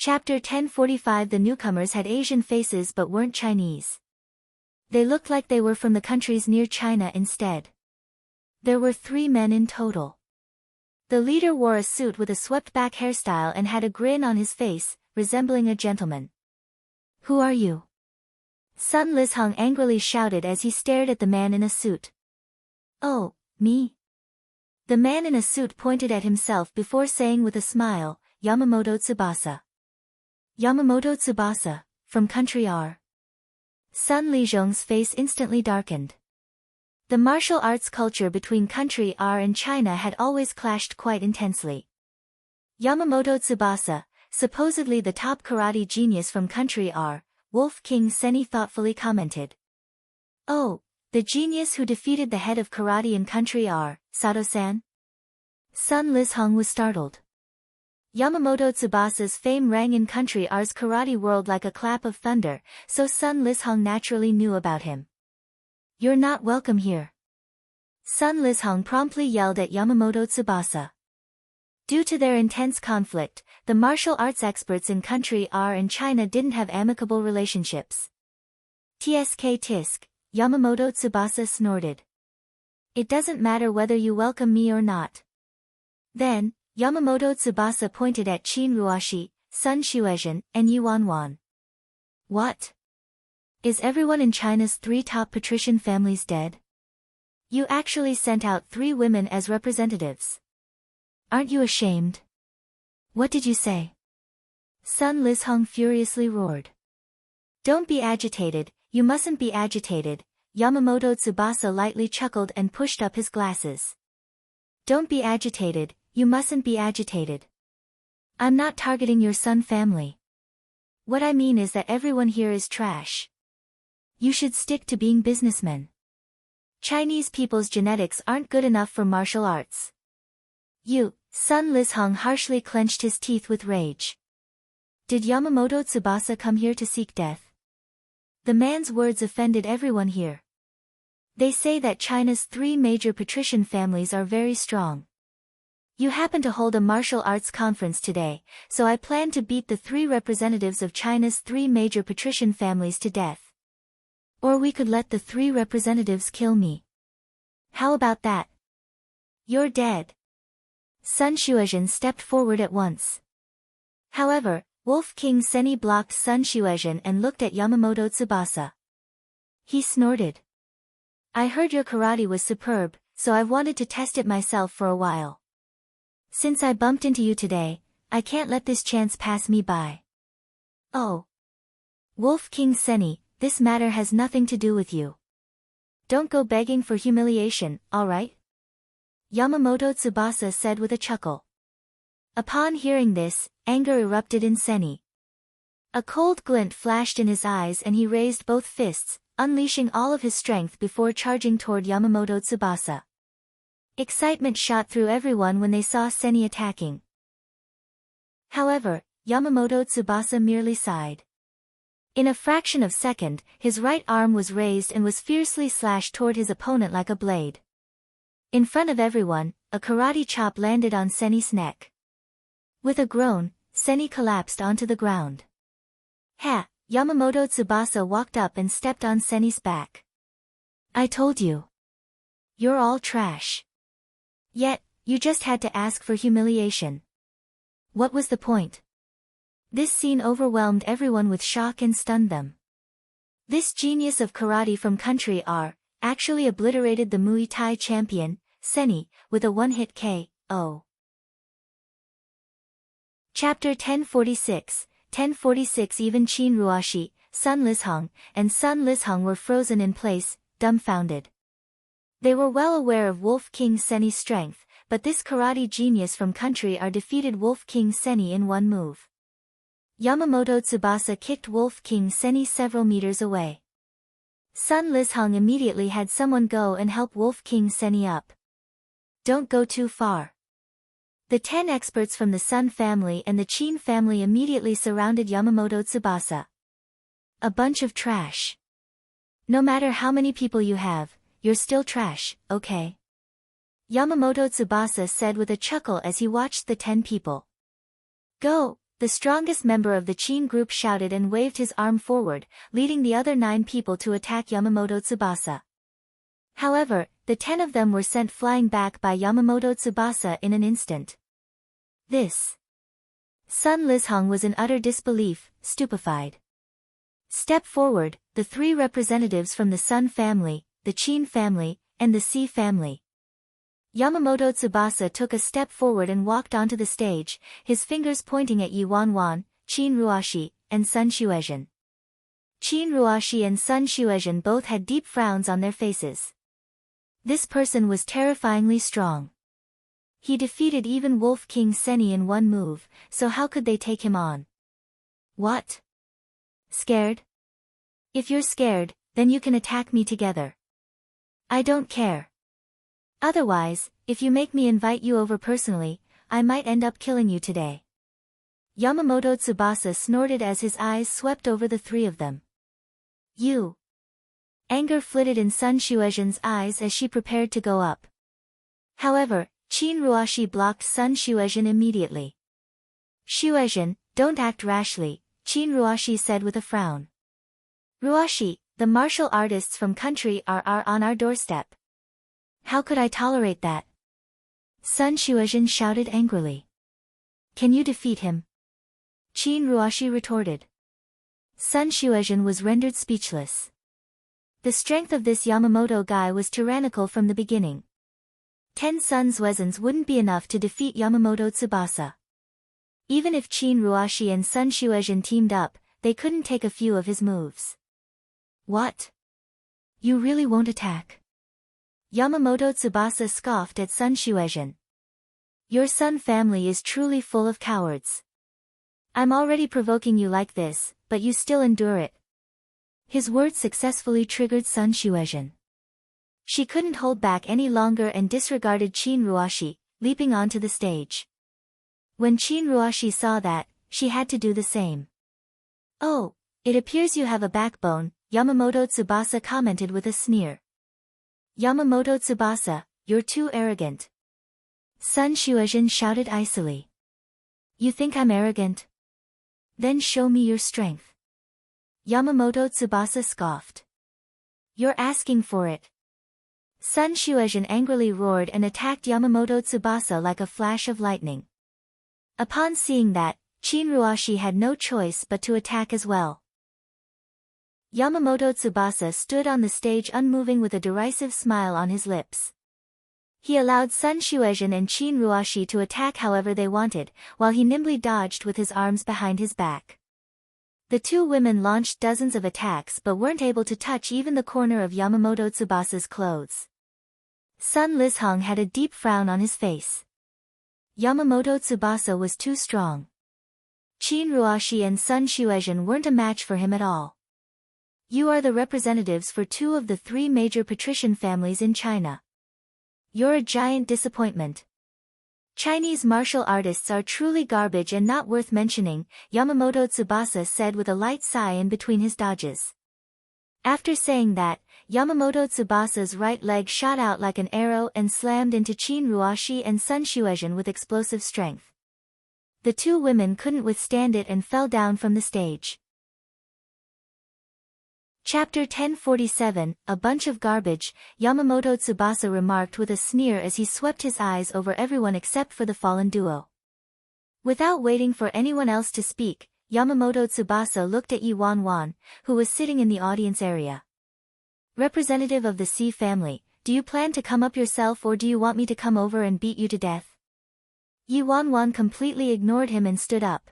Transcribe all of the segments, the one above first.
Chapter 1045. The newcomers had Asian faces but weren't Chinese. They looked like they were from the countries near China instead. There were 3 men in total. The leader wore a suit with a swept-back hairstyle and had a grin on his face, resembling a gentleman. "Who are you?" Sun Lisheng angrily shouted as he stared at the man in a suit. "Oh, me?" The man in a suit pointed at himself before saying with a smile, "Yamamoto Tsubasa." "Yamamoto Tsubasa, from country R." Sun Lizhong's face instantly darkened. The martial arts culture between country R and China had always clashed quite intensely. Yamamoto Tsubasa, supposedly the top karate genius from country R, Wolf King Seni thoughtfully commented. "Oh, the genius who defeated the head of karate in country R, Sato-san?" Sun Lisheng was startled. Yamamoto Tsubasa's fame rang in country R's karate world like a clap of thunder, so Sun Lisheng naturally knew about him. "You're not welcome here." Sun Lisheng promptly yelled at Yamamoto Tsubasa. Due to their intense conflict, the martial arts experts in country R and China didn't have amicable relationships. "Tsk tisk," Yamamoto Tsubasa snorted. "It doesn't matter whether you welcome me or not." Then, Yamamoto Tsubasa pointed at Qin Ruashi, Sun Xuezhen, and Yuan Wan. "What? Is everyone in China's 3 top patrician families dead? You actually sent out 3 women as representatives. Aren't you ashamed?" "What did you say?" Sun Lisheng furiously roared. "Don't be agitated, you mustn't be agitated," Yamamoto Tsubasa lightly chuckled and pushed up his glasses. "Don't be agitated, you mustn't be agitated. I'm not targeting your Sun family. What I mean is that everyone here is trash. You should stick to being businessmen. Chinese people's genetics aren't good enough for martial arts." Sun Lisheng harshly clenched his teeth with rage. Did Yamamoto Tsubasa come here to seek death? The man's words offended everyone here. They say that China's 3 major patrician families are very strong. You happen to hold a martial arts conference today, so I plan to beat the 3 representatives of China's 3 major patrician families to death. Or we could let the 3 representatives kill me. How about that? You're dead. Sun Xuezhen stepped forward at once. However, Wolf King Seni blocked Sun Xuezhen and looked at Yamamoto Tsubasa. He snorted. "I heard your karate was superb, so I've wanted to test it myself for a while. Since I bumped into you today, I can't let this chance pass me by." "Oh. Wolf King Seni, this matter has nothing to do with you. Don't go begging for humiliation, alright?" Yamamoto Tsubasa said with a chuckle. Upon hearing this, anger erupted in Seni. A cold glint flashed in his eyes and he raised both fists, unleashing all of his strength before charging toward Yamamoto Tsubasa. Excitement shot through everyone when they saw Seni attacking. However, Yamamoto Tsubasa merely sighed. In a fraction of a second, his right arm was raised and was fiercely slashed toward his opponent like a blade. In front of everyone, a karate chop landed on Seni's neck. With a groan, Seni collapsed onto the ground. "Ha!" Yamamoto Tsubasa walked up and stepped on Seni's back. "I told you. You're all trash. Yet, you just had to ask for humiliation. What was the point?" This scene overwhelmed everyone with shock and stunned them. This genius of karate from country R actually obliterated the Muay Thai champion, Seni, with a one-hit KO. Chapter 1046. 1046. Even Qin Ruashi, Sun Lisheng, and Sun Lisheng were frozen in place, dumbfounded. They were well aware of Wolf King Seni's strength, but this karate genius from country R defeated Wolf King Seni in one move. Yamamoto Tsubasa kicked Wolf King Seni several meters away. Sun Lisheng immediately had someone go and help Wolf King Seni up. "Don't go too far." The 10 experts from the Sun family and the Qin family immediately surrounded Yamamoto Tsubasa. "A bunch of trash. No matter how many people you have, you're still trash, okay?" Yamamoto Tsubasa said with a chuckle as he watched the 10 people. "Go, The strongest member of the Qin group shouted and waved his arm forward, leading the other 9 people to attack Yamamoto Tsubasa. However, the 10 of them were sent flying back by Yamamoto Tsubasa in an instant. This. Sun Lizhong was in utter disbelief, stupefied. Step forward, the 3 representatives from the Sun family, the Qin family, and the Si family. Yamamoto Tsubasa took a step forward and walked onto the stage, his fingers pointing at Yi Wanwan, Qin Ruoshi, and Sun Xuezhen. Qin Ruoshi and Sun Xuezhen both had deep frowns on their faces. This person was terrifyingly strong. He defeated even Wolf King Seni in one move, so how could they take him on? What? Scared? If you're scared, then you can attack me together. I don't care. Otherwise, if you make me invite you over personally, I might end up killing you today. Yamamoto Tsubasa snorted as his eyes swept over the 3 of them. You. Anger flitted in Sun Xuezhen's eyes as she prepared to go up. However, Qin Ruoshi blocked Sun Xuezhen immediately. Xuezhen, don't act rashly, Qin Ruoshi said with a frown. Ruoshi, the martial artists from country are on our doorstep. How could I tolerate that? Sun Xuezhen shouted angrily. Can you defeat him? Qin Ruoshi retorted. Sun Xuezhen was rendered speechless. The strength of this Yamamoto guy was tyrannical from the beginning. 10 Sun Xuezhens wouldn't be enough to defeat Yamamoto Tsubasa. Even if Qin Ruoshi and Sun Xuezhen teamed up, they couldn't take a few of his moves. What? You really won't attack? Yamamoto Tsubasa scoffed at Sun Xuezhen. Your Sun family is truly full of cowards. I'm already provoking you like this, but you still endure it. His words successfully triggered Sun Xuezhen. She couldn't hold back any longer and disregarded Qin Ruoshi, leaping onto the stage. When Qin Ruoshi saw that, she had to do the same. Oh, it appears you have a backbone, Yamamoto Tsubasa commented with a sneer. Yamamoto Tsubasa, you're too arrogant. Sun Xuezhen shouted icily. You think I'm arrogant? Then show me your strength. Yamamoto Tsubasa scoffed. You're asking for it. Sun Xuezhen angrily roared and attacked Yamamoto Tsubasa like a flash of lightning. Upon seeing that, Qin Ruoshi had no choice but to attack as well. Yamamoto Tsubasa stood on the stage unmoving with a derisive smile on his lips. He allowed Sun Xuezhen and Qin Ruoshi to attack however they wanted, while he nimbly dodged with his arms behind his back. The 2 women launched dozens of attacks but weren't able to touch even the corner of Yamamoto Tsubasa's clothes. Sun Lizhong had a deep frown on his face. Yamamoto Tsubasa was too strong. Qin Ruoshi and Sun Xuezhen weren't a match for him at all. You are the representatives for 2 of the 3 major patrician families in China. You're a giant disappointment. Chinese martial artists are truly garbage and not worth mentioning, Yamamoto Tsubasa said with a light sigh in between his dodges. After saying that, Yamamoto Tsubasa's right leg shot out like an arrow and slammed into Qin Ruoshi and Sun Xuezhen with explosive strength. The 2 women couldn't withstand it and fell down from the stage. Chapter 1047, A Bunch of Garbage, Yamamoto Tsubasa remarked with a sneer as he swept his eyes over everyone except for the fallen duo. Without waiting for anyone else to speak, Yamamoto Tsubasa looked at Yi Wanwan, who was sitting in the audience area. Representative of the Si family, do you plan to come up yourself or do you want me to come over and beat you to death? Yi Wanwan completely ignored him and stood up.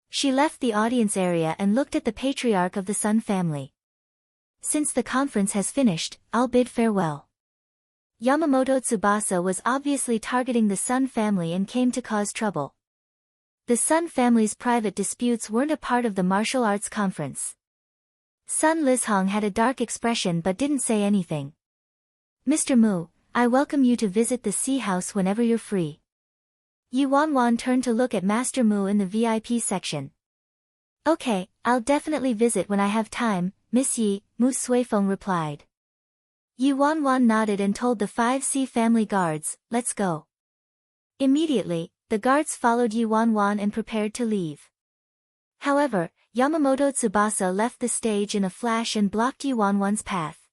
She left the audience area and looked at the patriarch of the Sun family. Since the conference has finished, I'll bid farewell. Yamamoto Tsubasa was obviously targeting the Sun family and came to cause trouble. The Sun family's private disputes weren't a part of the martial arts conference. Sun Lizhong had a dark expression but didn't say anything. Mr. Mu, I welcome you to visit the Si house whenever you're free. Yi Wanwan turned to look at Master Mu in the VIP section. Okay, I'll definitely visit when I have time, Miss Yi, Mu Suifeng replied. Yi Wanwan nodded and told the 5 Si family guards, let's go. Immediately, The guards followed Yi Wanwan and prepared to leave. However, Yamamoto Tsubasa left the stage in a flash and blocked Yi Wanwan's path.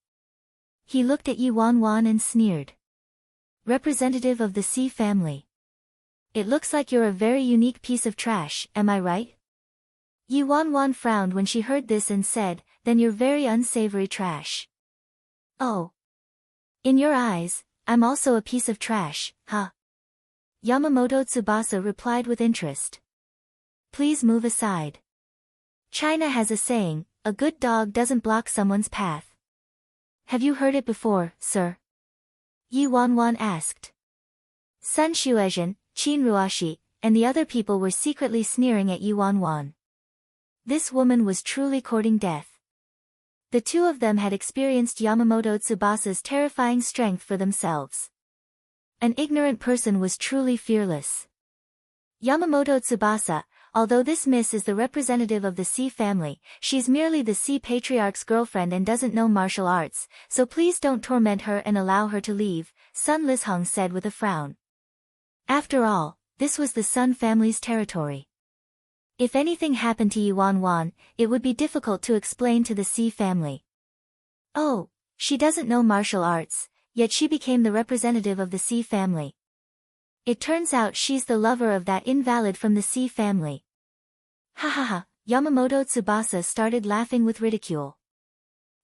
He looked at Yi Wanwan and sneered. Representative of the C family. It looks like you're a very unique piece of trash, am I right? Yi Wanwan frowned when she heard this and said, then you're very unsavory trash. Oh. In your eyes, I'm also a piece of trash, huh? Yamamoto Tsubasa replied with interest. Please move aside. China has a saying, a good dog doesn't block someone's path. Have you heard it before, sir? Yi Wanwan asked. Sun Shuezhen, Qin Ruashi, and the other people were secretly sneering at Yi Wanwan. This woman was truly courting death. The two of them had experienced Yamamoto Tsubasa's terrifying strength for themselves. An ignorant person was truly fearless. Yamamoto Tsubasa, although this miss is the representative of the C family, she's merely the C patriarch's girlfriend and doesn't know martial arts, so please don't torment her and allow her to leave, Sun Lisheng said with a frown. After all, this was the Sun family's territory. If anything happened to Yi Wanwan, it would be difficult to explain to the C family. Oh, she doesn't know martial arts, yet she became the representative of the C family. It turns out she's the lover of that invalid from the C family. Ha ha ha, Yamamoto Tsubasa started laughing with ridicule.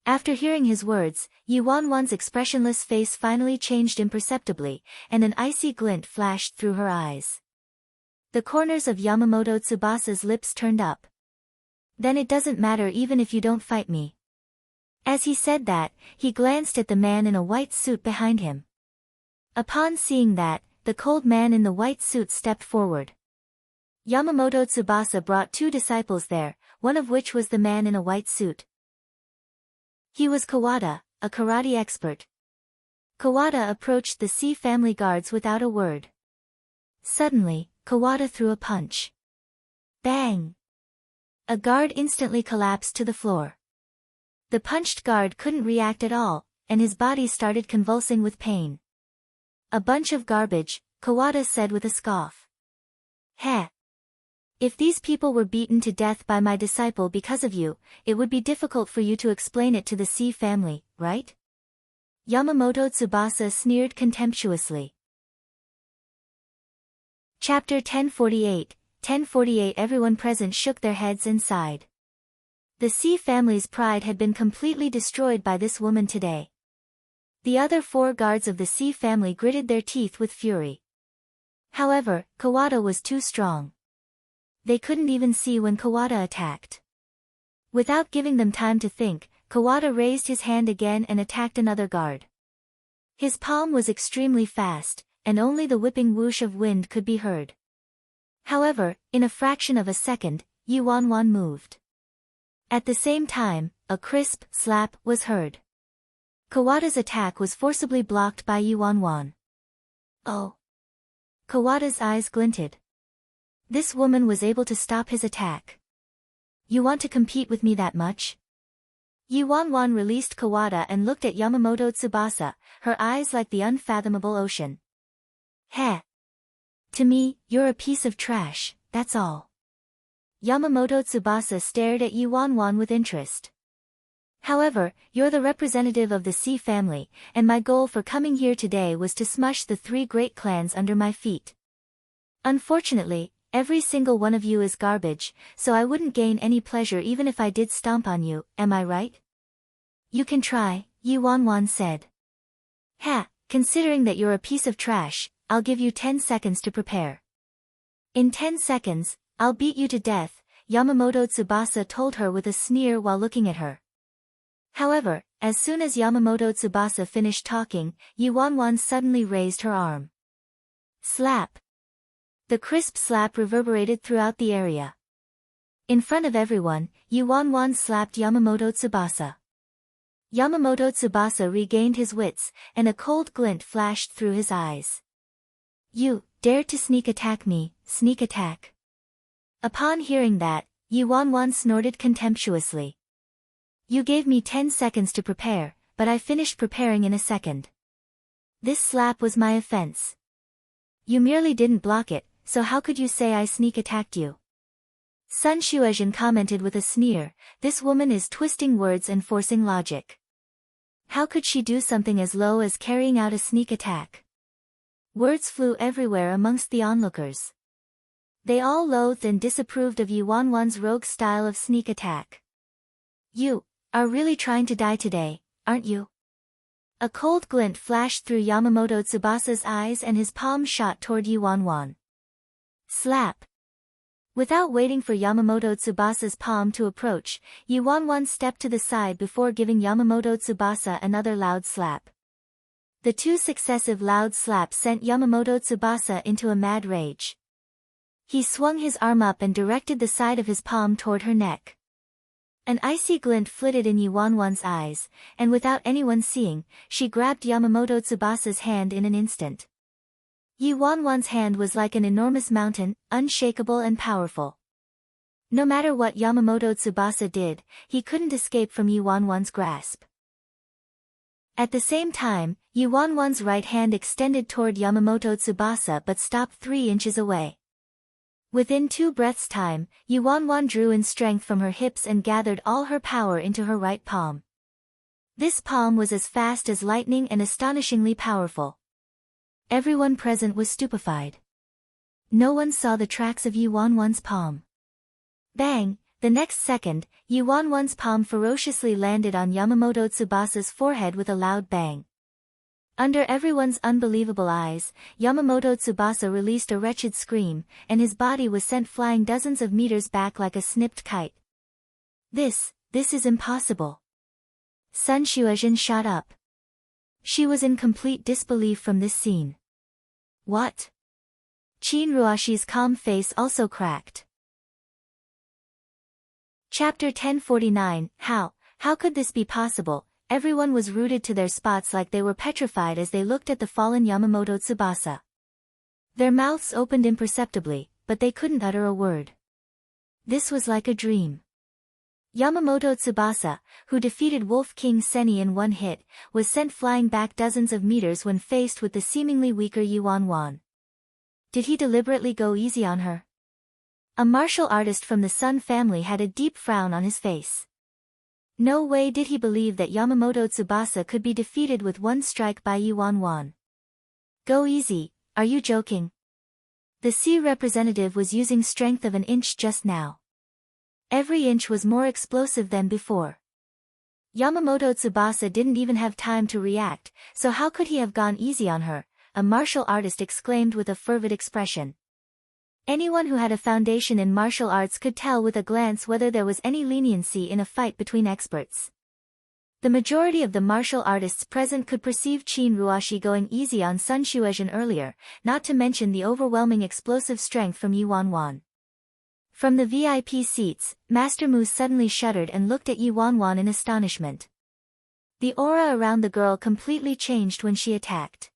After hearing his words, Yi Wanwan's expressionless face finally changed imperceptibly, and an icy glint flashed through her eyes. The corners of Yamamoto Tsubasa's lips turned up. Then it doesn't matter even if you don't fight me. As he said that, he glanced at the man in a white suit behind him. Upon seeing that, the cold man in the white suit stepped forward. Yamamoto Tsubasa brought two disciples there, one of which was the man in a white suit. He was Kawada, a karate expert. Kawada approached the C family guards without a word. Suddenly, Kawada threw a punch. Bang! A guard instantly collapsed to the floor. The punched guard couldn't react at all, and his body started convulsing with pain. A bunch of garbage, Kawada said with a scoff. Heh! If these people were beaten to death by my disciple because of you, it would be difficult for you to explain it to the C family, right? Yamamoto Tsubasa sneered contemptuously. Chapter 1048, 1048. Everyone present shook their heads and sighed. The C family's pride had been completely destroyed by this woman today. The other four guards of the C family gritted their teeth with fury. However, Kawada was too strong. They couldn't even see when Kawada attacked. Without giving them time to think, Kawada raised his hand again and attacked another guard. His palm was extremely fast, and only the whipping whoosh of wind could be heard. However, in a fraction of a second, Yi Wanwan moved. At the same time, a crisp slap was heard. Kawada's attack was forcibly blocked by Yi Wanwan. Oh! Kawada's eyes glinted. This woman was able to stop his attack. You want to compete with me that much? Yi Wanwan released Kawada and looked at Yamamoto Tsubasa, her eyes like the unfathomable ocean. Heh! To me, you're a piece of trash, that's all. Yamamoto Tsubasa stared at Yi Wanwan with interest. However, you're the representative of the C family, and my goal for coming here today was to smush the three great clans under my feet. Unfortunately, every single one of you is garbage, so I wouldn't gain any pleasure even if I did stomp on you, am I right? You can try, Yi Wanwan said. Ha, considering that you're a piece of trash, I'll give you 10 seconds to prepare. In 10 seconds, I'll beat you to death, Yamamoto Tsubasa told her with a sneer while looking at her. However, as soon as Yamamoto Tsubasa finished talking, Yi Wanwan suddenly raised her arm. Slap! The crisp slap reverberated throughout the area. In front of everyone, Yi Wanwan slapped Yamamoto Tsubasa. Yamamoto Tsubasa regained his wits, and a cold glint flashed through his eyes. You dared to sneak attack me, sneak attack. Upon hearing that, Yi Wanwan snorted contemptuously. You gave me 10 seconds to prepare, but I finished preparing in a second. This slap was my offense. You merely didn't block it, so how could you say I sneak attacked you? Sun Xuezhen commented with a sneer, this woman is twisting words and forcing logic. How could she do something as low as carrying out a sneak attack? Words flew everywhere amongst the onlookers. They all loathed and disapproved of Yuanwan's rogue style of sneak attack. You are really trying to die today, aren't you? A cold glint flashed through Yamamoto Tsubasa's eyes and his palm shot toward Yuanwan. Slap! Without waiting for Yamamoto Tsubasa's palm to approach, Yuanwan stepped to the side before giving Yamamoto Tsubasa another loud slap. The two successive loud slaps sent Yamamoto Tsubasa into a mad rage. He swung his arm up and directed the side of his palm toward her neck. An icy glint flitted in Yuanwan's eyes, and without anyone seeing, she grabbed Yamamoto Tsubasa's hand in an instant. Yuanwan's hand was like an enormous mountain, unshakable and powerful. No matter what Yamamoto Tsubasa did, he couldn't escape from Yuanwan's grasp. At the same time, Yuanwan's right hand extended toward Yamamoto Tsubasa but stopped 3 inches away. Within 2 breaths' time, Yuanwan drew in strength from her hips and gathered all her power into her right palm. This palm was as fast as lightning and astonishingly powerful. Everyone present was stupefied. No one saw the tracks of Yuanwan's palm. Bang! The next second, Yuanwan's palm ferociously landed on Yamamoto Tsubasa's forehead with a loud bang. Under everyone's unbelievable eyes, Yamamoto Tsubasa released a wretched scream, and his body was sent flying dozens of meters back like a snipped kite. This is impossible. Sun Xuezhen shot up. She was in complete disbelief from this scene. What? Qin Ruashi's calm face also cracked. Chapter 1049, How could this be possible? Everyone was rooted to their spots like they were petrified as they looked at the fallen Yamamoto Tsubasa. Their mouths opened imperceptibly, but they couldn't utter a word. This was like a dream. Yamamoto Tsubasa, who defeated Wolf King Seni in one hit, was sent flying back dozens of meters when faced with the seemingly weaker Yuanwan. Did he deliberately go easy on her? A martial artist from the Sun family had a deep frown on his face. No way did he believe that Yamamoto Tsubasa could be defeated with one strike by Yuanwan. Go easy, are you joking? The C representative was using strength of an inch just now. Every inch was more explosive than before. Yamamoto Tsubasa didn't even have time to react, so how could he have gone easy on her? A martial artist exclaimed with a fervid expression. Anyone who had a foundation in martial arts could tell with a glance whether there was any leniency in a fight between experts. The majority of the martial artists present could perceive Qin Ruashi going easy on Sun Xuezhen earlier, not to mention the overwhelming explosive strength from Yuanwan. From the VIP seats, Master Mu suddenly shuddered and looked at Yuanwan in astonishment. The aura around the girl completely changed when she attacked.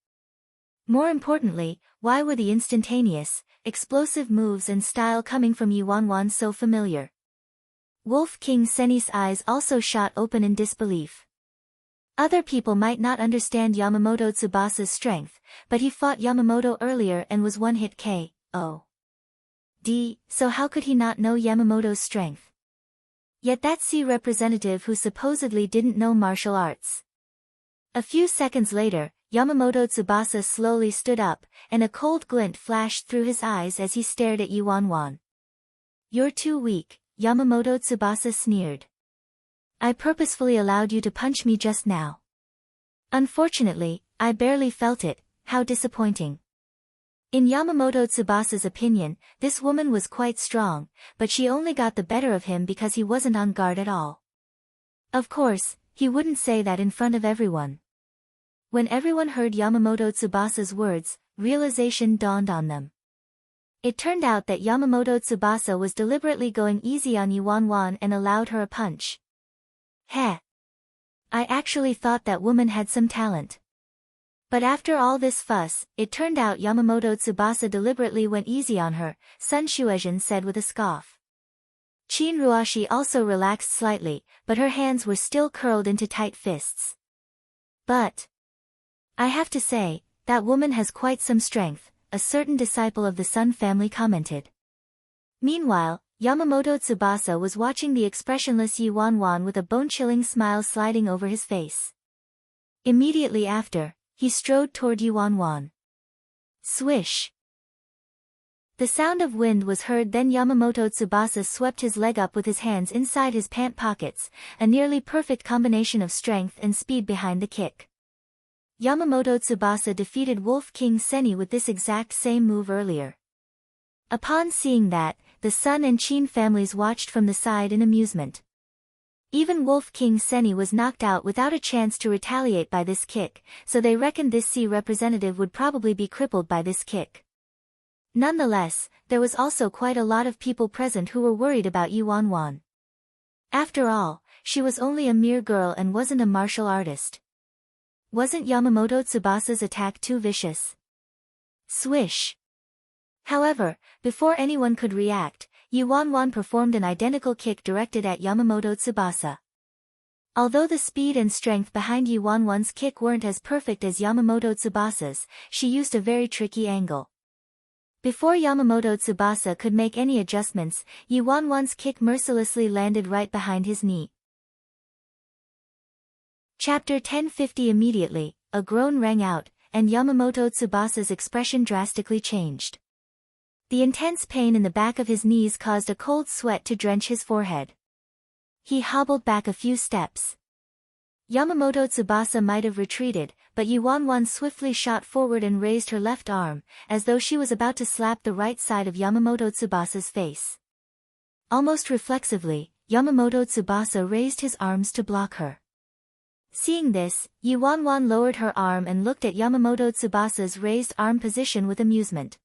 More importantly, why were the instantaneous, explosive moves and style coming from Yuanwan so familiar? Wolf King Seni's eyes also shot open in disbelief. Other people might not understand Yamamoto Tsubasa's strength, but he fought Yamamoto earlier and was one-hit KO. So how could he not know Yamamoto's strength? Yet that C representative who supposedly didn't know martial arts. A few seconds later, Yamamoto Tsubasa slowly stood up, and a cold glint flashed through his eyes as he stared at Yuanwan. You're too weak, Yamamoto Tsubasa sneered. I purposefully allowed you to punch me just now. Unfortunately, I barely felt it. How disappointing. In Yamamoto Tsubasa's opinion, this woman was quite strong, but she only got the better of him because he wasn't on guard at all. Of course, he wouldn't say that in front of everyone. When everyone heard Yamamoto Tsubasa's words, realization dawned on them. It turned out that Yamamoto Tsubasa was deliberately going easy on Yuanwan and allowed her a punch. Heh! I actually thought that woman had some talent. But after all this fuss, it turned out Yamamoto Tsubasa deliberately went easy on her, Sun Xuezhen said with a scoff. Qin Ruashi also relaxed slightly, but her hands were still curled into tight fists. But I have to say, that woman has quite some strength. a certain disciple of the Sun family commented. Meanwhile, Yamamoto Tsubasa was watching the expressionless Yi Wanwan with a bone-chilling smile sliding over his face. Immediately after, he strode toward Yi Wanwan. Swish! The sound of wind was heard, then Yamamoto Tsubasa swept his leg up with his hands inside his pant pockets, a nearly perfect combination of strength and speed behind the kick. Yamamoto Tsubasa defeated Wolf King Seni with this exact same move earlier. Upon seeing that, the Sun and Qin families watched from the side in amusement. Even Wolf King Seni was knocked out without a chance to retaliate by this kick, so they reckoned this sea representative would probably be crippled by this kick. Nonetheless, there was also quite a lot of people present who were worried about Yi Wanwan. After all, she was only a mere girl and wasn't a martial artist. Wasn't Yamamoto Tsubasa's attack too vicious? Swish! However, before anyone could react, Yi Wanwan performed an identical kick directed at Yamamoto Tsubasa. Although the speed and strength behind Yi Wanwan's kick weren't as perfect as Yamamoto Tsubasa's, she used a very tricky angle. Before Yamamoto Tsubasa could make any adjustments, Yi Wanwan's kick mercilessly landed right behind his knee. Chapter 1050. Immediately, a groan rang out, and Yamamoto Tsubasa's expression drastically changed. The intense pain in the back of his knees caused a cold sweat to drench his forehead. He hobbled back a few steps. Yamamoto Tsubasa might have retreated, but Yi Wanwan swiftly shot forward and raised her left arm, as though she was about to slap the right side of Yamamoto Tsubasa's face. Almost reflexively, Yamamoto Tsubasa raised his arms to block her. Seeing this, Yi Wanwan lowered her arm and looked at Yamamoto Tsubasa's raised arm position with amusement.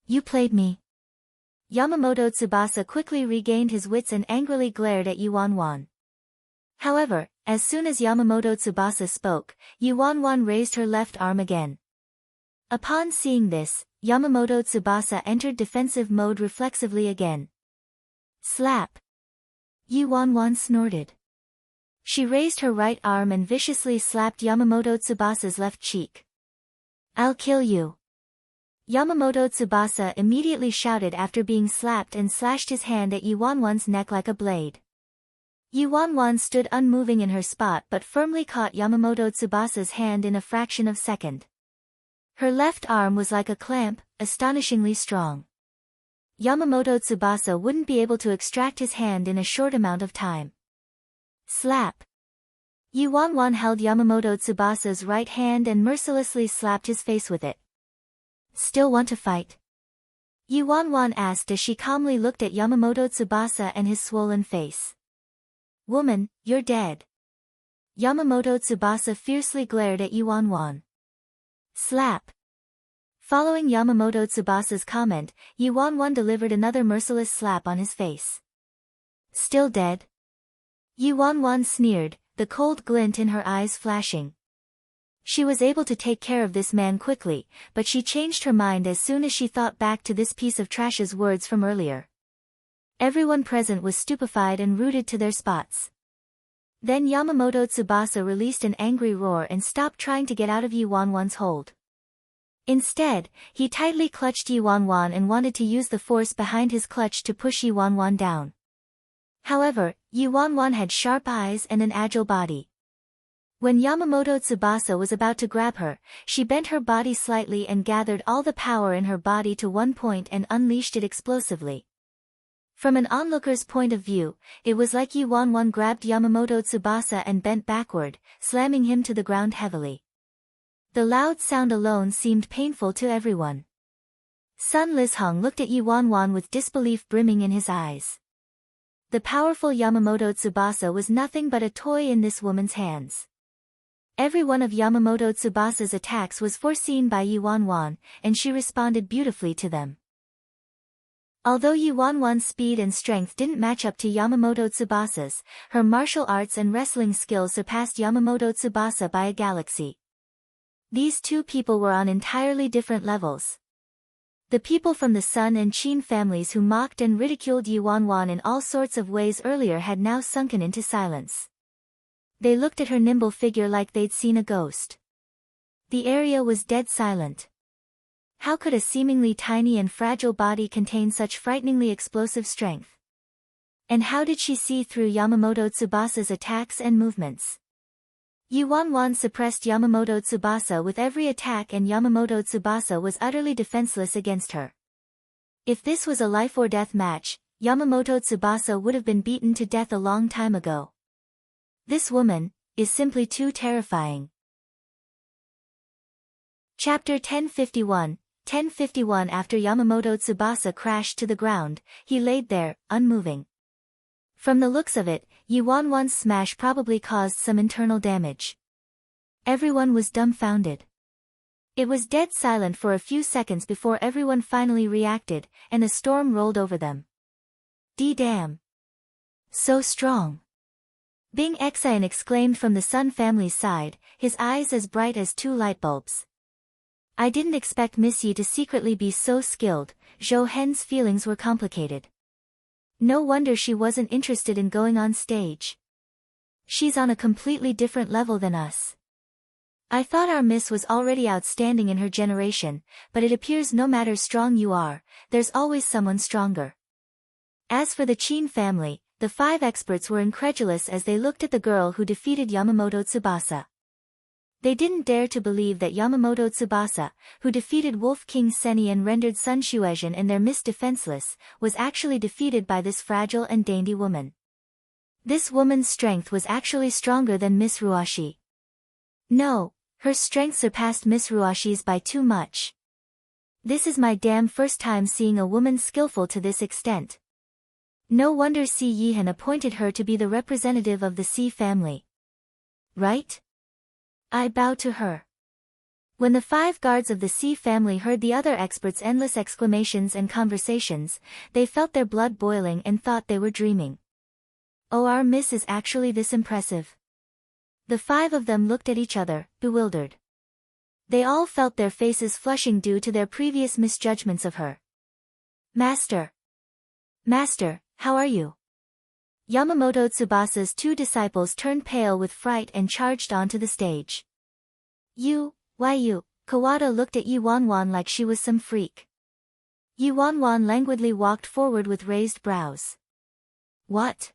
You played me. Yamamoto Tsubasa quickly regained his wits and angrily glared at Yi Wanwan. However, as soon as Yamamoto Tsubasa spoke, Yi Wanwan raised her left arm again. Upon seeing this, Yamamoto Tsubasa entered defensive mode reflexively again. Slap! Yi Wanwan snorted. She raised her right arm and viciously slapped Yamamoto Tsubasa's left cheek. I'll kill you! Yamamoto Tsubasa immediately shouted after being slapped and slashed his hand at Yi Wanwan's neck like a blade. Yi Wanwan stood unmoving in her spot but firmly caught Yamamoto Tsubasa's hand in a fraction of a second. Her left arm was like a clamp, astonishingly strong. Yamamoto Tsubasa wouldn't be able to extract his hand in a short amount of time. Slap! Yi Wanwan held Yamamoto Tsubasa's right hand and mercilessly slapped his face with it. Still want to fight? Yi Wanwan asked as she calmly looked at Yamamoto Tsubasa and his swollen face. Woman, you're dead. Yamamoto Tsubasa fiercely glared at Yi Wanwan. Slap! Following Yamamoto Tsubasa's comment, Yi Wanwan delivered another merciless slap on his face. Still dead? Yi Wanwan sneered, the cold glint in her eyes flashing. She was able to take care of this man quickly, but she changed her mind as soon as she thought back to this piece of trash's words from earlier. Everyone present was stupefied and rooted to their spots. Then Yamamoto Tsubasa released an angry roar and stopped trying to get out of Yi Wanwan's hold. Instead, he tightly clutched Yi Wanwan and wanted to use the force behind his clutch to push Yi Wanwan down. However, Yi Wanwan had sharp eyes and an agile body. When Yamamoto Tsubasa was about to grab her, she bent her body slightly and gathered all the power in her body to one point and unleashed it explosively. From an onlooker's point of view, it was like Yi Wanwan grabbed Yamamoto Tsubasa and bent backward, slamming him to the ground heavily. The loud sound alone seemed painful to everyone. Sun Lishong looked at Yi Wanwan with disbelief brimming in his eyes. The powerful Yamamoto Tsubasa was nothing but a toy in this woman's hands. Every one of Yamamoto Tsubasa's attacks was foreseen by Yi Wanwan, and she responded beautifully to them. Although Yi Wanwan's speed and strength didn't match up to Yamamoto Tsubasa's, her martial arts and wrestling skills surpassed Yamamoto Tsubasa by a galaxy. These two people were on entirely different levels. The people from the Sun and Qin families who mocked and ridiculed Yi Wanwan in all sorts of ways earlier had now sunken into silence. They looked at her nimble figure like they'd seen a ghost. The area was dead silent. How could a seemingly tiny and fragile body contain such frighteningly explosive strength? And how did she see through Yamamoto Tsubasa's attacks and movements? Yu Wanwan suppressed Yamamoto Tsubasa with every attack, and Yamamoto Tsubasa was utterly defenseless against her. If this was a life-or-death match, Yamamoto Tsubasa would have been beaten to death a long time ago. This woman is simply too terrifying. Chapter 1051. 1051. After Yamamoto Tsubasa crashed to the ground, he laid there, unmoving. From the looks of it, Yu Wanwan's smash probably caused some internal damage. Everyone was dumbfounded. It was dead silent for a few seconds before everyone finally reacted, and a storm rolled over them. "D-damn! So strong!" Bing Exain exclaimed from the Sun family's side, his eyes as bright as two light bulbs. "I didn't expect Miss Yi to secretly be so skilled." Zhou Hen's feelings were complicated. No wonder she wasn't interested in going on stage. She's on a completely different level than us. I thought our Miss was already outstanding in her generation, but it appears no matter strong you are, there's always someone stronger. As for the Qin family, the 5 experts were incredulous as they looked at the girl who defeated Yamamoto Tsubasa. They didn't dare to believe that Yamamoto Tsubasa, who defeated Wolf King Seni and rendered Sun Shuezhen and their Miss defenseless, was actually defeated by this fragile and dainty woman. This woman's strength was actually stronger than Miss Ruashi. No, her strength surpassed Miss Ruashi's by too much. This is my damn first time seeing a woman skillful to this extent. No wonder Si Yihan appointed her to be the representative of the Si family. Right? I bow to her. When the 5 guards of the Si family heard the other experts' endless exclamations and conversations, they felt their blood boiling and thought they were dreaming. Oh, our Miss is actually this impressive. The 5 of them looked at each other, bewildered. They all felt their faces flushing due to their previous misjudgments of her. Master! Master, how are you? Yamamoto Tsubasa's 2 disciples turned pale with fright and charged onto the stage. Why you? Kawada looked at Yu Wanwan like she was some freak. Yu Wanwan languidly walked forward with raised brows. What?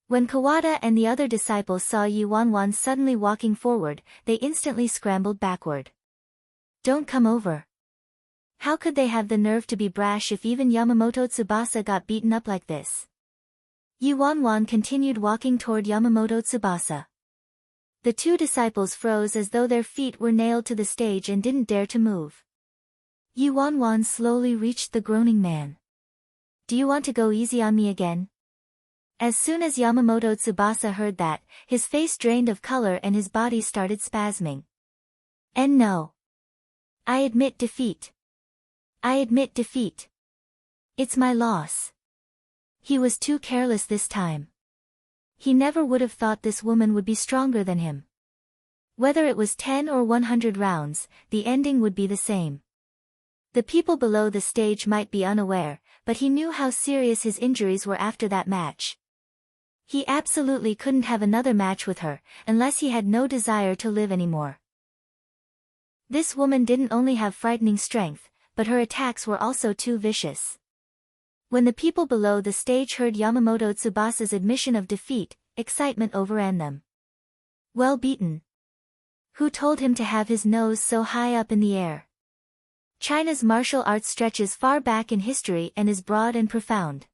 When Kawada and the other disciples saw Yu Wanwan suddenly walking forward, they instantly scrambled backward. Don't come over. How could they have the nerve to be brash if even Yamamoto Tsubasa got beaten up like this? Yu Wanwan continued walking toward Yamamoto Tsubasa. The 2 disciples froze as though their feet were nailed to the stage and didn't dare to move. Yu Wanwan slowly reached the groaning man. Do you want to go easy on me again? As soon as Yamamoto Tsubasa heard that, his face drained of color and his body started spasming. And no. I admit defeat. I admit defeat. It's my loss. He was too careless this time. He never would have thought this woman would be stronger than him. Whether it was 10 or 100 rounds, the ending would be the same. The people below the stage might be unaware, but he knew how serious his injuries were after that match. He absolutely couldn't have another match with her, unless he had no desire to live anymore. This woman didn't only have frightening strength, but her attacks were also too vicious. When the people below the stage heard Yamamoto Tsubasa's admission of defeat, excitement overran them. Well beaten. Who told him to have his nose so high up in the air? China's martial arts stretches far back in history and is broad and profound.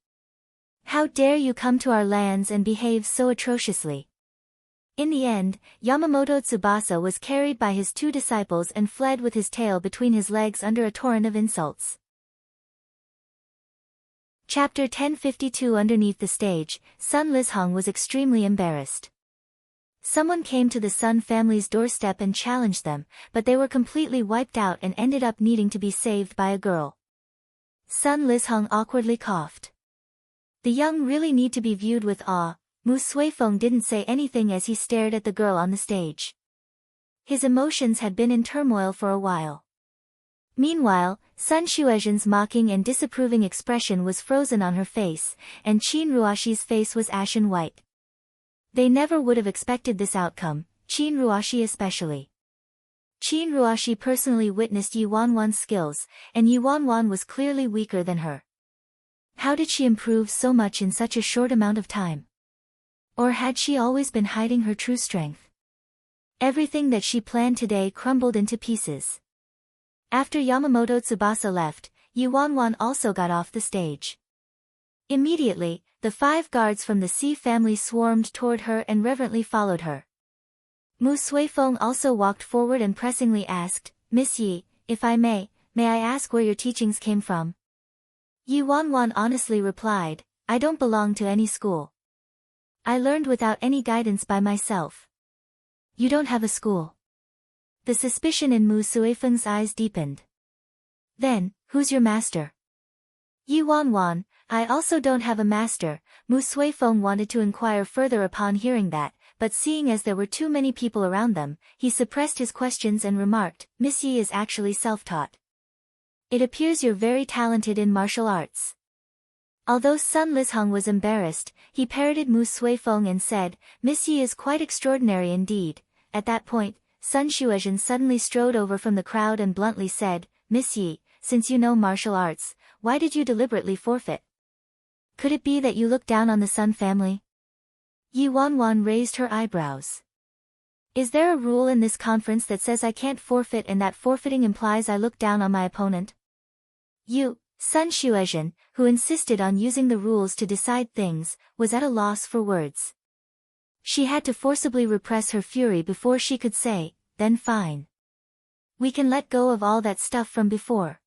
How dare you come to our lands and behave so atrociously? In the end, Yamamoto Tsubasa was carried by his 2 disciples and fled with his tail between his legs under a torrent of insults. Chapter 1052. Underneath the stage, Sun Lizhong was extremely embarrassed. Someone came to the Sun family's doorstep and challenged them, but they were completely wiped out and ended up needing to be saved by a girl. Sun Lizhong awkwardly coughed. The young really need to be viewed with awe. Mu Suifeng didn't say anything as he stared at the girl on the stage. His emotions had been in turmoil for a while. Meanwhile, Sun Shuezhen's mocking and disapproving expression was frozen on her face, and Qin Ruashi's face was ashen white. They never would have expected this outcome, Qin Ruashi especially. Qin Ruoxi personally witnessed Yi Wanwan's skills, and Yi Wanwan was clearly weaker than her. How did she improve so much in such a short amount of time? Or had she always been hiding her true strength? Everything that she planned today crumbled into pieces. After Yamamoto Tsubasa left, Yi Wanwan also got off the stage. Immediately, the 5 guards from the C family swarmed toward her and reverently followed her. Mu Suifeng also walked forward and pressingly asked, "Miss Yi, if I may I ask where your teachings came from?" Yi Wanwan honestly replied, "I don't belong to any school. I learned without any guidance by myself." "You don't have a school?" The suspicion in Mu Suifeng's eyes deepened. "Then, who's your master?" "Yi Wanwan, I also don't have a master." Mu Suifeng wanted to inquire further upon hearing that, but seeing as there were too many people around them, he suppressed his questions and remarked, "Miss Yi is actually self-taught. It appears you're very talented in martial arts." Although Sun Lisheng was embarrassed, he parroted Mu Suifeng and said, "Miss Yi is quite extraordinary indeed." At that point, Sun Xuezhen suddenly strode over from the crowd and bluntly said, "Miss Yi, since you know martial arts, why did you deliberately forfeit? Could it be that you look down on the Sun family?" Yi Wanwan raised her eyebrows. "Is there a rule in this conference that says I can't forfeit and that forfeiting implies I look down on my opponent?" Sun Xuezhen, who insisted on using the rules to decide things, was at a loss for words. She had to forcibly repress her fury before she could say, "Then fine. We can let go of all that stuff from before.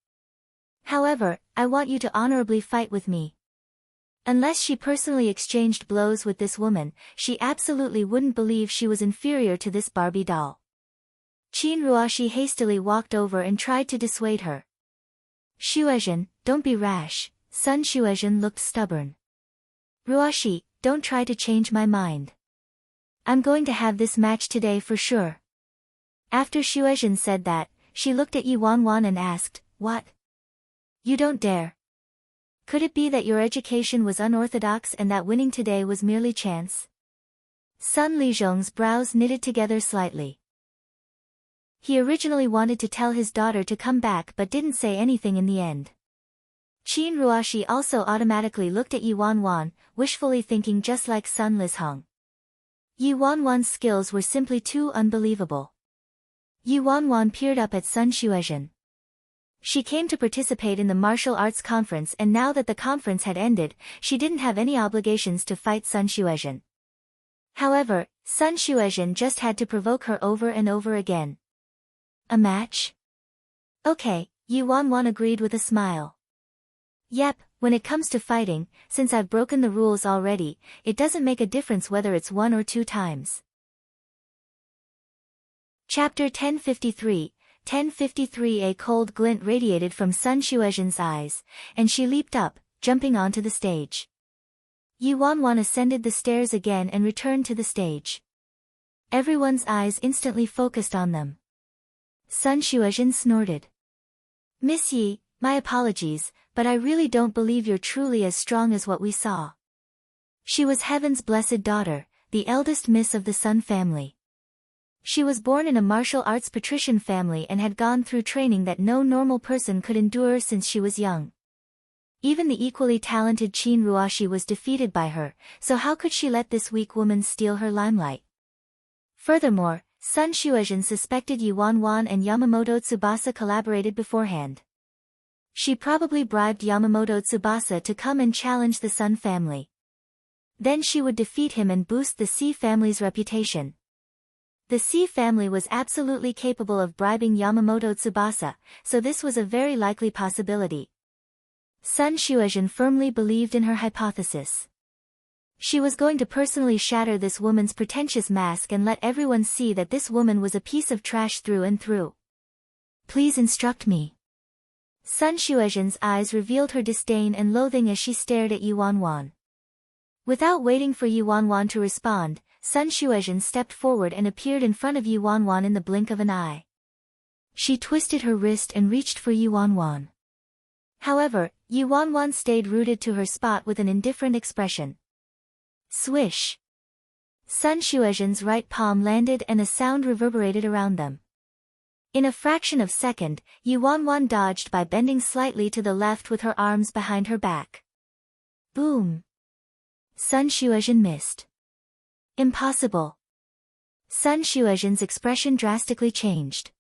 However, I want you to honorably fight with me." Unless she personally exchanged blows with this woman, she absolutely wouldn't believe she was inferior to this Barbie doll. Qin Ruoxi hastily walked over and tried to dissuade her. "Xuezhen, don't be rash." Sun Xuezhen looked stubborn. "Ruoxi, don't try to change my mind. I'm going to have this match today for sure." After Xuezhen said that, she looked at Yi Wanwan and asked, "What? You don't dare? Could it be that your education was unorthodox and that winning today was merely chance?" Sun Lizhong's brows knitted together slightly. He originally wanted to tell his daughter to come back but didn't say anything in the end. Qin Ruoxi also automatically looked at Yi Wanwan, wishfully thinking just like Sun Lizhong. Yi Wanwan's skills were simply too unbelievable. Yi Wanwan peered up at Sun Xuezhen. She came to participate in the martial arts conference, and now that the conference had ended, she didn't have any obligations to fight Sun Xuezhen. However, Sun Xuezhen just had to provoke her over and over again. "A match? Okay," Yi Wanwan agreed with a smile. "Yep, when it comes to fighting, since I've broken the rules already, it doesn't make a difference whether it's 1 or 2 times. Chapter 1053. 1053. A cold glint radiated from Sun Xuezhen's eyes, and she leaped up, jumping onto the stage. Yi Wanwan ascended the stairs again and returned to the stage. Everyone's eyes instantly focused on them. Sun Xuezhen snorted. "Miss Yi, my apologies, but I really don't believe you're truly as strong as what we saw." She was Heaven's blessed daughter, the eldest miss of the Sun family. She was born in a martial arts patrician family and had gone through training that no normal person could endure since she was young. Even the equally talented Qin Ruoxi was defeated by her, so how could she let this weak woman steal her limelight? Furthermore, Sun Xuezhen suspected Yi Wanwan and Yamamoto Tsubasa collaborated beforehand. She probably bribed Yamamoto Tsubasa to come and challenge the Sun family. Then she would defeat him and boost the C family's reputation. The C family was absolutely capable of bribing Yamamoto Tsubasa, so this was a very likely possibility. Sun Xuezhen firmly believed in her hypothesis. She was going to personally shatter this woman's pretentious mask and let everyone see that this woman was a piece of trash through and through. "Please instruct me." Sun Xuezhen's eyes revealed her disdain and loathing as she stared at Yi Wanwan. Without waiting for Yi Wanwan to respond, Sun Xuezhen stepped forward and appeared in front of Yi Wanwan in the blink of an eye. She twisted her wrist and reached for Yi Wanwan. However, Yi Wanwan stayed rooted to her spot with an indifferent expression. Swish! Sun Xuezhen's right palm landed and a sound reverberated around them. In a fraction of a second, Yuanwan dodged by bending slightly to the left with her arms behind her back. Boom! Sun Xuezhen missed. Impossible. Sun Xuezhen's expression drastically changed.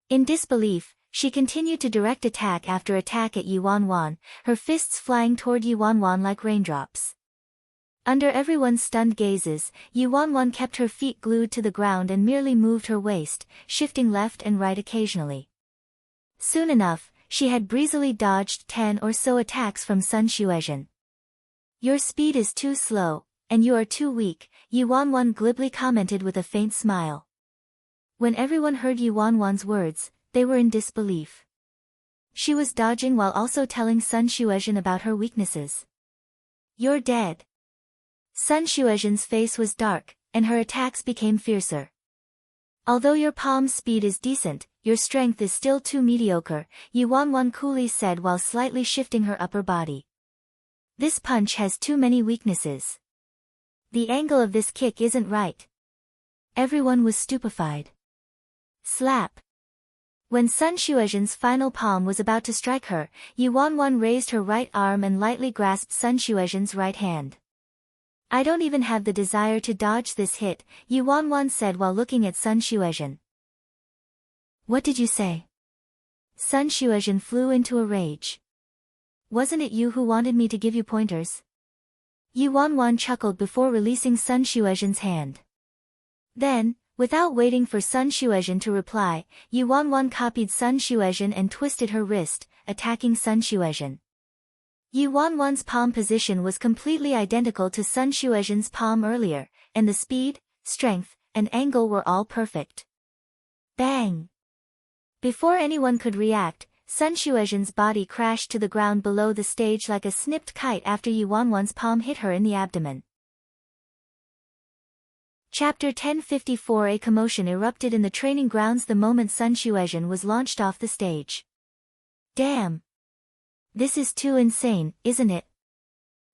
In disbelief, she continued to direct attack after attack at Yuanwan, her fists flying toward Yuanwan like raindrops. Under everyone's stunned gazes, Yuanwan kept her feet glued to the ground and merely moved her waist, shifting left and right occasionally. Soon enough, she had breezily dodged 10 or so attacks from Sun Xuezhen. Your speed is too slow, and you are too weak, Yuanwan glibly commented with a faint smile. When everyone heard Yuanwan's words, they were in disbelief. She was dodging while also telling Sun Xuezhen about her weaknesses. You're dead. Sun Xuezhen's face was dark, and her attacks became fiercer. Although your palm speed is decent, your strength is still too mediocre, Yuanwan coolly said while slightly shifting her upper body. This punch has too many weaknesses. The angle of this kick isn't right. Everyone was stupefied. Slap. When Sun Xuezhen's final palm was about to strike her, Yuanwan raised her right arm and lightly grasped Sun Xuezhen's right hand. I don't even have the desire to dodge this hit, Yuanwan said while looking at Sun Xuezhen. What did you say? Sun Xuezhen flew into a rage. Wasn't it you who wanted me to give you pointers? Yuanwan chuckled before releasing Sun Xuezhen's hand. Then, without waiting for Sun Xuezhen to reply, Yuanwan copied Sun Xuezhen and twisted her wrist, attacking Sun Xuezhen. Yuanwan's palm position was completely identical to Sun Xuezhen's palm earlier, and the speed, strength, and angle were all perfect. Bang! Before anyone could react, Sun Xuezhen's body crashed to the ground below the stage like a snipped kite after Yuanwan's palm hit her in the abdomen. Chapter 1054. A commotion erupted in the training grounds the moment Sun Xuezhen was launched off the stage. Damn! This is too insane, isn't it?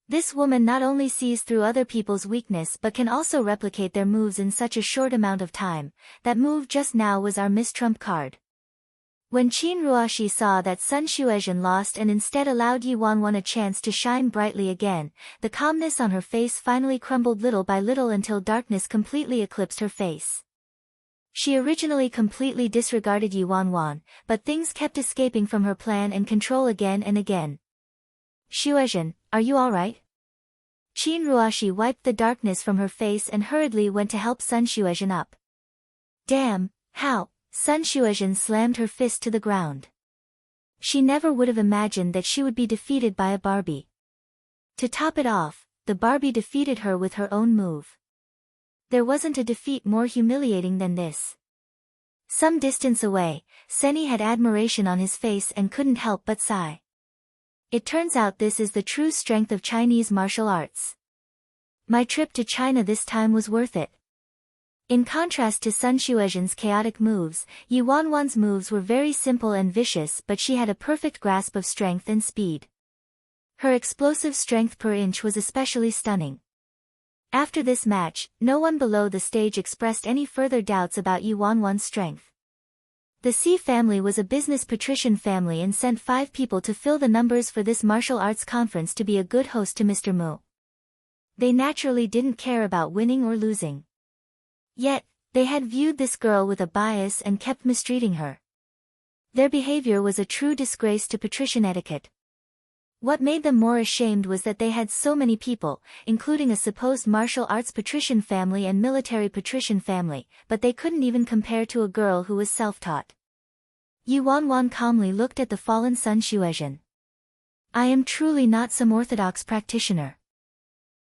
This woman not only sees through other people's weakness but can also replicate their moves in such a short amount of time. That move just now was our Miss Trump card. When Qin Ruoxi saw that Sun Xuezhen lost and instead allowed Yuanwan a chance to shine brightly again, the calmness on her face finally crumbled little by little until darkness completely eclipsed her face. She originally completely disregarded Yuanwan, but things kept escaping from her plan and control again and again. Xuezhen, are you alright? Qin Ruoxi wiped the darkness from her face and hurriedly went to help Sun Xuezhen up. Damn, how? Sun Xuezhen slammed her fist to the ground. She never would have imagined that she would be defeated by a Barbie. To top it off, the Barbie defeated her with her own move. There wasn't a defeat more humiliating than this. Some distance away, Senny had admiration on his face and couldn't help but sigh. It turns out this is the true strength of Chinese martial arts. My trip to China this time was worth it. In contrast to Sun Xuezhen's chaotic moves, Yuanwan's moves were very simple and vicious, but she had a perfect grasp of strength and speed. Her explosive strength per inch was especially stunning. After this match, no one below the stage expressed any further doubts about Yuanwan's strength. The Xi family was a business patrician family and sent 5 people to fill the numbers for this martial arts conference to be a good host to Mr. Mu. They naturally didn't care about winning or losing. Yet, they had viewed this girl with a bias and kept mistreating her. Their behavior was a true disgrace to patrician etiquette. What made them more ashamed was that they had so many people, including a supposed martial arts patrician family and military patrician family, but they couldn't even compare to a girl who was self-taught. Yuanwan calmly looked at the fallen Sun Xuezhen. I am truly not some orthodox practitioner.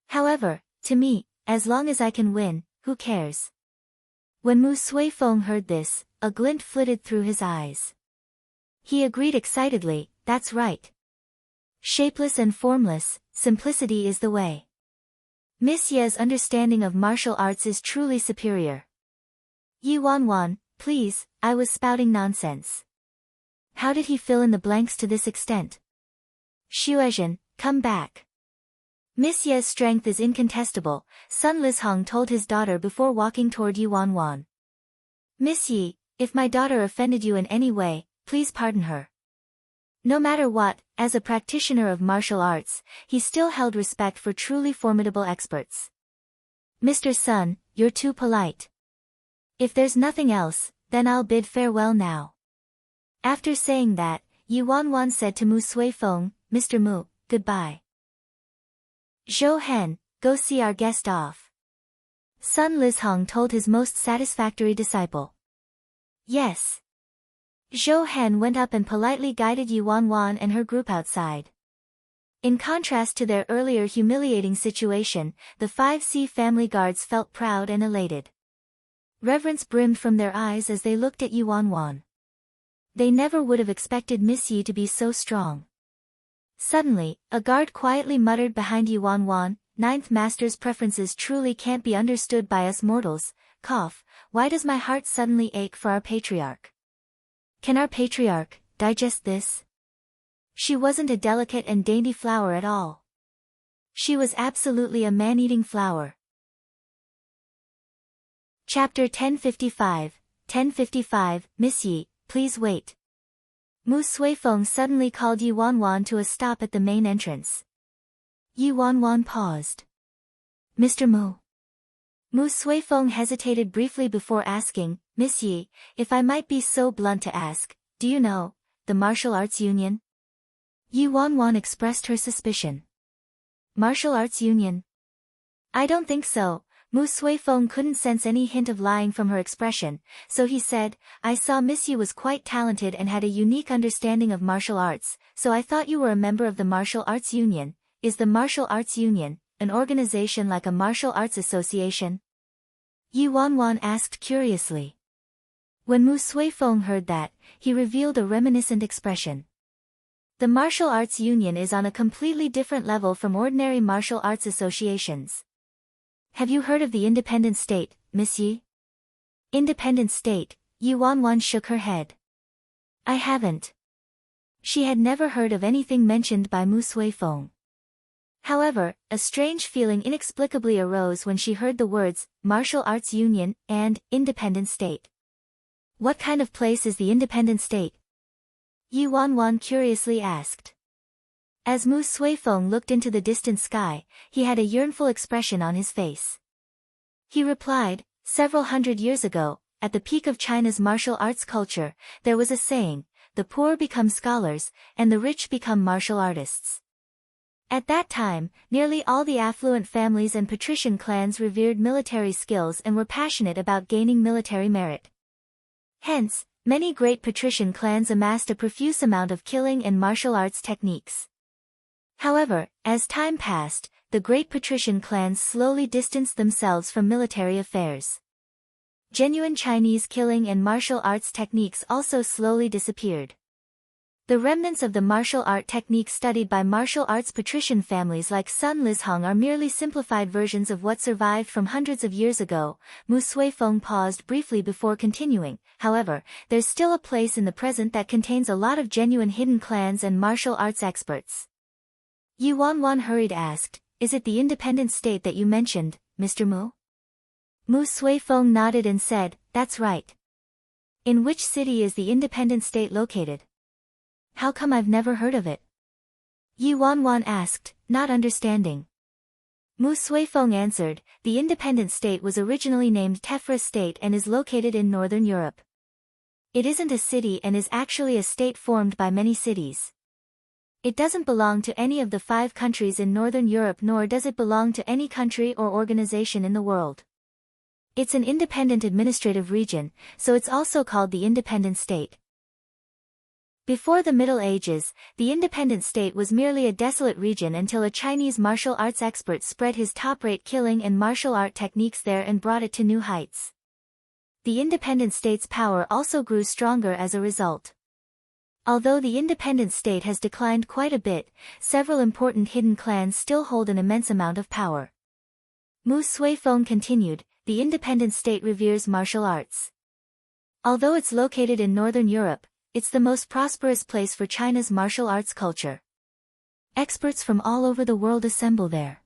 However, to me, as long as I can win, who cares? When Mu Suifeng heard this, a glint flitted through his eyes. He agreed excitedly, that's right. Shapeless and formless, simplicity is the way. Miss Ye's understanding of martial arts is truly superior. Yuanwan, please, I was spouting nonsense. How did he fill in the blanks to this extent? Xuezhen, come back. Miss Ye's strength is incontestable, Sun Lishong told his daughter before walking toward Yuanwan. Miss Yi, If my daughter offended you in any way, please pardon her. No matter what, as a practitioner of martial arts, he still held respect for truly formidable experts. Mr. Sun, you're too polite. If there's nothing else, then I'll bid farewell now. After saying that, Yi Wanwan said to Mu Suifeng, Mr. Mu, goodbye. Zhou Hen, go see our guest off. Sun Lizhong told his most satisfactory disciple. Yes. Zhou Hen went up and politely guided Yi Wanwan and her group outside. In contrast to their earlier humiliating situation, the 5C family guards felt proud and elated. Reverence brimmed from their eyes as they looked at Yi Wanwan. They never would have expected Miss Yi to be so strong. Suddenly, a guard quietly muttered behind Yi Wanwan, Ninth Master's preferences truly can't be understood by us mortals. Cough, why does my heart suddenly ache for our patriarch? Can our patriarch digest this? She wasn't a delicate and dainty flower at all. She was absolutely a man-eating flower. Chapter 1055, Miss Yi, please wait. Mu Suifeng suddenly called Yi Wanwan to a stop at the main entrance. Yi Wanwan paused. Mr. Mu. Mu Suifeng hesitated briefly before asking, Miss Yi, if I might be so blunt to ask, do you know the Martial Arts Union? Yi Wanwan expressed her suspicion. Martial Arts Union? I don't think so. Mu Suifeng couldn't sense any hint of lying from her expression, so he said, I saw Miss Yi was quite talented and had a unique understanding of martial arts, so I thought you were a member of the Martial Arts Union. Is the Martial Arts Union an organization like a martial arts association? Yi Wanwan asked curiously. When Mu Suifeng heard that, he revealed a reminiscent expression. The Martial Arts Union is on a completely different level from ordinary martial arts associations. Have you heard of the independent state, Miss Yi? Independent state? Yi Wanwan shook her head. I haven't. She had never heard of anything mentioned by Mu Suifeng. However, a strange feeling inexplicably arose when she heard the words, Martial Arts Union, and independent state. What kind of place is the independent state? Yi Wanwan curiously asked. As Mu Suifeng looked into the distant sky, he had a yearnful expression on his face. He replied, several hundred years ago, at the peak of China's martial arts culture, there was a saying, the poor become scholars, and the rich become martial artists. At that time, nearly all the affluent families and patrician clans revered military skills and were passionate about gaining military merit. Hence, many great patrician clans amassed a profuse amount of killing and martial arts techniques. However, as time passed, the great patrician clans slowly distanced themselves from military affairs. Genuine Chinese killing and martial arts techniques also slowly disappeared. The remnants of the martial art techniques studied by martial arts patrician families like Sun Lizhong are merely simplified versions of what survived from hundreds of years ago. Mu Suifeng paused briefly before continuing, however, there's still a place in the present that contains a lot of genuine hidden clans and martial arts experts. Yi Wanwan hurried asked, is it the independent state that you mentioned, Mr. Mu? Mu Suifeng nodded and said, that's right. In which city is the independent state located? How come I've never heard of it? Yi Wanwan asked, not understanding. Mu Suifeng answered, the independent state was originally named Tefra State and is located in northern Europe. It isn't a city and is actually a state formed by many cities. It doesn't belong to any of the 5 countries in northern Europe, nor does it belong to any country or organization in the world. It's an independent administrative region, so it's also called the independent state. Before the Middle Ages, the independent state was merely a desolate region until a Chinese martial arts expert spread his top-rate killing and martial art techniques there and brought it to new heights. The independent state's power also grew stronger as a result. Although the independent state has declined quite a bit, several important hidden clans still hold an immense amount of power. Mu Suifeng continued, the independent state reveres martial arts. Although it's located in northern Europe, it's the most prosperous place for China's martial arts culture. Experts from all over the world assemble there.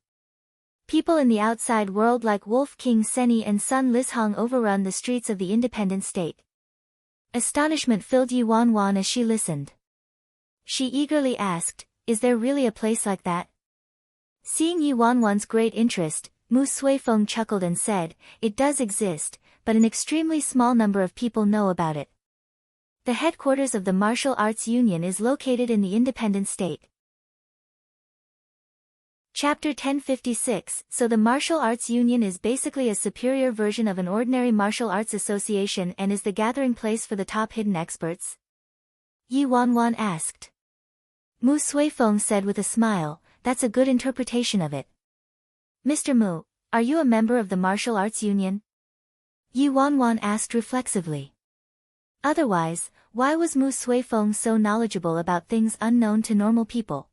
People in the outside world like Wolf King Seni and Sun Lizhong overrun the streets of the independent state. Astonishment filled Yi Wanwan as she listened. She eagerly asked, "Is there really a place like that?" Seeing Yi Wanwan's great interest, Mu Suifeng chuckled and said, "It does exist, but an extremely small number of people know about it. The headquarters of the Martial Arts Union is located in the independent state." Chapter 1056. So the Martial Arts Union is basically a superior version of an ordinary martial arts association and is the gathering place for the top hidden experts? Yi Wanwan asked. Mu Suifeng said with a smile, "That's a good interpretation of it." "Mr. Mu, are you a member of the Martial Arts Union?" Yi Wanwan asked reflexively. Otherwise, why was Mu Suifeng so knowledgeable about things unknown to normal people?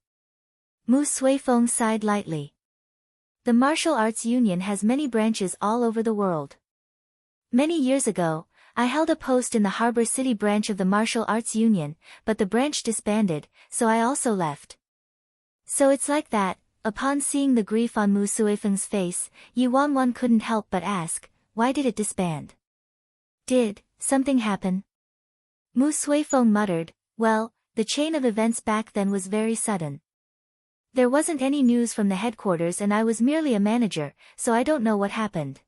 Mu Suifeng sighed lightly. The Martial Arts Union has many branches all over the world. Many years ago, I held a post in the Harbor City branch of the Martial Arts Union, but the branch disbanded, so I also left. So it's like that. Upon seeing the grief on Mu Suifeng's face, Yi Wanwan couldn't help but ask, "Why did it disband? Did something happen?" Mu Suifeng muttered, "Well, the chain of events back then was very sudden. There wasn't any news from the headquarters and I was merely a manager, so I don't know what happened.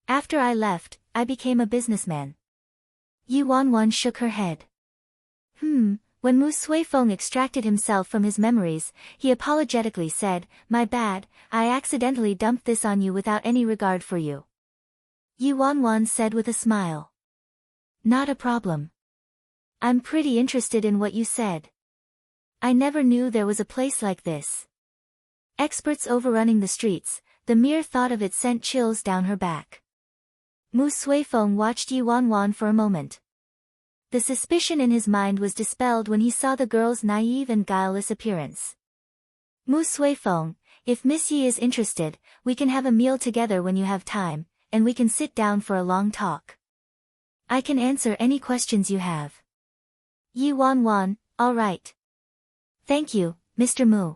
After I left, I became a businessman." Yi Wanwan shook her head. When Mu Suifeng extracted himself from his memories, he apologetically said, "My bad, I accidentally dumped this on you without any regard for you." Yi Wanwan said with a smile. "Not a problem. I'm pretty interested in what you said. I never knew there was a place like this. Experts overrunning the streets, the mere thought of it sent chills down her back." Mu Suifeng watched Yi Wanwan for a moment. The suspicion in his mind was dispelled when he saw the girl's naive and guileless appearance. "Mu Suifeng, if Miss Yi is interested, we can have a meal together when you have time, and we can sit down for a long talk. I can answer any questions you have." Yi Wanwan, "All right. Thank you, Mr. Mu."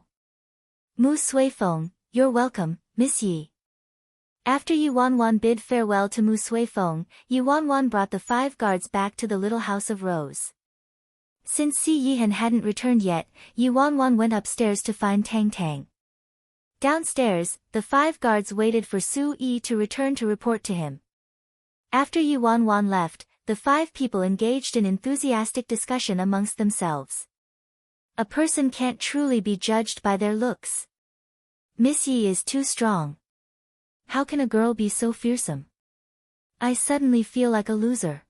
Mu Suifeng, "You're welcome, Miss Yi." After Yi Wanwan bid farewell to Mu Suifeng, Yi Wanwan brought the 5 guards back to the little house of Rose. Since Si Yihan hadn't returned yet, Yi Wanwan went upstairs to find Tang Tang. Downstairs, the 5 guards waited for Su Yi to return to report to him. After Yi Wanwan left, the 5 people engaged in enthusiastic discussion amongst themselves. A person can't truly be judged by their looks. Miss Yi is too strong. How can a girl be so fearsome? I suddenly feel like a loser.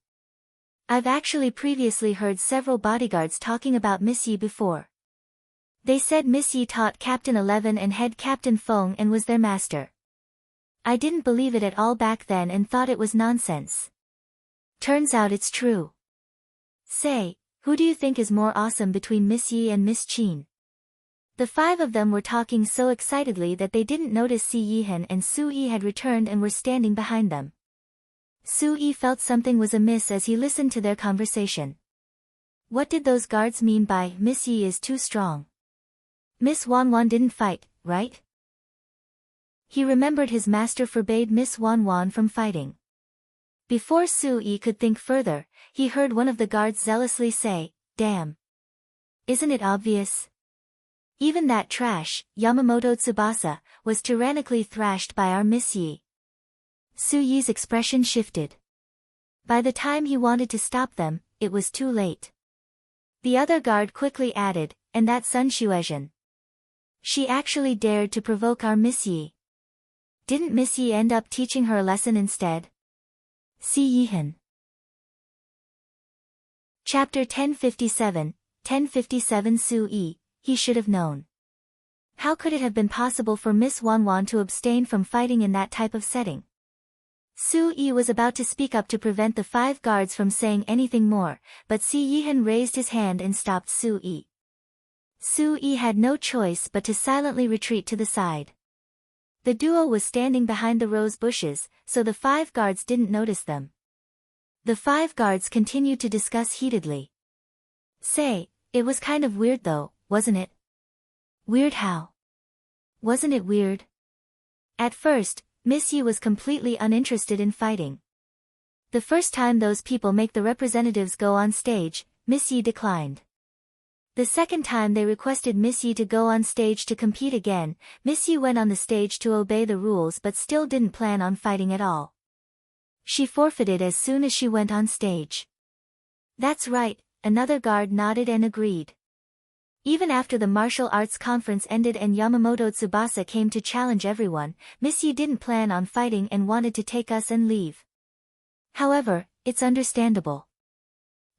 I've actually previously heard several bodyguards talking about Miss Yi before. They said Miss Yi taught Captain 11 and Head Captain Feng and was their master. I didn't believe it at all back then and thought it was nonsense. Turns out it's true. Say, who do you think is more awesome between Miss Yi and Miss Qin? The 5 of them were talking so excitedly that they didn't notice Si Yihan and Su Yi had returned and were standing behind them. Su Yi felt something was amiss as he listened to their conversation. What did those guards mean by Miss Yi is too strong? Miss Wanwan didn't fight, right? He remembered his master forbade Miss Wanwan from fighting. Before Su Yi could think further, he heard one of the guards zealously say, "Damn. Isn't it obvious? Even that trash, Yamamoto Tsubasa, was tyrannically thrashed by our Miss Yi." Su Yi's expression shifted. By the time he wanted to stop them, it was too late. The other guard quickly added, "And that Sun Shuezhen. She actually dared to provoke our Miss Yi. Didn't Miss Yi end up teaching her a lesson instead?" Si Yihan. Chapter 1057 Su Yi, he should have known. How could it have been possible for Miss Wanwan to abstain from fighting in that type of setting? Su Yi was about to speak up to prevent the 5 guards from saying anything more, but Si Yihan raised his hand and stopped Su Yi. Su Yi had no choice but to silently retreat to the side. The duo was standing behind the rose bushes, so the 5 guards didn't notice them. The 5 guards continued to discuss heatedly. "Say, it was kind of weird though, wasn't it?" "Weird how? Wasn't it weird?" At first, Miss Yi was completely uninterested in fighting. The first time those people make the representatives go on stage, Miss Yi declined. The second time they requested Miss Yi to go on stage to compete again, Miss Yi went on the stage to obey the rules but still didn't plan on fighting at all. She forfeited as soon as she went on stage. That's right, another guard nodded and agreed. Even after the martial arts conference ended and Yamamoto Tsubasa came to challenge everyone, Miss Yi didn't plan on fighting and wanted to take us and leave. However, it's understandable.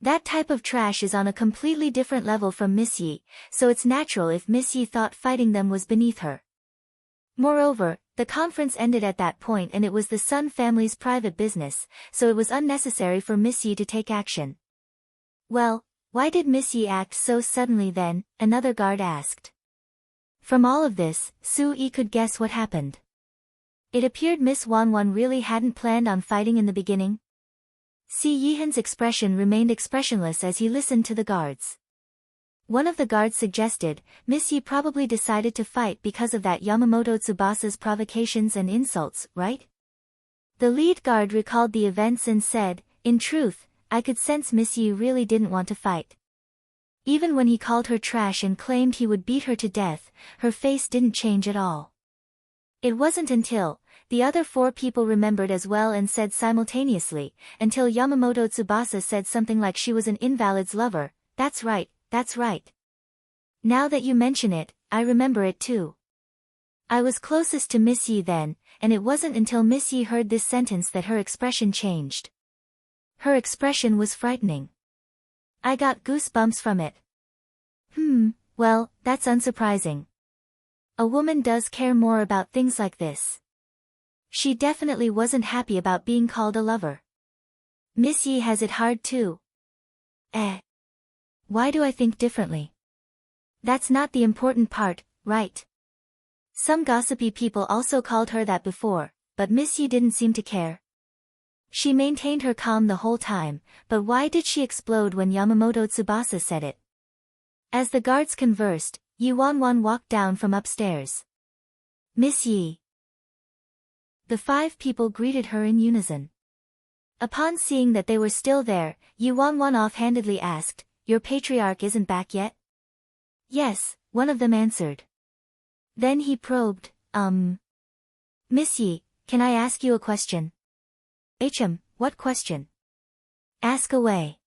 That type of trash is on a completely different level from Miss Yi, so it's natural if Miss Yi thought fighting them was beneath her. Moreover, the conference ended at that point and it was the Sun family's private business, so it was unnecessary for Miss Yi to take action. Well, why did Miss Yi act so suddenly then? Another guard asked. From all of this, Su Yi could guess what happened. It appeared Miss Wanwan really hadn't planned on fighting in the beginning. Si Yihan's expression remained expressionless as he listened to the guards. One of the guards suggested, Miss Yi probably decided to fight because of that Yamamoto Tsubasa's provocations and insults, right? The lead guard recalled the events and said, in truth, I could sense Miss Yi really didn't want to fight. Even when he called her trash and claimed he would beat her to death, her face didn't change at all. It wasn't until the other four people remembered as well and said simultaneously, until Yamamoto Tsubasa said something like she was an invalid's lover. That's right, that's right. Now that you mention it, I remember it too. I was closest to Miss Yi then, and it wasn't until Miss Yi heard this sentence that her expression changed. Her expression was frightening. I got goosebumps from it. Well, that's unsurprising. A woman does care more about things like this. She definitely wasn't happy about being called a lover. Miss Yi has it hard too. Why do I think differently? That's not the important part, right? Some gossipy people also called her that before, but Miss Yi didn't seem to care. She maintained her calm the whole time, but why did she explode when Yamamoto Tsubasa said it? As the guards conversed, Yi Wanwan walked down from upstairs. Miss Yi. The five people greeted her in unison. Upon seeing that they were still there, Yi Wanwan offhandedly asked, your patriarch isn't back yet? Yes, one of them answered. Then he probed, Miss Yi, can I ask you a question? What question? Ask away.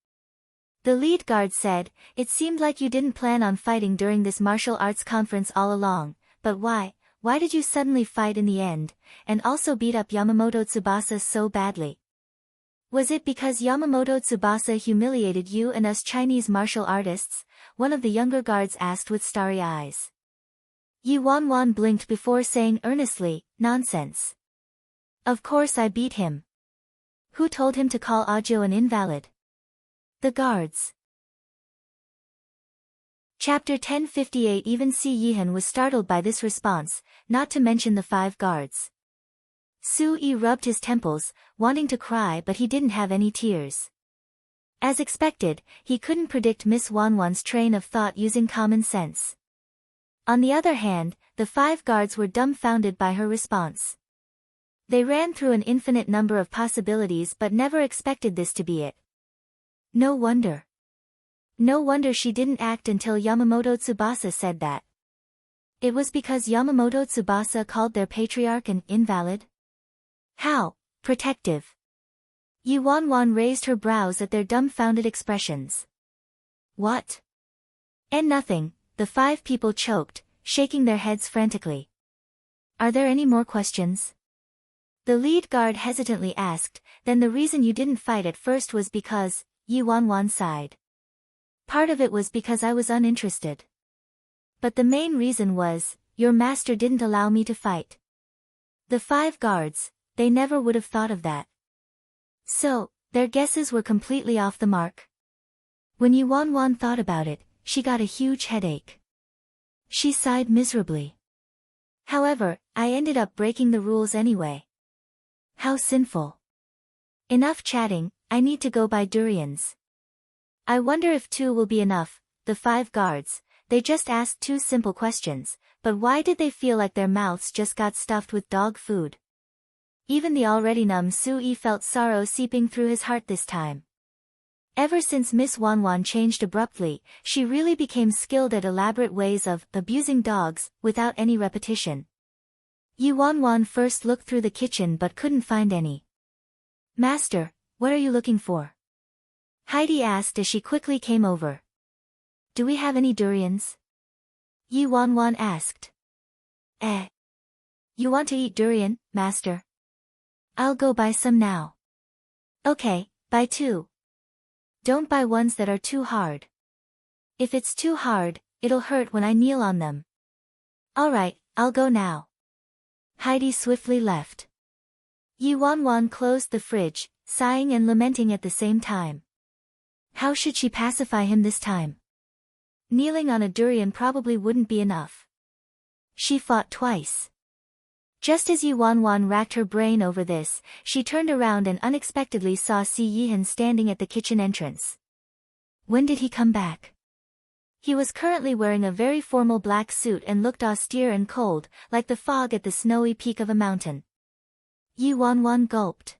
The lead guard said, it seemed like you didn't plan on fighting during this martial arts conference all along, but why did you suddenly fight in the end, and also beat up Yamamoto Tsubasa so badly? Was it because Yamamoto Tsubasa humiliated you and us Chinese martial artists? One of the younger guards asked with starry eyes. Yi Wanwan blinked before saying earnestly, nonsense. Of course I beat him. Who told him to call Ajo an invalid? The guards. Chapter 1058. Even Si Yihan was startled by this response, not to mention the five guards. Su Yi rubbed his temples, wanting to cry but he didn't have any tears. As expected, he couldn't predict Miss Wanwan's train of thought using common sense. On the other hand, the five guards were dumbfounded by her response. They ran through an infinite number of possibilities but never expected this to be it. No wonder. No wonder she didn't act until Yamamoto Tsubasa said that. It was because Yamamoto Tsubasa called their patriarch an invalid? How protective. Yi Wanwan raised her brows at their dumbfounded expressions. What? And nothing, the five people choked, shaking their heads frantically. Are there any more questions? The lead guard hesitantly asked, then the reason you didn't fight at first was because, Yi Wanwan sighed. Part of it was because I was uninterested. But the main reason was, your master didn't allow me to fight. The five guards, they never would have thought of that. So, their guesses were completely off the mark. When Yi Wanwan thought about it, she got a huge headache. She sighed miserably. However, I ended up breaking the rules anyway. How sinful. Enough chatting, I need to go buy durians. I wonder if 2 will be enough. The five guards, they just asked 2 simple questions, but why did they feel like their mouths just got stuffed with dog food? Even the already numb Sui felt sorrow seeping through his heart this time. Ever since Miss Wanwan changed abruptly, she really became skilled at elaborate ways of abusing dogs, without any repetition. Yi Wanwan first looked through the kitchen but couldn't find any. "Master, what are you looking for?" Heidi asked as she quickly came over. "Do we have any durians?" Yi Wanwan asked. You want to eat durian, master? I'll go buy some now." "Okay, buy two. Don't buy ones that are too hard. If it's too hard, it'll hurt when I kneel on them." "Alright, I'll go now." Heidi swiftly left. Yi Wanwan closed the fridge, sighing and lamenting at the same time. How should she pacify him this time? Kneeling on a durian probably wouldn't be enough. She fought twice. Just as Yi Wanwan racked her brain over this, she turned around and unexpectedly saw Si Yihan standing at the kitchen entrance. When did he come back? He was currently wearing a very formal black suit and looked austere and cold, like the fog at the snowy peak of a mountain. Yi Wanwan gulped.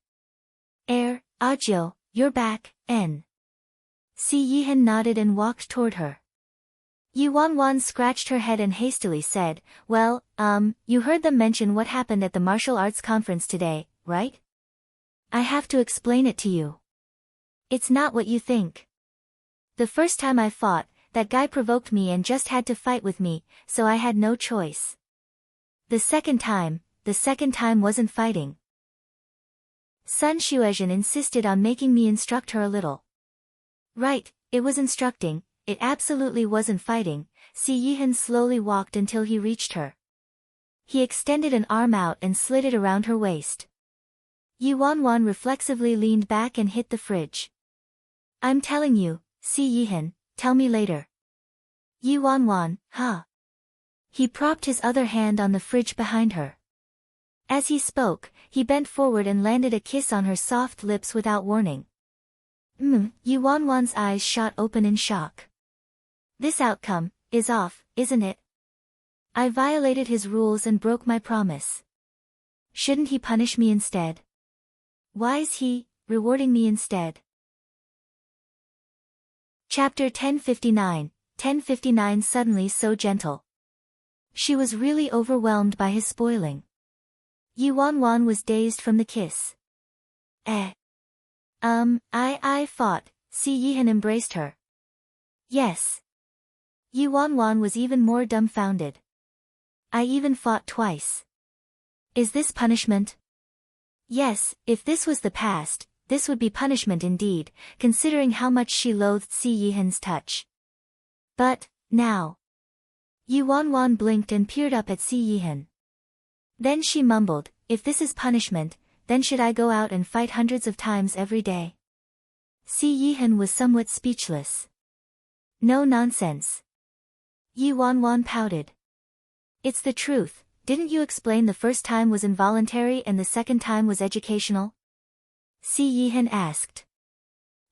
Ajio, you're back, N. Si Yihan nodded and walked toward her. Yi Wanwan scratched her head and hastily said, "Well, you heard them mention what happened at the martial arts conference today, right? I have to explain it to you. It's not what you think. The first time I fought, that guy provoked me and just had to fight with me, so I had no choice. The second time wasn't fighting. Sun Shuezhen insisted on making me instruct her a little." "Right, it was instructing. It absolutely wasn't fighting." Si Yihan slowly walked until he reached her. He extended an arm out and slid it around her waist. Yi Wanwan reflexively leaned back and hit the fridge. "I'm telling you, Si Yihan, tell me later." Yi Wanwan, huh? He propped his other hand on the fridge behind her. As he spoke, he bent forward and landed a kiss on her soft lips without warning. Yi Wanwan's eyes shot open in shock. This outcome is off, isn't it? I violated his rules and broke my promise. Shouldn't he punish me instead? Why's he rewarding me instead? Chapter 1059, 1059 Suddenly so gentle. She was really overwhelmed by his spoiling. Yi Wanwan was dazed from the kiss. I fought. Si Yihan embraced her. Yes. Yi Wanwan was even more dumbfounded. I even fought twice. Is this punishment? Yes, if this was the past, this would be punishment indeed, considering how much she loathed Si Yihan's touch. But, now. Yi Wanwan blinked and peered up at Si Yihan. Then she mumbled, if this is punishment, then should I go out and fight hundreds of times every day? Si Yihan was somewhat speechless. No nonsense. Yi Wanwan pouted. It's the truth, didn't you explain the first time was involuntary and the second time was educational? Si Yihan asked.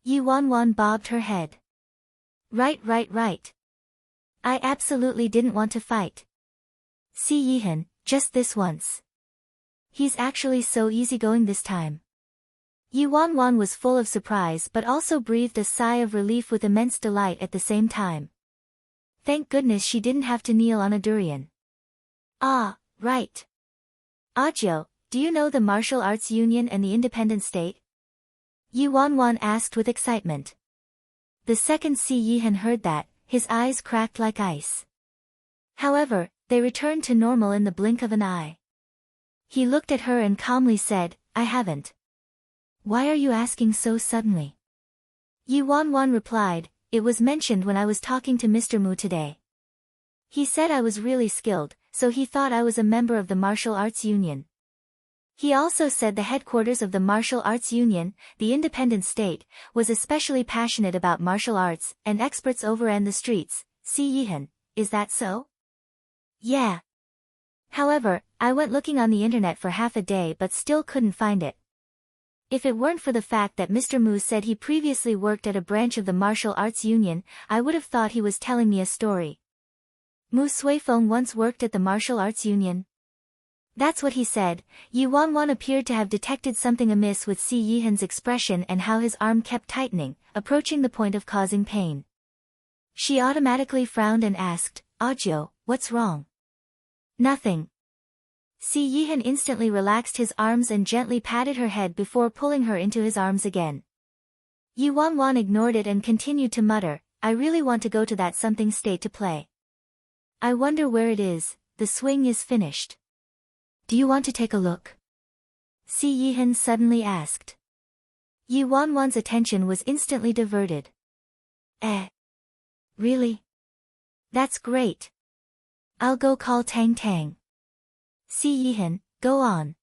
Yi Wanwan bobbed her head. Right. I absolutely didn't want to fight. Si Yihan, just this once. He's actually so easygoing this time. Yi Wanwan was full of surprise but also breathed a sigh of relief with immense delight at the same time. Thank goodness she didn't have to kneel on a durian. Ah, right. Ajio, do you know the Martial Arts Union and the Independent State? Yi Wanwan asked with excitement. The second Si Yihan heard that, his eyes cracked like ice. However, they returned to normal in the blink of an eye. He looked at her and calmly said, I haven't. Why are you asking so suddenly? Yi Wanwan replied, it was mentioned when I was talking to Mr. Mu today. He said I was really skilled, so he thought I was a member of the Martial Arts Union. He also said the headquarters of the Martial Arts Union, the independent state, was especially passionate about martial arts, and experts overran the streets. Si Yihan, is that so? Yeah. However, I went looking on the internet for half a day but still couldn't find it. If it weren't for the fact that Mr. Mu said he previously worked at a branch of the Martial Arts Union, I would have thought he was telling me a story. Mu Suifeng once worked at the Martial Arts Union. That's what he said. Yi Wanwan appeared to have detected something amiss with Si Yihan's expression and how his arm kept tightening, approaching the point of causing pain. She automatically frowned and asked, "Audiobook, what's wrong?" "Nothing." Si Yihan instantly relaxed his arms and gently patted her head before pulling her into his arms again. Yi Wanwan ignored it and continued to mutter, "I really want to go to that something state to play. I wonder where it is. The swing is finished. Do you want to take a look?" Si Yihan suddenly asked. Yi Wanwan's attention was instantly diverted. Really? That's great. I'll go call Tang Tang." Si Yihan, go on."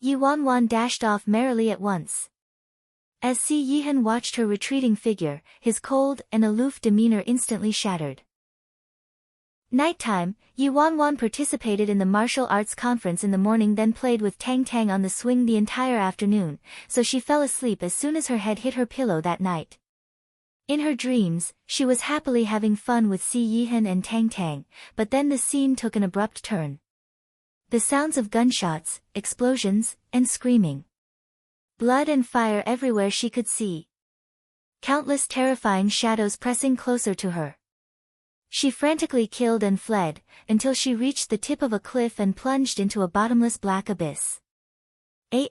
Yi Wanwan dashed off merrily at once. As Si Yihan watched her retreating figure, his cold and aloof demeanor instantly shattered. Nighttime, Yi Wanwan participated in the martial arts conference in the morning, then played with Tang Tang on the swing the entire afternoon, so she fell asleep as soon as her head hit her pillow that night. In her dreams, she was happily having fun with Si Yihan and Tang Tang, but then the scene took an abrupt turn. The sounds of gunshots, explosions, and screaming. Blood and fire everywhere she could see. Countless terrifying shadows pressing closer to her. She frantically killed and fled, until she reached the tip of a cliff and plunged into a bottomless black abyss. Yi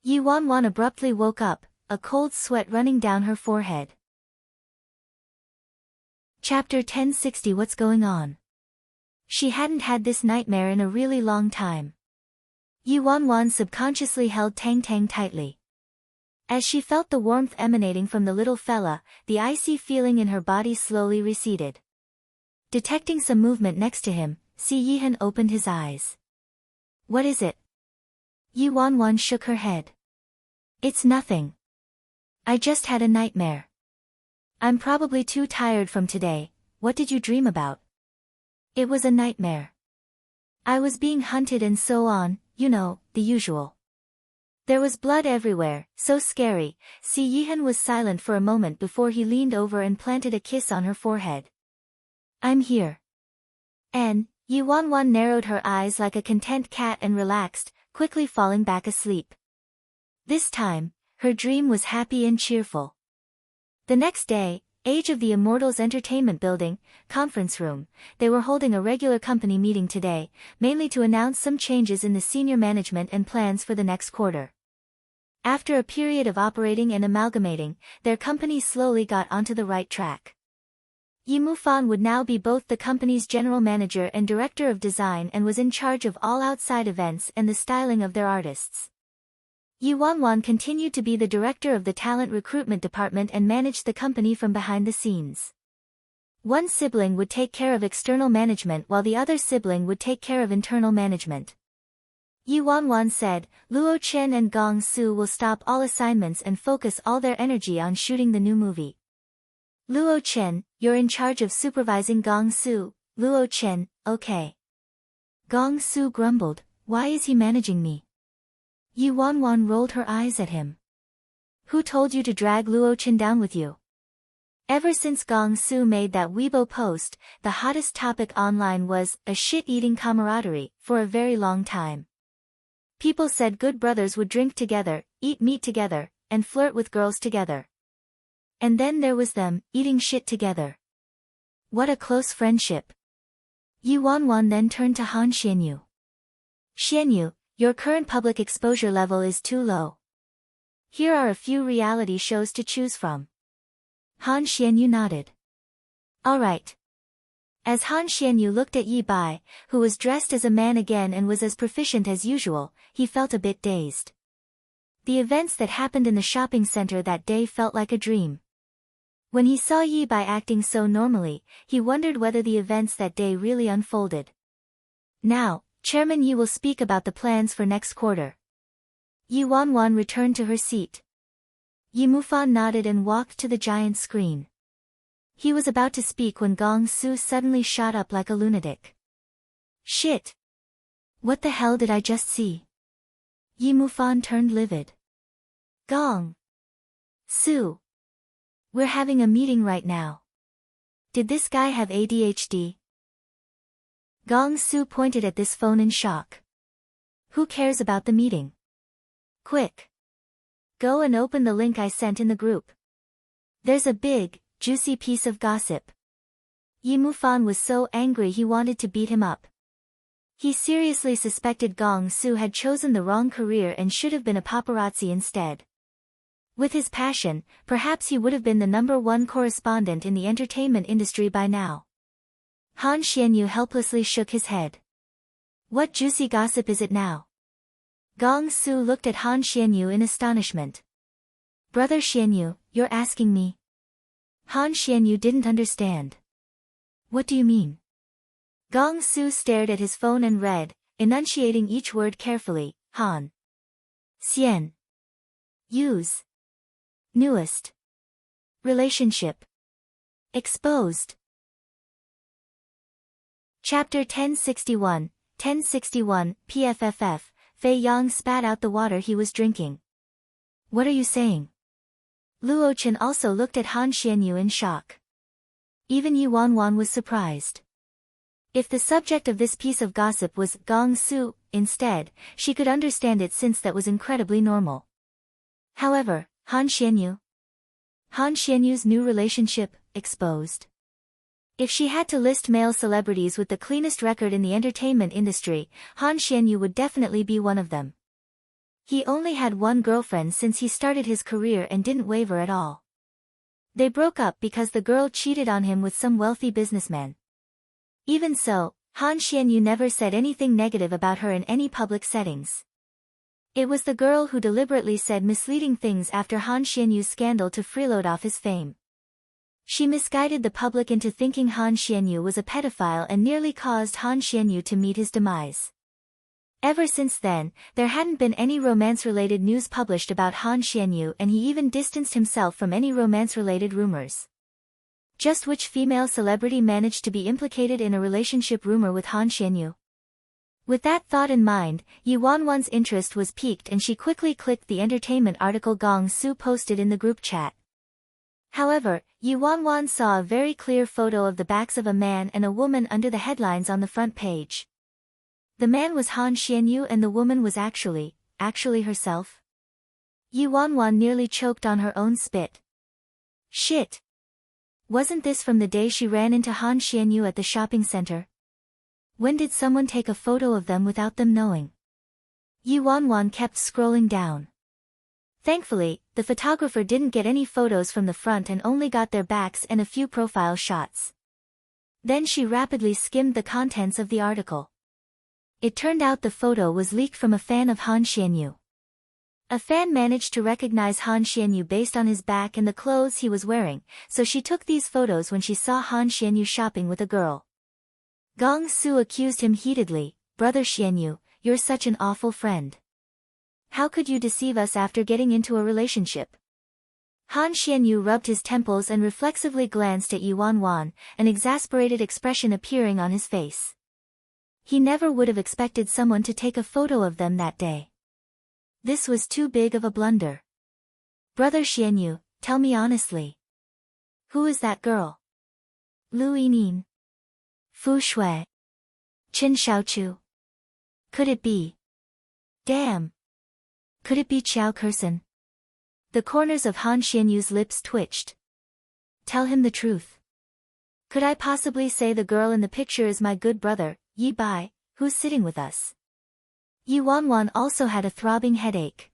Wanwan abruptly woke up, a cold sweat running down her forehead. Chapter 1060. What's going on? She hadn't had this nightmare in a really long time. Yi Wanwan subconsciously held Tang Tang tightly. As she felt the warmth emanating from the little fella, the icy feeling in her body slowly receded. Detecting some movement next to him, Si Yihan opened his eyes. "What is it?" Yi Wanwan shook her head. "It's nothing. I just had a nightmare. I'm probably too tired from today. What did you dream about?" "It was a nightmare. I was being hunted and so on, you know, the usual. There was blood everywhere, so scary." Si Yihan was silent for a moment before he leaned over and planted a kiss on her forehead. "I'm here." Yi Wanwan narrowed her eyes like a content cat and relaxed, quickly falling back asleep. This time, her dream was happy and cheerful. The next day, Age of the Immortals Entertainment Building, conference room, they were holding a regular company meeting today, mainly to announce some changes in the senior management and plans for the next quarter. After a period of operating and amalgamating, their company slowly got onto the right track. Yi Mufan would now be both the company's general manager and director of design and was in charge of all outside events and the styling of their artists. Yi Wanwan continued to be the director of the talent recruitment department and managed the company from behind the scenes. One sibling would take care of external management while the other sibling would take care of internal management. Yi Wanwan said, "Luo Chen and Gong Su will stop all assignments and focus all their energy on shooting the new movie. Luo Chen, you're in charge of supervising Gong Su." "Luo Chen, okay." Gong Su grumbled, "Why is he managing me?" Yi Wanwan rolled her eyes at him. "Who told you to drag Luo Chen down with you?" Ever since Gong Su made that Weibo post, the hottest topic online was a shit-eating camaraderie for a very long time. People said good brothers would drink together, eat meat together, and flirt with girls together. And then there was them, eating shit together. What a close friendship. Yi Wanwan then turned to Han Xianyu. "Xianyu, your current public exposure level is too low. Here are a few reality shows to choose from." Han Xianyu nodded. "All right." As Han Xianyu looked at Yi Bai, who was dressed as a man again and was as proficient as usual, he felt a bit dazed. The events that happened in the shopping center that day felt like a dream. When he saw Yi Bai acting so normally, he wondered whether the events that day really unfolded. "Now, Chairman Yi will speak about the plans for next quarter." Yi Wanwan returned to her seat. Yi Mufan nodded and walked to the giant screen. He was about to speak when Gong Su suddenly shot up like a lunatic. "Shit! What the hell did I just see?" Yi Mufan turned livid. "Gong Su! We're having a meeting right now. Did this guy have ADHD?" Gong Su pointed at this phone in shock. Who cares about the meeting? Quick! Go and open the link I sent in the group. There's a big, juicy piece of gossip. Yi Mufan was so angry he wanted to beat him up. He seriously suspected Gong Su had chosen the wrong career and should have been a paparazzi instead. With his passion, perhaps he would have been the #1 correspondent in the entertainment industry by now. Han Xianyu helplessly shook his head. What juicy gossip is it now? Gong Su looked at Han Xianyu in astonishment. Brother Xianyu, you're asking me? Han Xianyu didn't understand. What do you mean? Gong Su stared at his phone and read, enunciating each word carefully, Han Xian Yu's newest relationship exposed. Chapter 1061, PFFF, Fei Yang spat out the water he was drinking. What are you saying? Luo Chen also looked at Han Xianyu in shock. Even Yi Wanwan was surprised. If the subject of this piece of gossip was Gong Su, instead, she could understand it since that was incredibly normal. However, Han Xianyu's new relationship, exposed. If she had to list male celebrities with the cleanest record in the entertainment industry, Han Xianyu would definitely be one of them. He only had one girlfriend since he started his career and didn't waver at all. They broke up because the girl cheated on him with some wealthy businessman. Even so, Han Xianyu never said anything negative about her in any public settings. It was the girl who deliberately said misleading things after Han Xianyu's scandal to freeload off his fame. She misguided the public into thinking Han Xianyu was a pedophile and nearly caused Han Xianyu to meet his demise. Ever since then, there hadn't been any romance-related news published about Han Xianyu, and he even distanced himself from any romance-related rumors. Just which female celebrity managed to be implicated in a relationship rumor with Han Xianyu? With that thought in mind, Yi Wanwan's interest was piqued and she quickly clicked the entertainment article Gong Su posted in the group chat. However, Yi Wanwan saw a very clear photo of the backs of a man and a woman under the headlines on the front page. The man was Han Xianyu and the woman was actually herself. Yi Wanwan nearly choked on her own spit. Shit! Wasn't this from the day she ran into Han Xianyu at the shopping center? When did someone take a photo of them without them knowing? Yi Wanwan kept scrolling down. Thankfully, the photographer didn't get any photos from the front and only got their backs and a few profile shots. Then she rapidly skimmed the contents of the article. It turned out the photo was leaked from a fan of Han Xianyu. A fan managed to recognize Han Xianyu based on his back and the clothes he was wearing, so she took these photos when she saw Han Xianyu shopping with a girl. Gong Su accused him heatedly, Brother Xianyu, you're such an awful friend. How could you deceive us after getting into a relationship? Han Xianyu rubbed his temples and reflexively glanced at Yi Wanwan, an exasperated expression appearing on his face. He never would have expected someone to take a photo of them that day. This was too big of a blunder. Brother Xianyu, tell me honestly. Who is that girl? Lu Yining? Fu Shui? Chen Xiaochu? Could it be? Damn! Could it be Qiao Kersen? The corners of Han Xianyu's lips twitched. Tell him the truth. Could I possibly say the girl in the picture is my good brother, Yi Bai, who's sitting with us? Yi Wanwan also had a throbbing headache.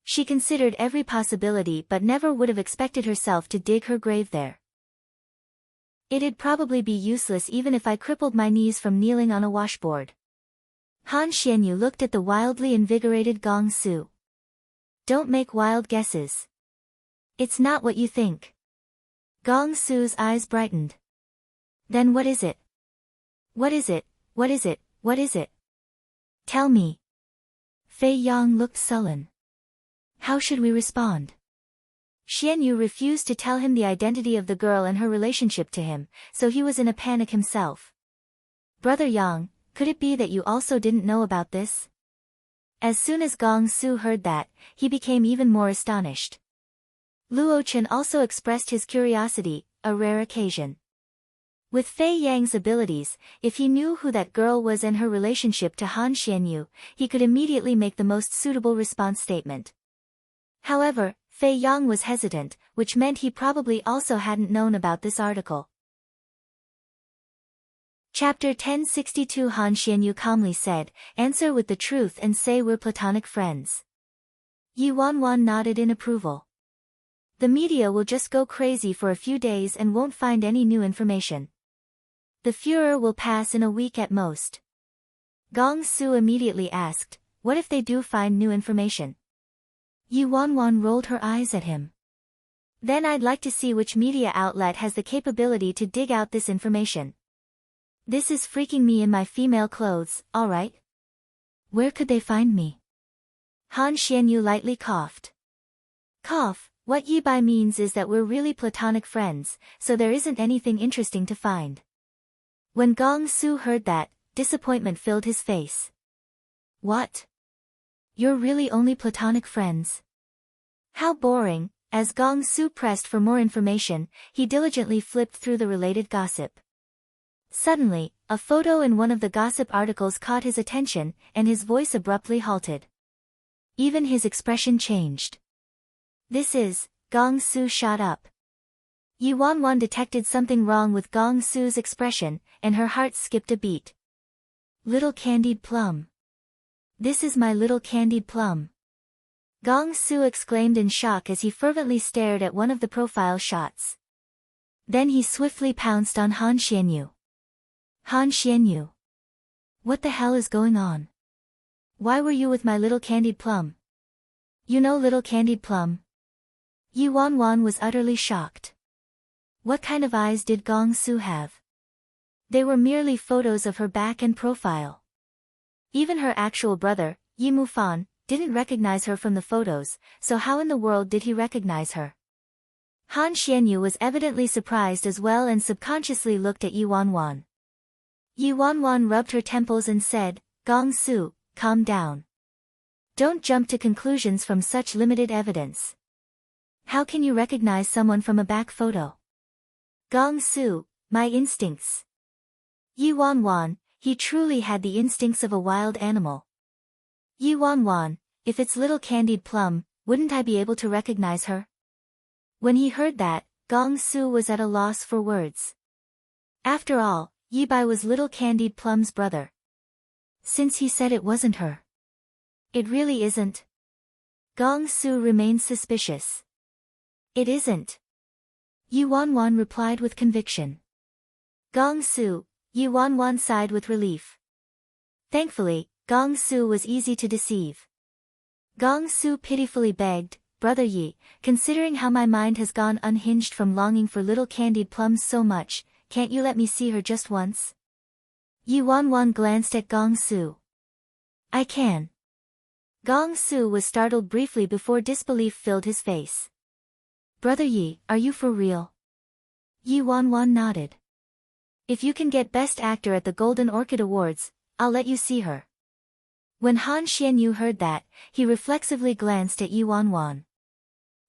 She considered every possibility but never would have expected herself to dig her grave there. It'd probably be useless even if I crippled my knees from kneeling on a washboard. Han Xianyu looked at the wildly invigorated Gong Su. Don't make wild guesses. It's not what you think. Gong Su's eyes brightened. Then what is it? What is it? What is it? What is it? Tell me. Fei Yang looked sullen. How should we respond? Xianyu refused to tell him the identity of the girl and her relationship to him, so he was in a panic himself. Brother Yang, could it be that you also didn't know about this? As soon as Gong Su heard that, he became even more astonished. Luo Chen also expressed his curiosity, a rare occasion. With Fei Yang's abilities, if he knew who that girl was and her relationship to Han Xianyu, he could immediately make the most suitable response statement. However, Fei Yang was hesitant, which meant he probably also hadn't known about this article. Chapter 1062 Han Xianyu calmly said, "Answer with the truth and say we're platonic friends." Yi Wanwan nodded in approval. The media will just go crazy for a few days and won't find any new information. The furor will pass in a week at most. Gong Su immediately asked, "What if they do find new information?" Yi Wanwan rolled her eyes at him. "Then I'd like to see which media outlet has the capability to dig out this information. This is freaking me in my female clothes, alright? Where could they find me?" Han Xianyu lightly coughed. Cough, what Yi Bai means is that we're really platonic friends, so there isn't anything interesting to find. When Gong Su heard that, disappointment filled his face. "What? You're really only platonic friends? How boring." As Gong Su pressed for more information, he diligently flipped through the related gossip. Suddenly, a photo in one of the gossip articles caught his attention, and his voice abruptly halted. Even his expression changed. "This is..." Gong Su shot up. Yi Wanwan detected something wrong with Gong Su's expression, and her heart skipped a beat. "Little candied plum. This is my little candied plum." Gong Su exclaimed in shock as he fervently stared at one of the profile shots. Then he swiftly pounced on Han Xianyu. "Han Xianyu. What the hell is going on? Why were you with my little candied plum? You know little candied plum?" Yi Wanwan was utterly shocked. What kind of eyes did Gong Su have? They were merely photos of her back and profile. Even her actual brother, Yi Mufan, didn't recognize her from the photos, so how in the world did he recognize her? Han Xianyu was evidently surprised as well and subconsciously looked at Yi Wanwan. Yi Wanwan rubbed her temples and said, "Gong Su, calm down. Don't jump to conclusions from such limited evidence. How can you recognize someone from a back photo?" "Gong Su, my instincts." Yi Wanwan, he truly had the instincts of a wild animal. "Yi Wanwan, if it's little candied plum, wouldn't I be able to recognize her?" When he heard that, Gong Su was at a loss for words. After all, Yi Bai was little candied plum's brother. Since he said it wasn't her. It really isn't. Gong Su remained suspicious. It isn't. Yi Wanwan replied with conviction. Gong Su, Yi Wanwan sighed with relief. Thankfully, Gong Su was easy to deceive. Gong Su pitifully begged, "Brother Yi, considering how my mind has gone unhinged from longing for little candied plums so much, can't you let me see her just once?" Yi Wanwan glanced at Gong Su. "I can." Gong Su was startled briefly before disbelief filled his face. "Brother Yi, are you for real?" Yi Wanwan nodded. "If you can get Best Actor at the Golden Orchid Awards, I'll let you see her." When Han Xianyu heard that, he reflexively glanced at Yi Wanwan.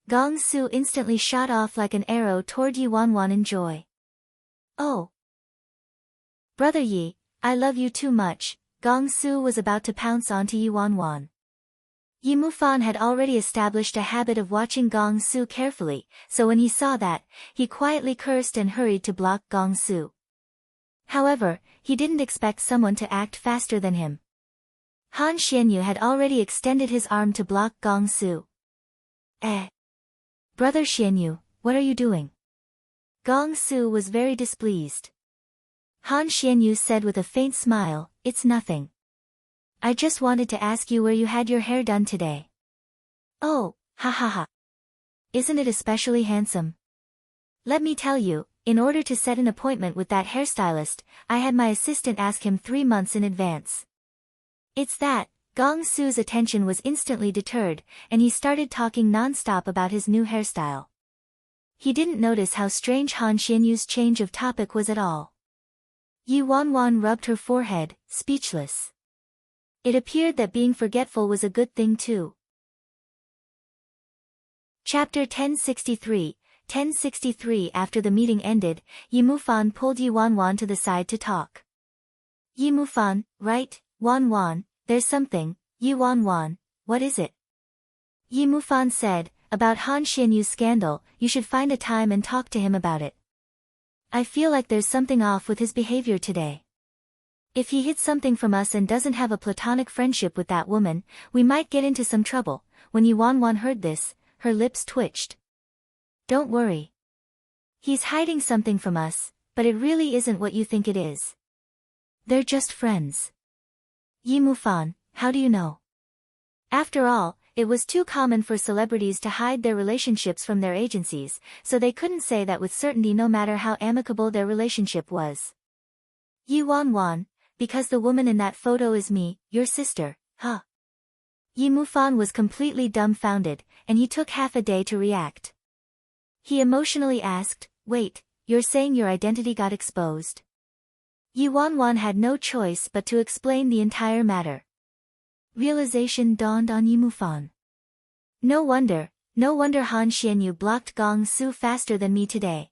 Gong Su instantly shot off like an arrow toward Yi Wanwan in joy. "Oh! Brother Yi, I love you too much." Gong Su was about to pounce onto Yi Wanwan. Yi Mufan had already established a habit of watching Gong Su carefully, so when he saw that, he quietly cursed and hurried to block Gong Su. However, he didn't expect someone to act faster than him. Han Xianyu had already extended his arm to block Gong Su. Brother Xianyu, what are you doing?" Gong Su was very displeased. Han Xianyu said with a faint smile, "It's nothing. I just wanted to ask you where you had your hair done today." "Oh, ha ha ha. Isn't it especially handsome? Let me tell you, in order to set an appointment with that hairstylist, I had my assistant ask him 3 months in advance." It's that. Gong Su's attention was instantly deterred, and he started talking non-stop about his new hairstyle. He didn't notice how strange Han Xianyu's change of topic was at all. Yi Wanwan rubbed her forehead, speechless. It appeared that being forgetful was a good thing too. Chapter 1063, 1063. After the meeting ended, Yi Mufan pulled Yi Wanwan to the side to talk. Yi Mufan, right, Wanwan, there's something. Yi Wanwan, what is it? Yi Mufan said, about Han Xianyu's scandal, you should find a time and talk to him about it. I feel like there's something off with his behavior today. If he hid something from us and doesn't have a platonic friendship with that woman, we might get into some trouble. When Yi Wanwan heard this, her lips twitched. Don't worry. He's hiding something from us, but it really isn't what you think it is. They're just friends. Yi Mufan, how do you know? After all, it was too common for celebrities to hide their relationships from their agencies, so they couldn't say that with certainty no matter how amicable their relationship was. Yi Wanwan, because the woman in that photo is me, your sister, huh? Yi Mufan was completely dumbfounded, and he took half a day to react. He emotionally asked, wait, you're saying your identity got exposed? Yi Wanwan had no choice but to explain the entire matter. Realization dawned on Yi Mufan. No wonder Han Xianyu blocked Gong Su faster than me today.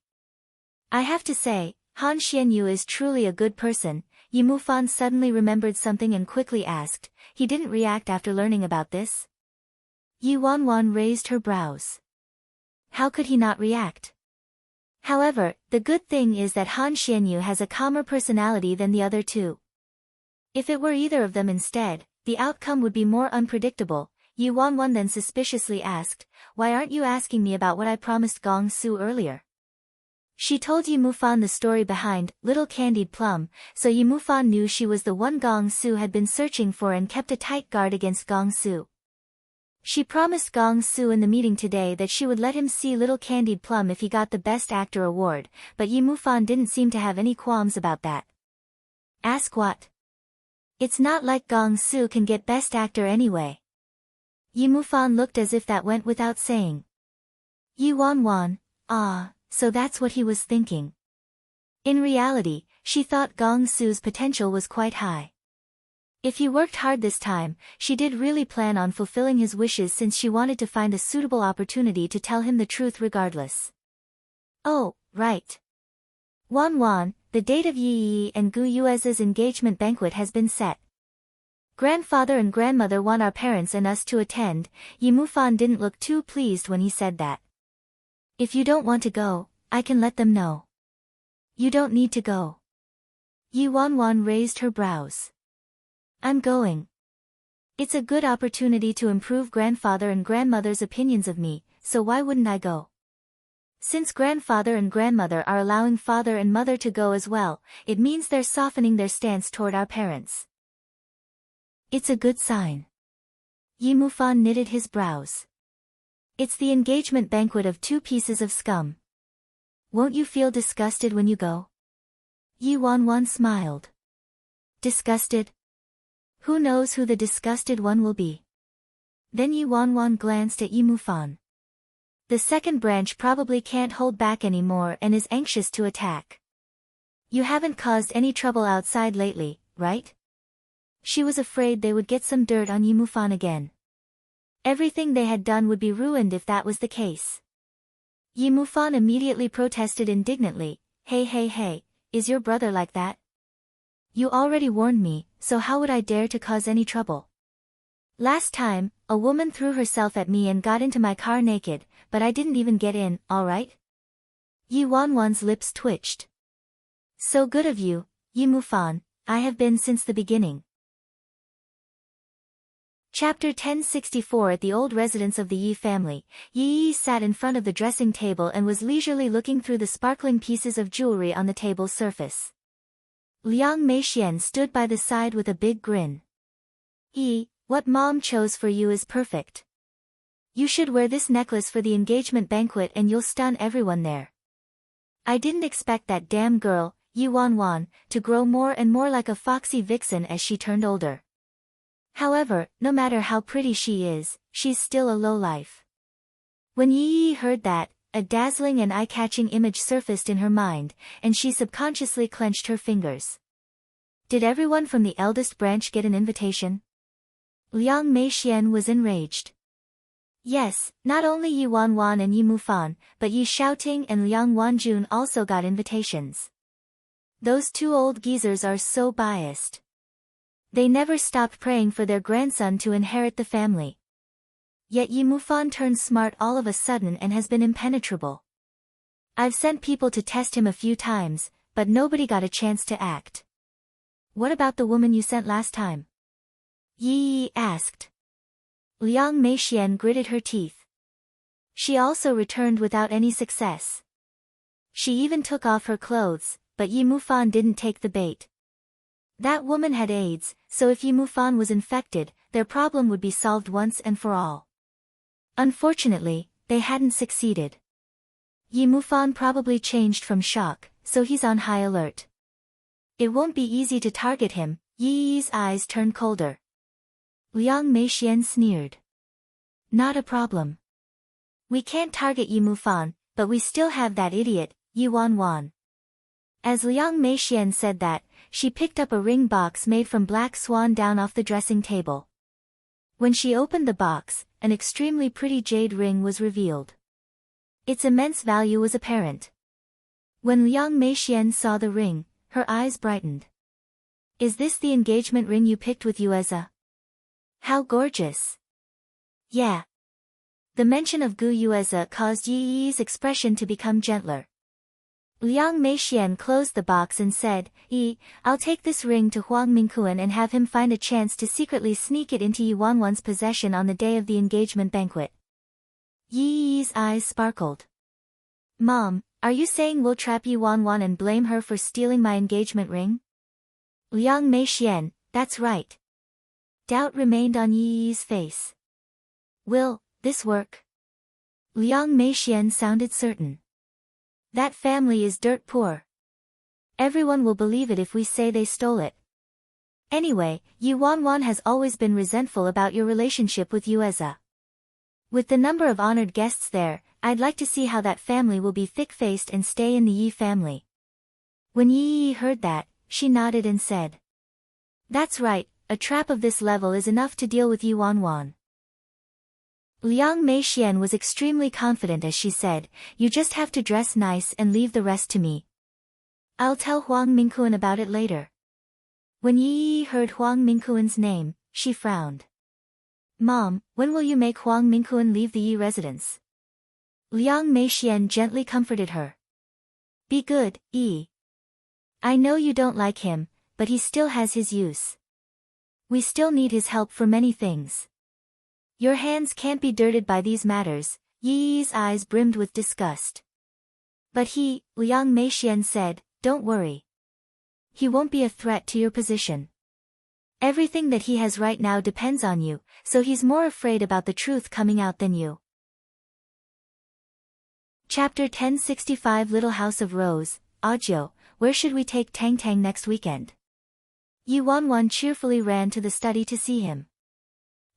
I have to say, Han Xianyu is truly a good person. Yi Mufan suddenly remembered something and quickly asked, he didn't react after learning about this? Yi Wanwan raised her brows. How could he not react? However, the good thing is that Han Xianyu has a calmer personality than the other two. If it were either of them instead, the outcome would be more unpredictable. Yi Wanwan then suspiciously asked, why aren't you asking me about what I promised Gong Su earlier? She told Yi Mufan the story behind Little Candied Plum, so Yi Mufan knew she was the one Gong Su had been searching for and kept a tight guard against Gong Su. She promised Gong Su in the meeting today that she would let him see Little Candied Plum if he got the Best Actor award, but Yi Mufan didn't seem to have any qualms about that. Ask what? It's not like Gong Su can get Best Actor anyway. Yi Mufan looked as if that went without saying. Yi Wanwan, so that's what he was thinking. In reality, she thought Gong Su's potential was quite high. If he worked hard this time, she did really plan on fulfilling his wishes since she wanted to find a suitable opportunity to tell him the truth regardless. Oh, right. Wanwan, the date of Yi Yi and Gu Yueza's engagement banquet has been set. Grandfather and grandmother want our parents and us to attend. Yi Mufan didn't look too pleased when he said that. If you don't want to go, I can let them know. You don't need to go. Yi Wanwan raised her brows. I'm going. It's a good opportunity to improve grandfather and grandmother's opinions of me, so why wouldn't I go? Since grandfather and grandmother are allowing father and mother to go as well, it means they're softening their stance toward our parents. It's a good sign. Yi Mufan knitted his brows. It's the engagement banquet of two pieces of scum. Won't you feel disgusted when you go? Yi Wanwan smiled. Disgusted? Who knows who the disgusted one will be? Then Yi Wanwan glanced at Yi Mufan. The second branch probably can't hold back anymore and is anxious to attack. You haven't caused any trouble outside lately, right? She was afraid they would get some dirt on Yi Mufan again. Everything they had done would be ruined if that was the case. Yi Mufan immediately protested indignantly, Hey, is your brother like that? You already warned me, so how would I dare to cause any trouble? Last time, a woman threw herself at me and got into my car naked, but I didn't even get in, alright? Yi Wanwan's lips twitched. So good of you, Yi Mufan, I have been since the beginning. Chapter 1064. At the old residence of the Yi family, Yi Yi sat in front of the dressing table and was leisurely looking through the sparkling pieces of jewelry on the table's surface. Liang Meixian stood by the side with a big grin. Yi, what mom chose for you is perfect. You should wear this necklace for the engagement banquet and you'll stun everyone there. I didn't expect that damn girl, Yi Wanwan, to grow more and more like a foxy vixen as she turned older. However, no matter how pretty she is, she's still a lowlife. When Yi Yi heard that, a dazzling and eye-catching image surfaced in her mind, and she subconsciously clenched her fingers. Did everyone from the eldest branch get an invitation? Liang Meixian was enraged. Yes, not only Yi Wanwan and Yi Mufan, but Yi Xiaoting and Liang Wanjun also got invitations. Those two old geezers are so biased. They never stopped praying for their grandson to inherit the family. Yet Yi Mufan turned smart all of a sudden and has been impenetrable. I've sent people to test him a few times, but nobody got a chance to act. What about the woman you sent last time? Yi asked. Liang Meixian gritted her teeth. She also returned without any success. She even took off her clothes, but Yi Mufan didn't take the bait. That woman had AIDS, so if Yi Mufan was infected, their problem would be solved once and for all. Unfortunately, they hadn't succeeded. Yi Mufan probably changed from shock, so he's on high alert. It won't be easy to target him. Yi's eyes turned colder. Liang Meixian sneered. Not a problem. We can't target Yi Mufan, but we still have that idiot, Yi Wanwan. As Liang Meixian said that, she picked up a ring box made from black swan down off the dressing table. When she opened the box, an extremely pretty jade ring was revealed. Its immense value was apparent. When Liang Meixian saw the ring, her eyes brightened. Is this the engagement ring you picked with Yueza? How gorgeous. Yeah. The mention of Gu Yueza caused Yi's expression to become gentler. Liang Meixian closed the box and said, I'll take this ring to Huang Mingkuan and have him find a chance to secretly sneak it into Yi Wanwan's possession on the day of the engagement banquet. Yi's eyes sparkled. Mom, are you saying we'll trap Yi Wanwan and blame her for stealing my engagement ring? Liang Meixian, that's right. Doubt remained on Yi's face. Will this work? Liang Meixian sounded certain. That family is dirt poor. Everyone will believe it if we say they stole it. Anyway, Yi Wanwan has always been resentful about your relationship with Yueza. With the number of honored guests there, I'd like to see how that family will be thick-faced and stay in the Yi family. When Yi heard that, she nodded and said. That's right, a trap of this level is enough to deal with Yi Wanwan. Liang Meixian was extremely confident as she said, you just have to dress nice and leave the rest to me. I'll tell Huang Mingkuan about it later. When Yi heard Huang Mingkuan's name, she frowned. Mom, when will you make Huang Mingkuan leave the Yi residence? Liang Meixian gently comforted her. Be good, Yi. I know you don't like him, but he still has his use. We still need his help for many things. Your hands can't be dirted by these matters. Yi's eyes brimmed with disgust. But he, Liang Meixian said, don't worry. He won't be a threat to your position. Everything that he has right now depends on you, so he's more afraid about the truth coming out than you. Chapter 1065 Little House of Rose, Audio, where should we take Tang Tang next weekend? Yi Wanwan cheerfully ran to the study to see him.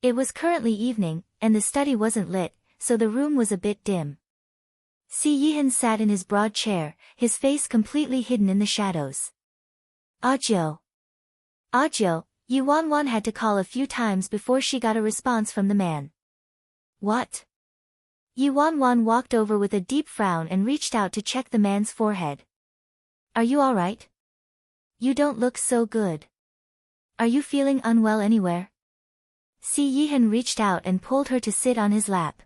It was currently evening, and the study wasn't lit, so the room was a bit dim. Si Yihan sat in his broad chair, his face completely hidden in the shadows. Audio. Yi Wanwan had to call a few times before she got a response from the man. What? Yi Wanwan walked over with a deep frown and reached out to check the man's forehead. Are you alright? You don't look so good. Are you feeling unwell anywhere? Si Yihan reached out and pulled her to sit on his lap.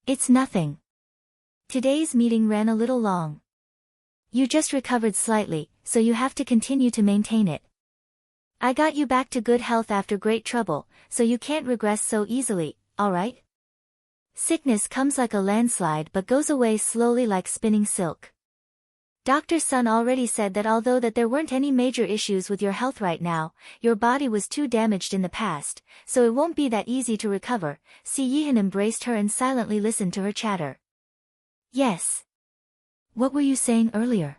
It's nothing. Today's meeting ran a little long. You just recovered slightly, so you have to continue to maintain it. I got you back to good health after great trouble, so you can't regress so easily, alright? Sickness comes like a landslide but goes away slowly like spinning silk. Dr. Sun already said that although there weren't any major issues with your health right now, your body was too damaged in the past, so it won't be that easy to recover. Si Yihan embraced her and silently listened to her chatter. Yes. What were you saying earlier?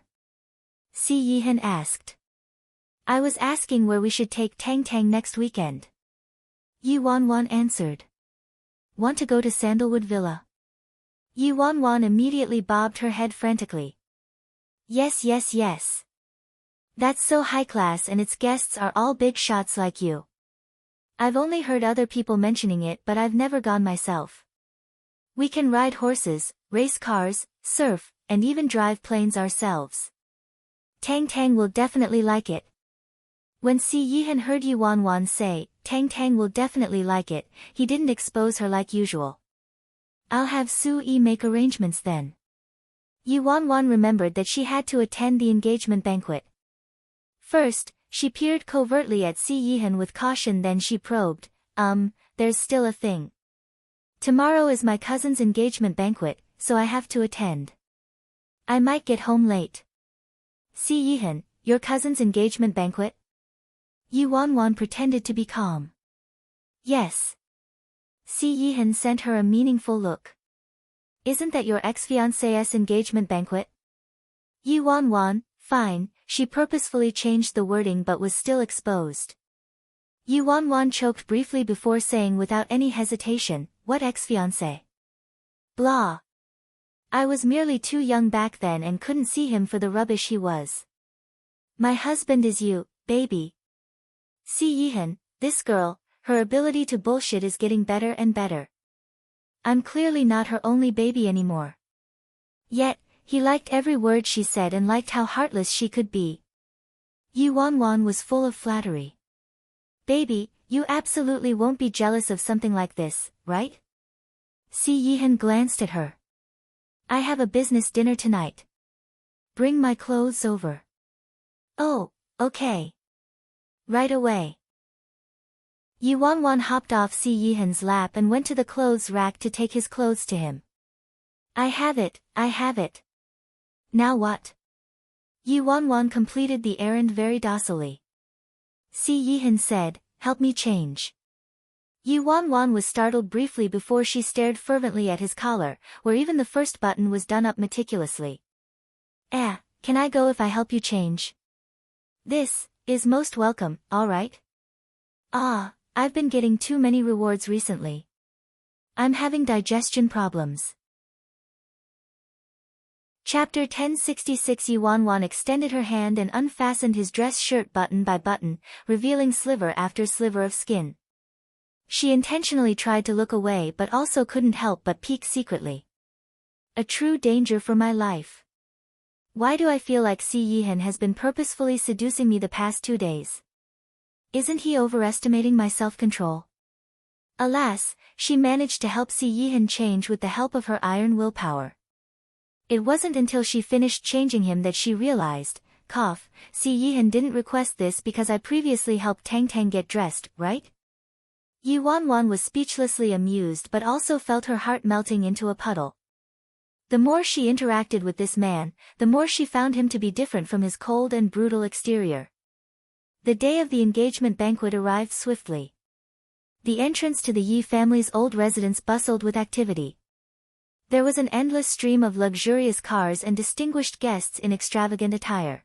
Si Yihan asked. I was asking where we should take Tang Tang next weekend. Yi Wanwan answered. Want to go to Sandalwood Villa? Yi Wanwan immediately bobbed her head frantically. Yes. That's so high class and its guests are all big shots like you. I've only heard other people mentioning it but I've never gone myself. We can ride horses, race cars, surf, and even drive planes ourselves. Tang Tang will definitely like it. When Si Yihan heard Yi Wanwan say, Tang Tang will definitely like it, he didn't expose her like usual. I'll have Su Yi make arrangements then. Yi Wanwan remembered that she had to attend the engagement banquet. First, she peered covertly at Si Yihan with caution, then she probed, there's still a thing. Tomorrow is my cousin's engagement banquet, so I have to attend. I might get home late. Si Yihan, your cousin's engagement banquet? Yi Wanwan pretended to be calm. Yes. Si Yihan sent her a meaningful look. Isn't that your ex-fiancé's engagement banquet? Yi Wanwan, fine, she purposefully changed the wording but was still exposed. Yi Wanwan choked briefly before saying without any hesitation, what ex-fiancé? Blah. I was merely too young back then and couldn't see him for the rubbish he was. My husband is you, baby. Si Yihan, this girl, her ability to bullshit is getting better and better. I'm clearly not her only baby anymore. Yet, he liked every word she said and liked how heartless she could be. Yi Wanwan was full of flattery. Baby, you absolutely won't be jealous of something like this, right? Si Yihan glanced at her. I have a business dinner tonight. Bring my clothes over. Oh, okay. Right away. Yi Wanwan hopped off Si Yihan's lap and went to the clothes rack to take his clothes to him. I have it. Now what? Yi Wanwan completed the errand very docilely. Si Yihan said, help me change. Yi Wanwan was startled briefly before she stared fervently at his collar, where even the first button was done up meticulously. Can I go if I help you change? This is most welcome, alright? I've been getting too many rewards recently. I'm having digestion problems. Chapter 1066. Yi Wanwan extended her hand and unfastened his dress shirt button by button, revealing sliver after sliver of skin. She intentionally tried to look away but also couldn't help but peek secretly. A true danger for my life. Why do I feel like Si Yihan has been purposefully seducing me the past 2 days? Isn't he overestimating my self-control? Alas, she managed to help Si Yihan change with the help of her iron willpower. It wasn't until she finished changing him that she realized, Si Yihan didn't request this because I previously helped Tang Tang get dressed, right? Yi Wanwan was speechlessly amused but also felt her heart melting into a puddle. The more she interacted with this man, the more she found him to be different from his cold and brutal exterior. The day of the engagement banquet arrived swiftly. The entrance to the Yi family's old residence bustled with activity. There was an endless stream of luxurious cars and distinguished guests in extravagant attire.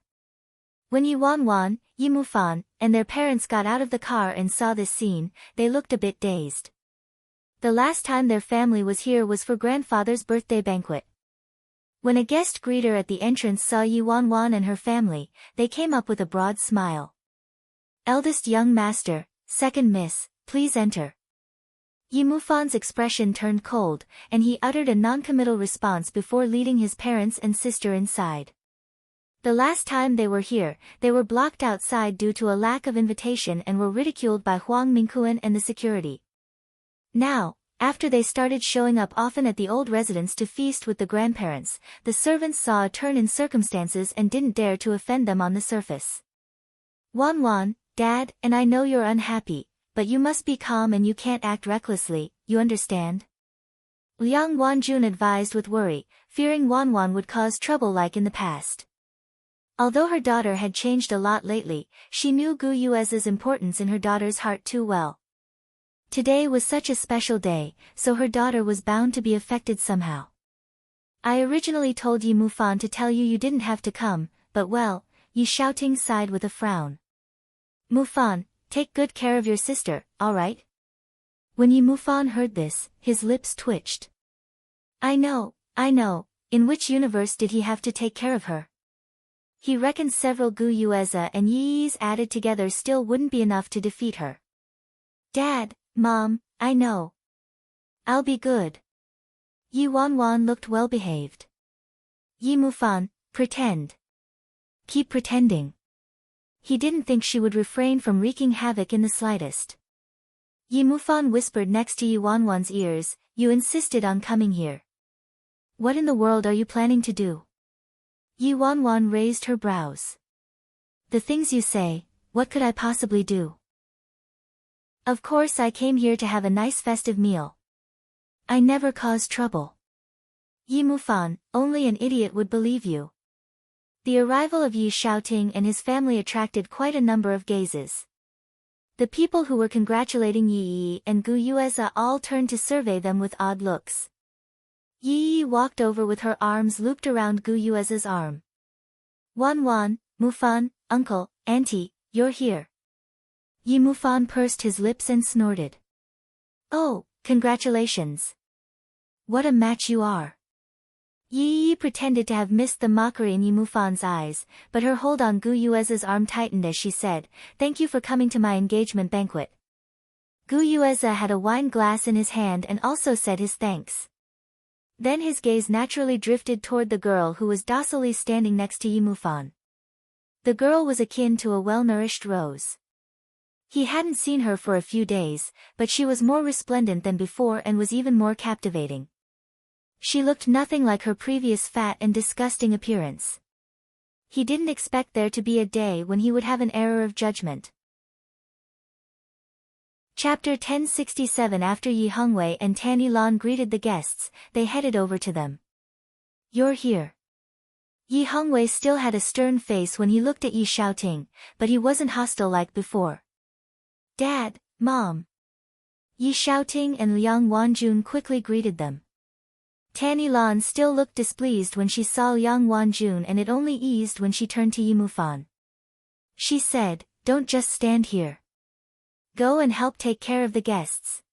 When Yi Wanwan, Yi Mufan, and their parents got out of the car and saw this scene, they looked a bit dazed. The last time their family was here was for grandfather's birthday banquet. When a guest greeter at the entrance saw Yi Wanwan and her family, they came up with a broad smile. Eldest young master, second miss, please enter. Yi Mufan's expression turned cold, and he uttered a noncommittal response before leading his parents and sister inside. The last time they were here, they were blocked outside due to a lack of invitation and were ridiculed by Huang Mingkuan and the security. Now, after they started showing up often at the old residence to feast with the grandparents, the servants saw a turn in circumstances and didn't dare to offend them on the surface. Wanwan, Dad, and I know you're unhappy, but you must be calm and you can't act recklessly, you understand? Liang Wanjun advised with worry, fearing Wanwan would cause trouble like in the past. Although her daughter had changed a lot lately, she knew Gu Yuez's importance in her daughter's heart too well. Today was such a special day, so her daughter was bound to be affected somehow. I originally told Yi Mufan to tell you you didn't have to come, but well, Yi Xiaoting sighed with a frown. Mufan, take good care of your sister, alright? When Yi Mufan heard this, his lips twitched. I know, in which universe did he have to take care of her? He reckoned several Gu Yueza and Yi's added together still wouldn't be enough to defeat her. Dad, Mom, I know. I'll be good. Yi Wanwan looked well behaved. Yi Mufan, pretend. Keep pretending. He didn't think she would refrain from wreaking havoc in the slightest. Yi Mufan whispered next to Yi Wanwan's ears, you insisted on coming here. What in the world are you planning to do? Yi Wanwan raised her brows. The things you say, what could I possibly do? Of course I came here to have a nice festive meal. I never cause trouble. Yi Mufan, only an idiot would believe you. The arrival of Yi Xiaoting and his family attracted quite a number of gazes. The people who were congratulating Yi Yi and Gu Yueza all turned to survey them with odd looks. Yi Yi walked over with her arms looped around Gu Yueza's arm. Wanwan, Mufan, uncle, auntie, you're here. Yi Mufan pursed his lips and snorted. Oh, congratulations. What a match you are. Yi Yi pretended to have missed the mockery in Yi Mufan's eyes, but her hold on Gu Yueza's arm tightened as she said, thank you for coming to my engagement banquet. Gu Yueza had a wine glass in his hand and also said his thanks. Then his gaze naturally drifted toward the girl who was docilely standing next to Yi Mufan. The girl was akin to a well-nourished rose. He hadn't seen her for a few days, but she was more resplendent than before and was even more captivating. She looked nothing like her previous fat and disgusting appearance. He didn't expect there to be a day when he would have an error of judgment. Chapter 1067. After Yi Hongwei and Tanny Lan greeted the guests, they headed over to them. You're here. Yi Hongwei still had a stern face when he looked at Yi Xiaoting, but he wasn't hostile like before. Dad, Mom. Yi Xiaoting and Liang Wanjun quickly greeted them. Tanny Lan still looked displeased when she saw Liang Wanjun and it only eased when she turned to Yi Mufan. She said, don't just stand here. Go and help take care of the guests.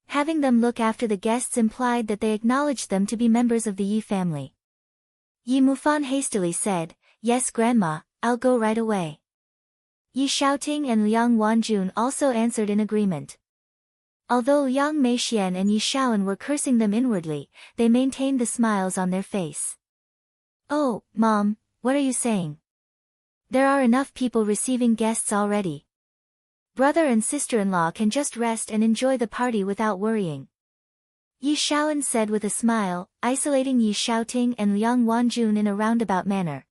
Having them look after the guests implied that they acknowledged them to be members of the Yi family. Yi Mufan hastily said, yes Grandma, I'll go right away. Yi Xiaoting and Liang Wanjun also answered in agreement. Although Liang Meixian and Yi Shaoan were cursing them inwardly, they maintained the smiles on their face. Oh, Mom, what are you saying? There are enough people receiving guests already. Brother and sister-in-law can just rest and enjoy the party without worrying. Yi Shaoan said with a smile, isolating Yi Xiaoting and Liang Wanjun in a roundabout manner.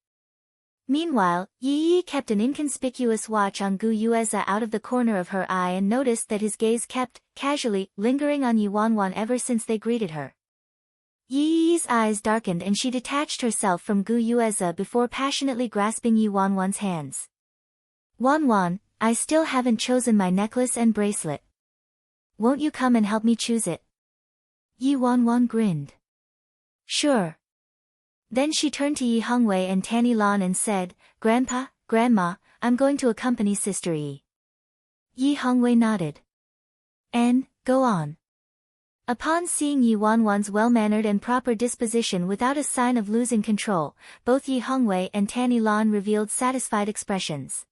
Meanwhile, Yi Yi kept an inconspicuous watch on Gu Yueza out of the corner of her eye and noticed that his gaze kept, casually, lingering on Yi Wanwan ever since they greeted her. Yi Yi's eyes darkened and she detached herself from Gu Yueza before passionately grasping Yi Wanwan's hands. Wanwan, I still haven't chosen my necklace and bracelet. Won't you come and help me choose it? Yi Wanwan grinned. Sure. Then she turned to Yi Hongwei and Tanny Lan and said, Grandpa, Grandma, I'm going to accompany Sister Yi. Yi Hongwei nodded. And, go on. Upon seeing Yi Wanwan's well-mannered and proper disposition without a sign of losing control, both Yi Hongwei and Tanny Lan revealed satisfied expressions.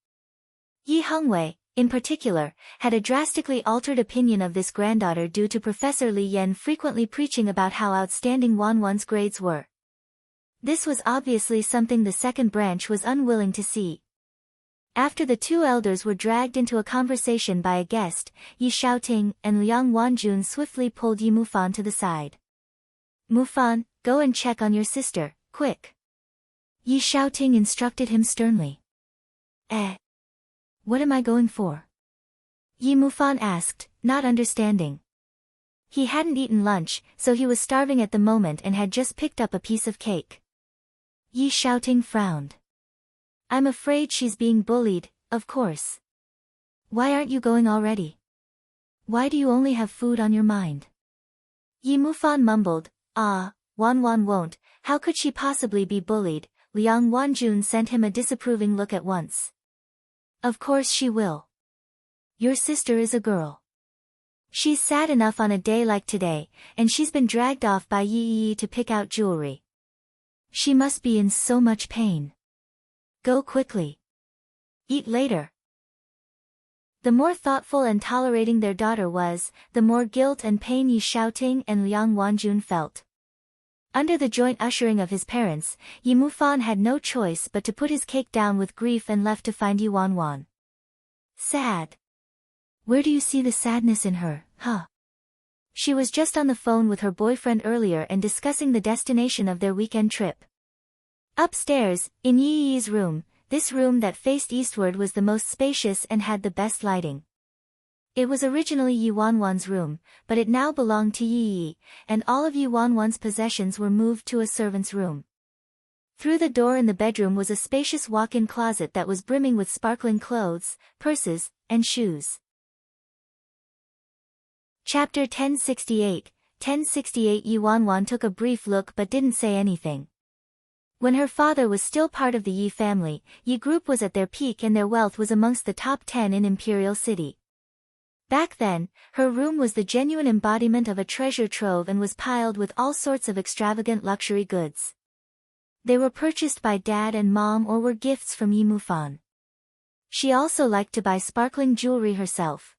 Yi Hongwei, in particular, had a drastically altered opinion of this granddaughter due to Professor Li Yan frequently preaching about how outstanding Wanwan's grades were. This was obviously something the second branch was unwilling to see. After the two elders were dragged into a conversation by a guest, Yi Xiaoting and Liang Wanjun swiftly pulled Yi Mufan to the side. Mufan, go and check on your sister, quick. Yi Xiaoting instructed him sternly. What am I going for? Yi Mufan asked, not understanding. He hadn't eaten lunch, so he was starving at the moment and had just picked up a piece of cake. Yi Xiaoting frowned. I'm afraid she's being bullied, of course. Why aren't you going already? Why do you only have food on your mind? Yi Mufan mumbled, Wanwan won't, how could she possibly be bullied? Liang Wanjun sent him a disapproving look at once. Of course she will. Your sister is a girl. She's sad enough on a day like today, and she's been dragged off by Yi Yi to pick out jewelry. She must be in so much pain. Go quickly. Eat later. The more thoughtful and tolerating their daughter was, the more guilt and pain Yi Xiaoting and Liang Wanjun felt. Under the joint ushering of his parents, Yi Mufan had no choice but to put his cake down with grief and left to find Yi Wanwan. Sad. Where do you see the sadness in her, huh? She was just on the phone with her boyfriend earlier and discussing the destination of their weekend trip. Upstairs, in Yi Yi's room, this room that faced eastward was the most spacious and had the best lighting. It was originally Yi Wanwan's room, but it now belonged to Yi Yi, and all of Yi Wanwan's possessions were moved to a servant's room. Through the door in the bedroom was a spacious walk-in closet that was brimming with sparkling clothes, purses, and shoes. Chapter 1068. 1068 Yi Wanwan took a brief look but didn't say anything. When her father was still part of the Yi family, Yi Group was at their peak and their wealth was amongst the top 10 in Imperial City. Back then, her room was the genuine embodiment of a treasure trove and was piled with all sorts of extravagant luxury goods. They were purchased by Dad and Mom or were gifts from Yi Mufan. She also liked to buy sparkling jewelry herself.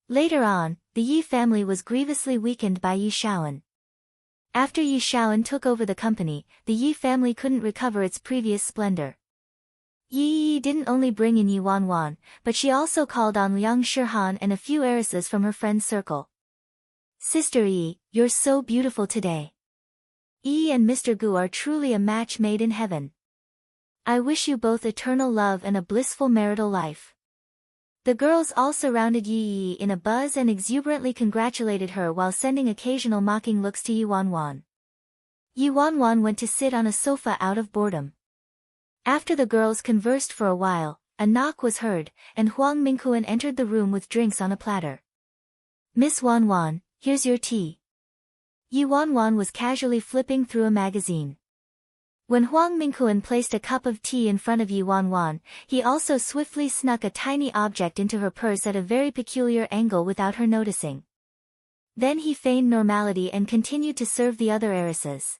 Later on, the Yi family was grievously weakened by Yi Shaoan. After Yi Shaoan took over the company, the Yi family couldn't recover its previous splendor. Yi Yi didn't only bring in Yi Wanwan, but she also called on Liang Shihan and a few heiresses from her friend's circle. Sister Yi, you're so beautiful today. Yi and Mr. Gu are truly a match made in heaven. I wish you both eternal love and a blissful marital life. The girls all surrounded Yi Yi in a buzz and exuberantly congratulated her while sending occasional mocking looks to Yi Wanwan. Yi Wanwan went to sit on a sofa out of boredom. After the girls conversed for a while, a knock was heard, and Huang Mingquan entered the room with drinks on a platter. Miss Wanwan, here's your tea. Yi Wanwan was casually flipping through a magazine. When Huang Mingquan placed a cup of tea in front of Yi Wanwan, he also swiftly snuck a tiny object into her purse at a very peculiar angle without her noticing. Then he feigned normality and continued to serve the other heiresses.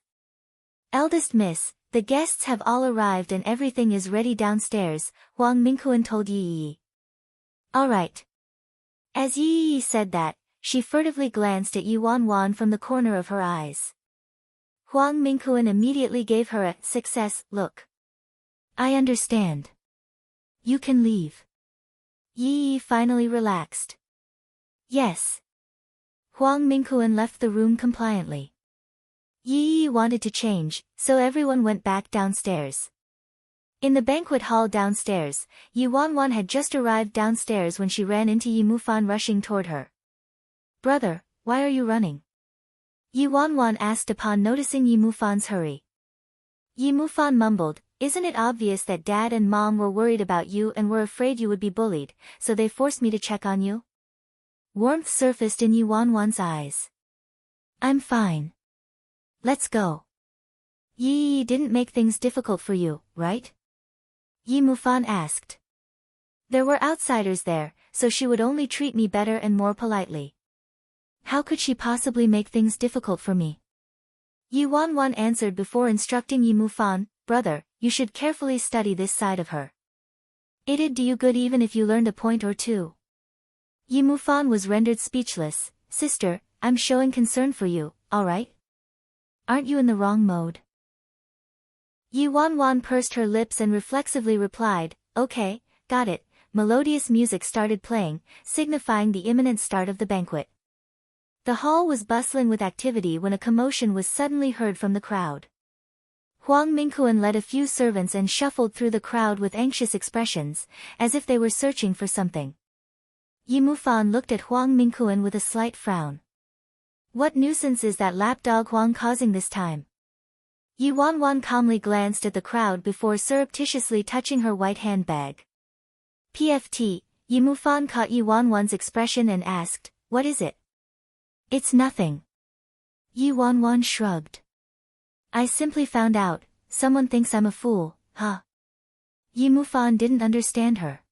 Eldest Miss, the guests have all arrived and everything is ready downstairs, Huang Mingquan told Yi Yi. All right. As Yi Yi said that, she furtively glanced at Yi Wanwan from the corner of her eyes. Huang Mingquan immediately gave her a success look. I understand. You can leave. Yi Yi finally relaxed. Yes. Huang Mingquan left the room compliantly. Yi Yi wanted to change, so everyone went back downstairs. In the banquet hall downstairs, Yi Wanwan had just arrived downstairs when she ran into Yi Mufan rushing toward her. Brother, why are you running? Yi Wanwan asked upon noticing Yi Mufan's hurry. Yi Mufan mumbled, isn't it obvious that Dad and Mom were worried about you and were afraid you would be bullied, so they forced me to check on you? Warmth surfaced in Yi Wanwan's eyes. I'm fine. Let's go. Yi didn't make things difficult for you, right? Yi Mufan asked. There were outsiders there, so she would only treat me better and more politely. How could she possibly make things difficult for me? Yi Wanwan answered before instructing Yi Mufan, brother, you should carefully study this side of her. It'd do you good even if you learned a point or two. Yi Mufan was rendered speechless. Sister, I'm showing concern for you, alright? Aren't you in the wrong mode? Yi Wanwan pursed her lips and reflexively replied, okay, got it. Melodious music started playing, signifying the imminent start of the banquet. The hall was bustling with activity when a commotion was suddenly heard from the crowd. Huang Mingquan led a few servants and shuffled through the crowd with anxious expressions, as if they were searching for something. Yi Mufan looked at Huang Mingquan with a slight frown. What nuisance is that lapdog Huang causing this time? Yi Wanwan calmly glanced at the crowd before surreptitiously touching her white handbag. PFT, Yi Mufan caught Yi Wanwan's expression and asked, what is it? It's nothing. Yi Wanwan shrugged. I simply found out, someone thinks I'm a fool, huh? Yi Mufan didn't understand her.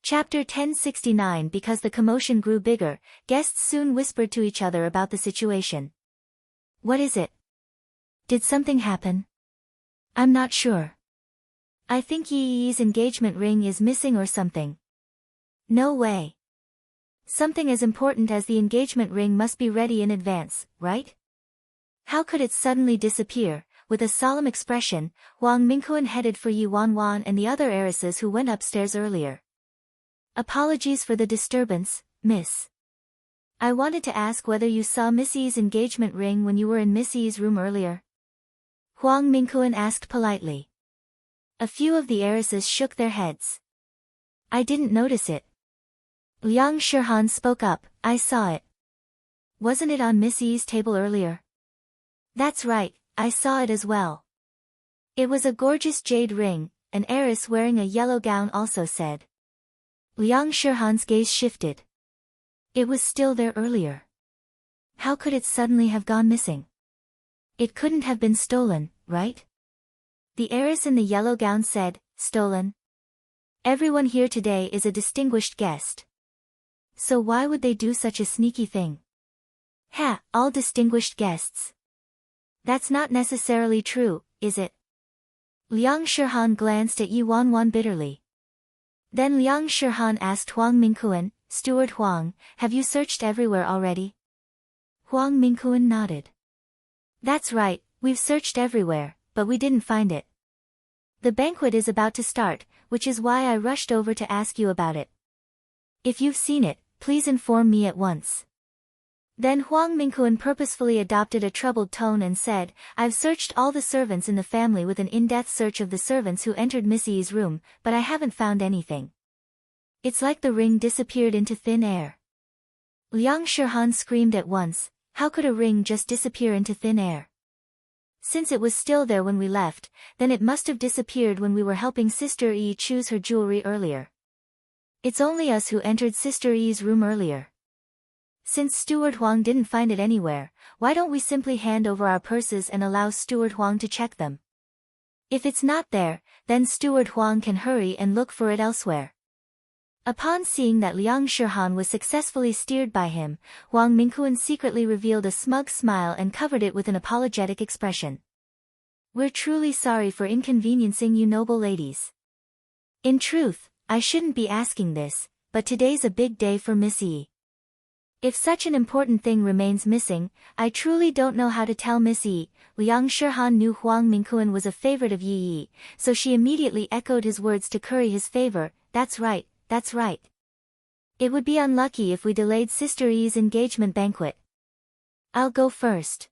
Chapter 1069 Because the commotion grew bigger, guests soon whispered to each other about the situation. What is it? Did something happen? I'm not sure. I think Yi Yi's engagement ring is missing or something. No way. Something as important as the engagement ring must be ready in advance, right? How could it suddenly disappear? With a solemn expression, Huang Mingquan headed for Yi Wanwan and the other heiresses who went upstairs earlier. Apologies for the disturbance, miss. I wanted to ask whether you saw Miss Yi's engagement ring when you were in Miss Yi's room earlier. Huang Mingquan asked politely. A few of the heiresses shook their heads. I didn't notice it. Liang Shihan spoke up, I saw it. Wasn't it on Miss Yi's table earlier? That's right, I saw it as well. It was a gorgeous jade ring, an heiress wearing a yellow gown also said. Liang Shihan's gaze shifted. It was still there earlier. How could it suddenly have gone missing? It couldn't have been stolen, right? The heiress in the yellow gown said, stolen? Everyone here today is a distinguished guest. So why would they do such a sneaky thing? Ha, all distinguished guests. That's not necessarily true, is it? Liang Shihan glanced at Yi Wanwan bitterly. Then Liang Shihan asked Huang Mingquan, Steward Huang, have you searched everywhere already? Huang Mingquan nodded. That's right, we've searched everywhere, but we didn't find it. The banquet is about to start, which is why I rushed over to ask you about it. If you've seen it, please inform me at once. Then Huang Mingquan purposefully adopted a troubled tone and said, I've searched all the servants in the family with an in-depth search of the servants who entered Miss Yi's room, but I haven't found anything. It's like the ring disappeared into thin air. Liang Shihan screamed at once, how could a ring just disappear into thin air? Since it was still there when we left, then it must have disappeared when we were helping Sister Yi choose her jewelry earlier. It's only us who entered Sister Yi's room earlier. Since Steward Huang didn't find it anywhere, why don't we simply hand over our purses and allow Steward Huang to check them? If it's not there, then Steward Huang can hurry and look for it elsewhere. Upon seeing that Liang Shihan was successfully steered by him, Huang Mingquan secretly revealed a smug smile and covered it with an apologetic expression. We're truly sorry for inconveniencing you noble ladies. In truth, I shouldn't be asking this, but today's a big day for Miss Yi. If such an important thing remains missing, I truly don't know how to tell Miss Yi. Liang Shihan knew Huang Mingquan was a favorite of Yi, so she immediately echoed his words to curry his favor, that's right, that's right. It would be unlucky if we delayed Sister Yi's engagement banquet. I'll go first.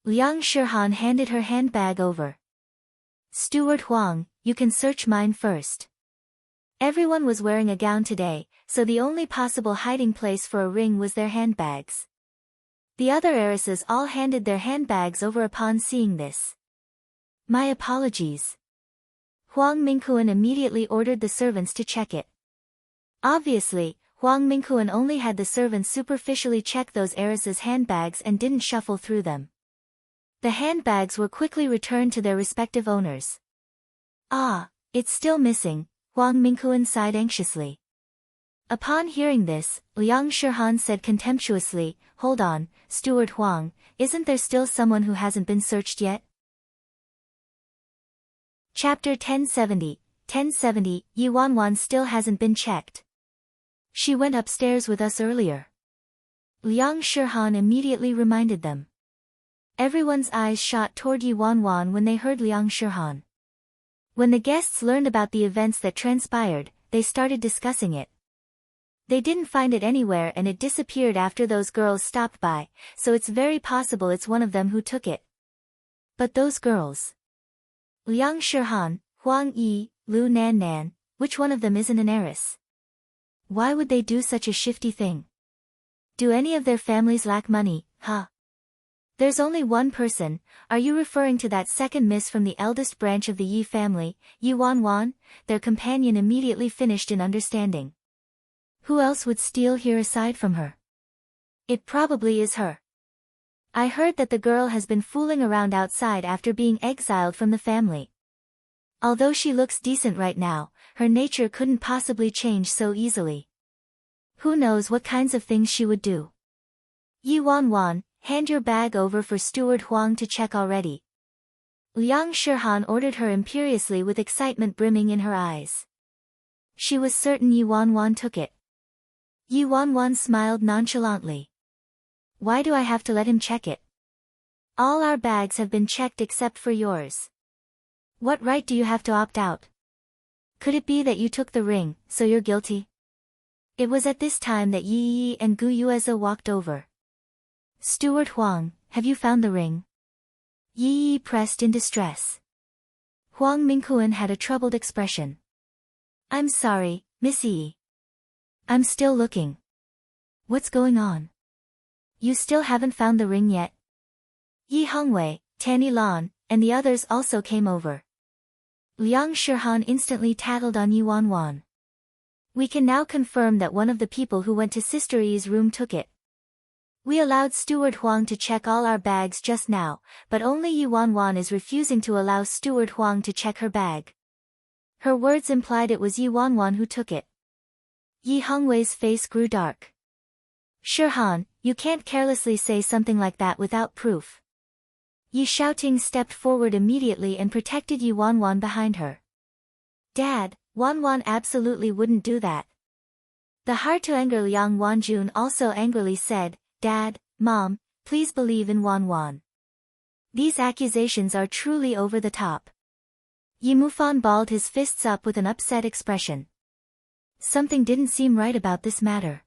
Liang Shihan handed her handbag over. Steward Huang, you can search mine first. Everyone was wearing a gown today, so the only possible hiding place for a ring was their handbags. The other heiresses all handed their handbags over upon seeing this. My apologies. Huang Mingquan immediately ordered the servants to check it. Obviously, Huang Mingquan only had the servants superficially check those heiresses' handbags and didn't shuffle through them. The handbags were quickly returned to their respective owners. Ah, it's still missing, Huang Mingquan sighed anxiously. Upon hearing this, Liang Shihan said contemptuously, hold on, Steward Huang, isn't there still someone who hasn't been searched yet? Chapter 1070, Yi Wanwan still hasn't been checked. She went upstairs with us earlier. Liang Shihan immediately reminded them. Everyone's eyes shot toward Yi Wanwan when they heard Liang Shihan. When the guests learned about the events that transpired, they started discussing it. They didn't find it anywhere and it disappeared after those girls stopped by, so it's very possible it's one of them who took it. But those girls. Liang Shihan, Huang Yi, Lu Nan, which one of them isn't an heiress? Why would they do such a shifty thing? Do any of their families lack money, huh? There's only one person, are you referring to that second miss from the eldest branch of the Yi family, Yi Wanwan? Their companion immediately finished in understanding. Who else would steal here aside from her? It probably is her. I heard that the girl has been fooling around outside after being exiled from the family. Although she looks decent right now, her nature couldn't possibly change so easily. Who knows what kinds of things she would do. Yi Wanwan, hand your bag over for Steward Huang to check already. Liang Shihan ordered her imperiously with excitement brimming in her eyes. She was certain Yi Wanwan took it. Yi Wanwan smiled nonchalantly. Why do I have to let him check it? All our bags have been checked except for yours. What right do you have to opt out? Could it be that you took the ring, so you're guilty? It was at this time that Yi Yi and Gu Yueze walked over. Steward Huang, have you found the ring? Yi Yi pressed in distress. Huang Mingquan had a troubled expression. I'm sorry, Miss Yi. I'm still looking. What's going on? You still haven't found the ring yet? Yi Hongwei, Tanny Lan, and the others also came over. Liang Shihan instantly tattled on Yi Wanwan. We can now confirm that one of the people who went to Sister Yi's room took it. We allowed Steward Huang to check all our bags just now, but only Yi Wanwan is refusing to allow Steward Huang to check her bag. Her words implied it was Yi Wanwan who took it. Yi Hongwei's face grew dark. Shihan, you can't carelessly say something like that without proof. Yi Xiaoting stepped forward immediately and protected Yi Wanwan behind her. Dad, Wanwan absolutely wouldn't do that. The hard-to-anger Liang Wanjun also angrily said, Dad, Mom, please believe in Wanwan. These accusations are truly over the top. Yi Mufan balled his fists up with an upset expression. Something didn't seem right about this matter.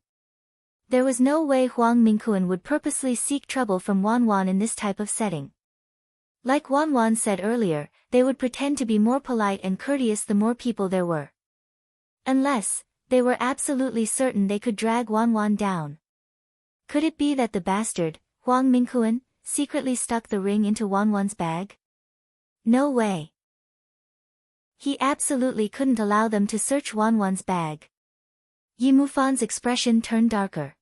There was no way Huang Mingquan would purposely seek trouble from Wanwan in this type of setting. Like Wanwan said earlier, they would pretend to be more polite and courteous the more people there were. Unless, they were absolutely certain they could drag Wanwan down. Could it be that the bastard, Huang Mingquan, secretly stuck the ring into Wanwan's bag? No way. He absolutely couldn't allow them to search Wanwan's bag. Yi Mufan's expression turned darker.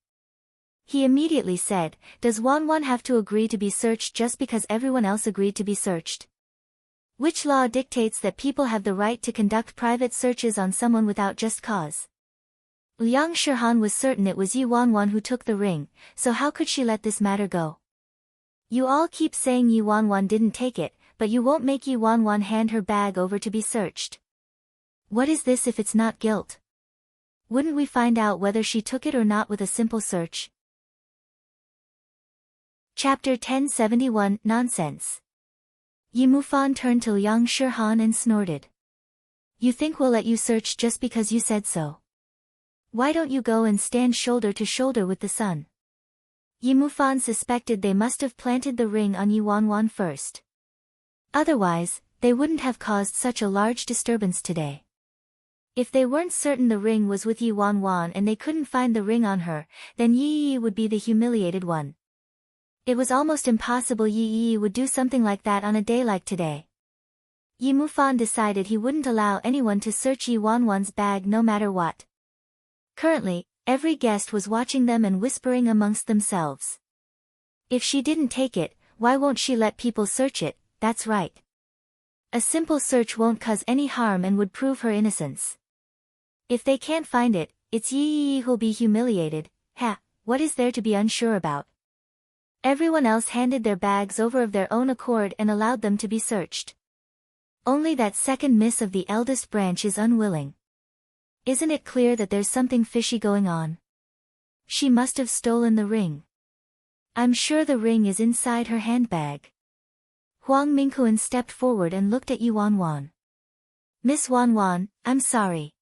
He immediately said, Does Wanwan have to agree to be searched just because everyone else agreed to be searched? Which law dictates that people have the right to conduct private searches on someone without just cause? Liang Shihan was certain it was Yi Wanwan who took the ring, so how could she let this matter go? You all keep saying Yi Wanwan didn't take it, but you won't make Yi Wanwan hand her bag over to be searched. What is this if it's not guilt? Wouldn't we find out whether she took it or not with a simple search? Chapter 1071 Nonsense. Yi Mufan turned to Liang Shihan and snorted. You think we'll let you search just because you said so? Why don't you go and stand shoulder to shoulder with the sun? Yi Mufan suspected they must have planted the ring on Yi Wanwan first. Otherwise, they wouldn't have caused such a large disturbance today. If they weren't certain the ring was with Yi Wanwan and they couldn't find the ring on her, then Yi Yi would be the humiliated one. It was almost impossible Yi Yi would do something like that on a day like today. Yi Mufan decided he wouldn't allow anyone to search Yi Wanwan's bag no matter what. Currently, every guest was watching them and whispering amongst themselves. If she didn't take it, why won't she let people search it? That's right. A simple search won't cause any harm and would prove her innocence. If they can't find it, it's Yi Yi who'll be humiliated. Ha, what is there to be unsure about? Everyone else handed their bags over of their own accord and allowed them to be searched. Only that second miss of the eldest branch is unwilling. Isn't it clear that there's something fishy going on? She must have stolen the ring. I'm sure the ring is inside her handbag. Huang Mingquan stepped forward and looked at Yi Wanwan. Miss Wanwan, I'm sorry.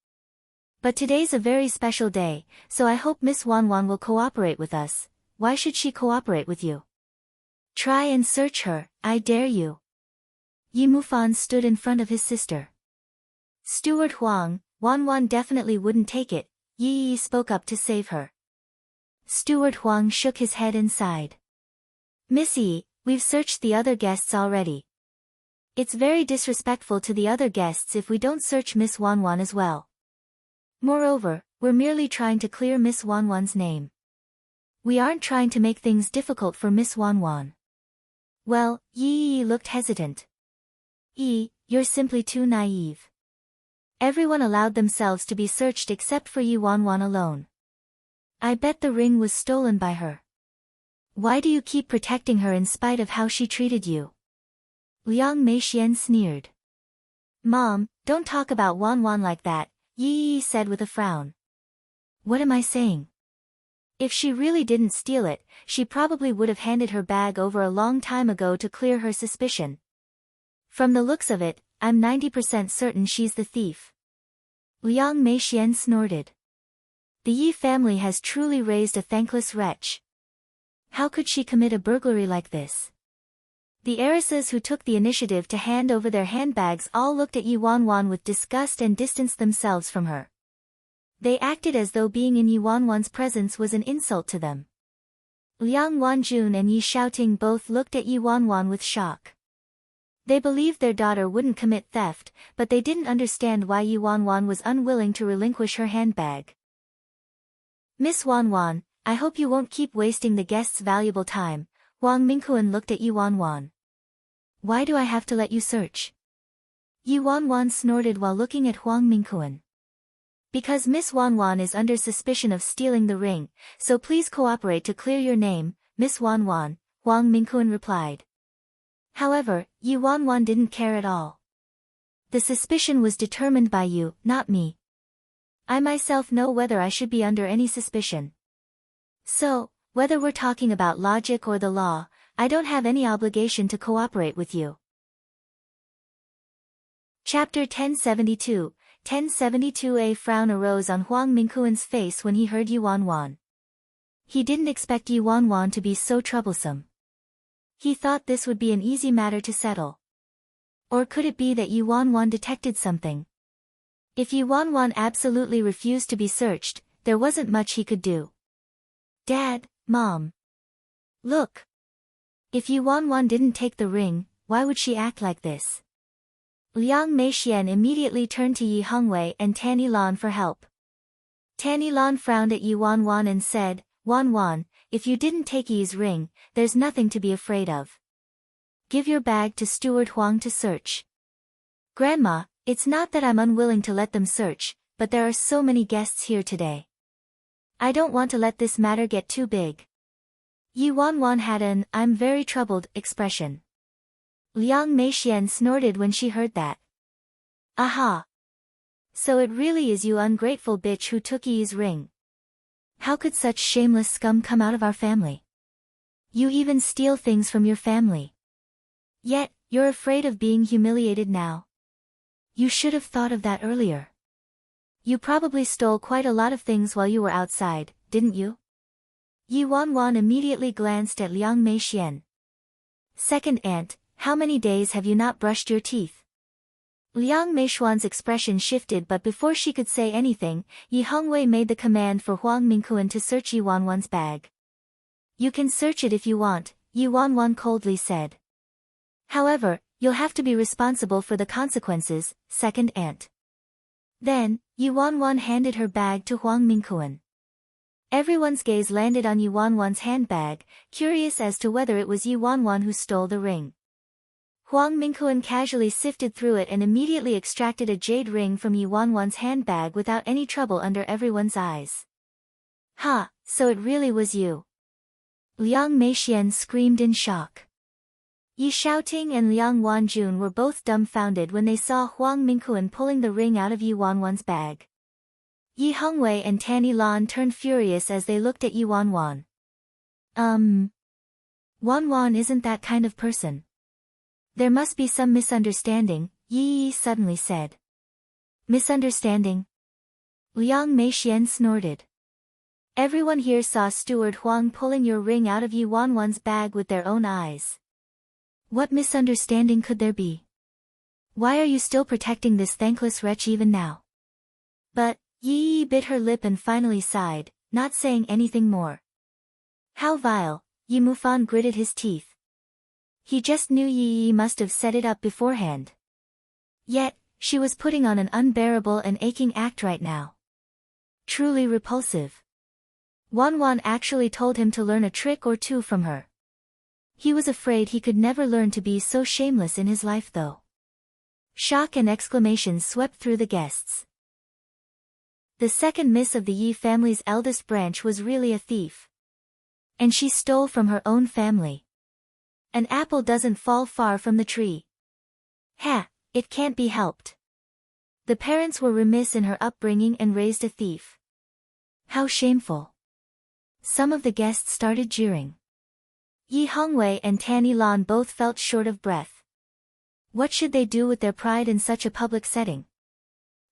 But today's a very special day, so I hope Miss Wanwan will cooperate with us. Why should she cooperate with you? Try and search her, I dare you. Yi Mufan stood in front of his sister. Steward Huang, Wanwan definitely wouldn't take it, Yi Yi spoke up to save her. Steward Huang shook his head and sighed. Miss Yi, we've searched the other guests already. It's very disrespectful to the other guests if we don't search Miss Wanwan as well. Moreover, we're merely trying to clear Miss Wanwan's name. We aren't trying to make things difficult for Miss Wanwan. Well, Yi Yi looked hesitant. Yi, you're simply too naive. Everyone allowed themselves to be searched except for Yi Wanwan alone. I bet the ring was stolen by her. Why do you keep protecting her in spite of how she treated you? Liang Meixian sneered. Mom, don't talk about Wanwan like that, Yi Yi said with a frown. What am I saying? If she really didn't steal it, she probably would have handed her bag over a long time ago to clear her suspicion. From the looks of it, I'm 90% certain she's the thief. Liang Meixian snorted. The Yi family has truly raised a thankless wretch. How could she commit a burglary like this? The heiresses who took the initiative to hand over their handbags all looked at Yi Wanwan with disgust and distanced themselves from her. They acted as though being in Yi Wanwan's presence was an insult to them. Liang Wanjun and Yi Xiaoting both looked at Yi Wanwan with shock. They believed their daughter wouldn't commit theft, but they didn't understand why Yi Wanwan was unwilling to relinquish her handbag. Miss Wanwan, I hope you won't keep wasting the guests' valuable time. Huang Mingquan looked at Yi Wanwan. Why do I have to let you search? Yi Wanwan snorted while looking at Huang Mingquan. Because Miss Wanwan is under suspicion of stealing the ring, so please cooperate to clear your name, Miss Wanwan, Huang Mingquan replied. However, Yi Wanwan didn't care at all. The suspicion was determined by you, not me. I myself know whether I should be under any suspicion. So, whether we're talking about logic or the law, I don't have any obligation to cooperate with you. Chapter 1072, 1072. A frown arose on Huang Mingquan's face when he heard Yi Wanwan. He didn't expect Yi Wanwan to be so troublesome. He thought this would be an easy matter to settle. Or could it be that Yi Wanwan detected something? If Yi Wanwan absolutely refused to be searched, there wasn't much he could do. Dad, Mom. Look. If Yi Wanwan didn't take the ring, why would she act like this? Liang Meixian immediately turned to Yi Hongwei and Tan Yilan for help. Tan Yilan frowned at Yi Wanwan and said, Wanwan, if you didn't take Yi's ring, there's nothing to be afraid of. Give your bag to Steward Huang to search. Grandma, it's not that I'm unwilling to let them search, but there are so many guests here today. I don't want to let this matter get too big. Yi Wanwan had an "I'm very troubled" expression. Liang Meixian snorted when she heard that. Aha! So it really is you ungrateful bitch who took Yi's ring. How could such shameless scum come out of our family? You even steal things from your family. Yet, you're afraid of being humiliated now. You should have thought of that earlier. You probably stole quite a lot of things while you were outside, didn't you? Yi Wanwan immediately glanced at Liang Meixian. Second aunt, how many days have you not brushed your teeth? Liang Meixian's expression shifted, but before she could say anything, Yi Hongwei made the command for Huang Mingquan to search Yi Wanwan's bag. You can search it if you want, Yi Wanwan coldly said. However, you'll have to be responsible for the consequences, second aunt. Then, Yi Wanwan handed her bag to Huang Mingquan. Everyone's gaze landed on Yi Wanwan's handbag, curious as to whether it was Yi Wanwan who stole the ring. Huang Mingquan casually sifted through it and immediately extracted a jade ring from Yi Wanwan's handbag without any trouble under everyone's eyes. Ha, so it really was you. Liang Meixian screamed in shock. Yi Xiaoting and Liang Wanjun were both dumbfounded when they saw Huang Mingquan pulling the ring out of Yi Wanwan's bag. Yi Hongwei and Tan Yilan turned furious as they looked at Yi Wanwan. Wanwan isn't that kind of person. There must be some misunderstanding, Yi suddenly said. Misunderstanding? Liang Meixian snorted. Everyone here saw Steward Huang pulling your ring out of Yi Wanwan's bag with their own eyes. What misunderstanding could there be? Why are you still protecting this thankless wretch even now? But, Yi bit her lip and finally sighed, not saying anything more. How vile, Yi Mufan gritted his teeth. He just knew Yi must have set it up beforehand. Yet, she was putting on an unbearable and aching act right now. Truly repulsive. Wanwan actually told him to learn a trick or two from her. He was afraid he could never learn to be so shameless in his life though. Shock and exclamations swept through the guests. The second miss of the Yi family's eldest branch was really a thief. And she stole from her own family. An apple doesn't fall far from the tree. Ha, it can't be helped. The parents were remiss in her upbringing and raised a thief. How shameful. Some of the guests started jeering. Yi Hongwei and Tanny Lan both felt short of breath. What should they do with their pride in such a public setting?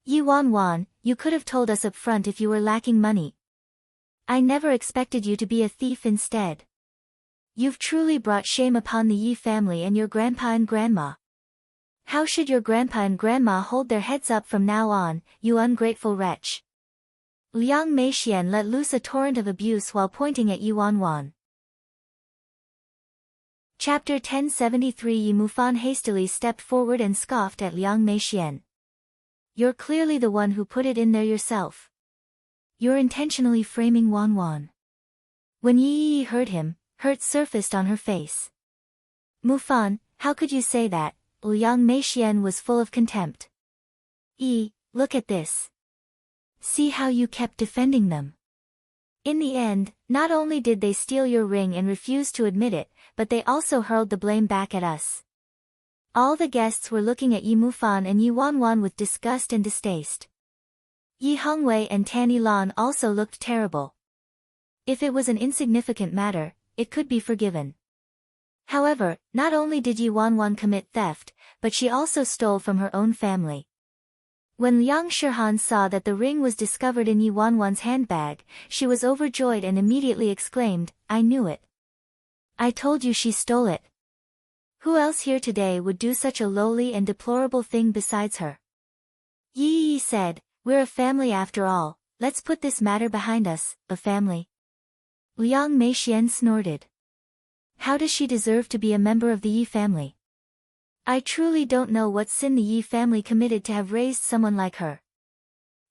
Yi Wanwan, you could have told us up front if you were lacking money. I never expected you to be a thief instead. You've truly brought shame upon the Yi family and your grandpa and grandma. How should your grandpa and grandma hold their heads up from now on, you ungrateful wretch? Liang Meixian let loose a torrent of abuse while pointing at Yi Wanwan. Chapter 1073 Yi Mufan hastily stepped forward and scoffed at Liang Meixian. You're clearly the one who put it in there yourself. You're intentionally framing Wanwan. When Yi heard him, hurt surfaced on her face. Mufan, how could you say that? Liang Meixian was full of contempt. Look at this. See how you kept defending them. In the end, not only did they steal your ring and refuse to admit it, but they also hurled the blame back at us. All the guests were looking at Yi Mufan and Yi Wanwan with disgust and distaste. Yi Hongwei and Tanny Lan also looked terrible. If it was an insignificant matter, it could be forgiven. However, not only did Yi Wanwan commit theft, but she also stole from her own family. When Liang Shihan saw that the ring was discovered in Yi Wanwan's handbag, she was overjoyed and immediately exclaimed, I knew it. I told you she stole it. Who else here today would do such a lowly and deplorable thing besides her? Yi said, we're a family after all, let's put this matter behind us, a family. Liang Meixian snorted. How does she deserve to be a member of the Yi family? I truly don't know what sin the Yi family committed to have raised someone like her.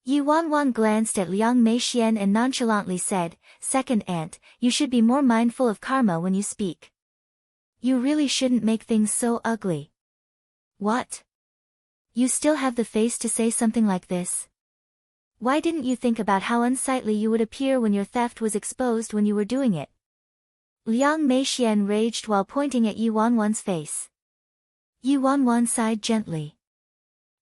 Yi Wanwan glanced at Liang Meixian and nonchalantly said, Second aunt, you should be more mindful of karma when you speak. You really shouldn't make things so ugly. What? You still have the face to say something like this? Why didn't you think about how unsightly you would appear when your theft was exposed when you were doing it? Liang Meixian raged while pointing at Yi Wanwan's face. Yi Wanwan sighed gently.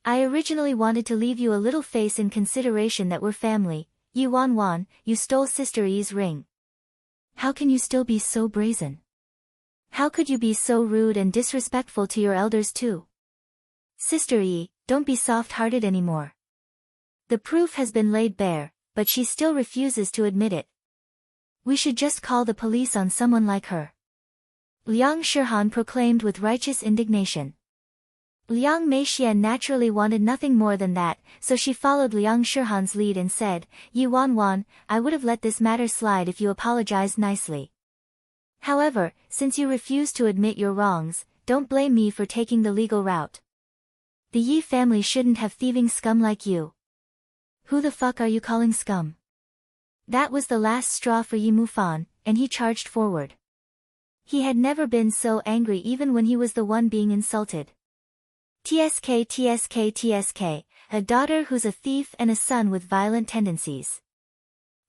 I originally wanted to leave you a little face in consideration that we're family. Yi Wanwan, you stole Sister Yi's ring. How can you still be so brazen? How could you be so rude and disrespectful to your elders too? Sister Yi, don't be soft-hearted anymore. The proof has been laid bare, but she still refuses to admit it. We should just call the police on someone like her. Liang Shihan proclaimed with righteous indignation. Liang Meixian naturally wanted nothing more than that, so she followed Liang Shihan's lead and said, Yi Wanwan, I would have let this matter slide if you apologized nicely. However, since you refuse to admit your wrongs, don't blame me for taking the legal route. The Yi family shouldn't have thieving scum like you. Who the fuck are you calling scum? That was the last straw for Yi Mufan, and he charged forward. He had never been so angry even when he was the one being insulted. TSK, a daughter who's a thief and a son with violent tendencies.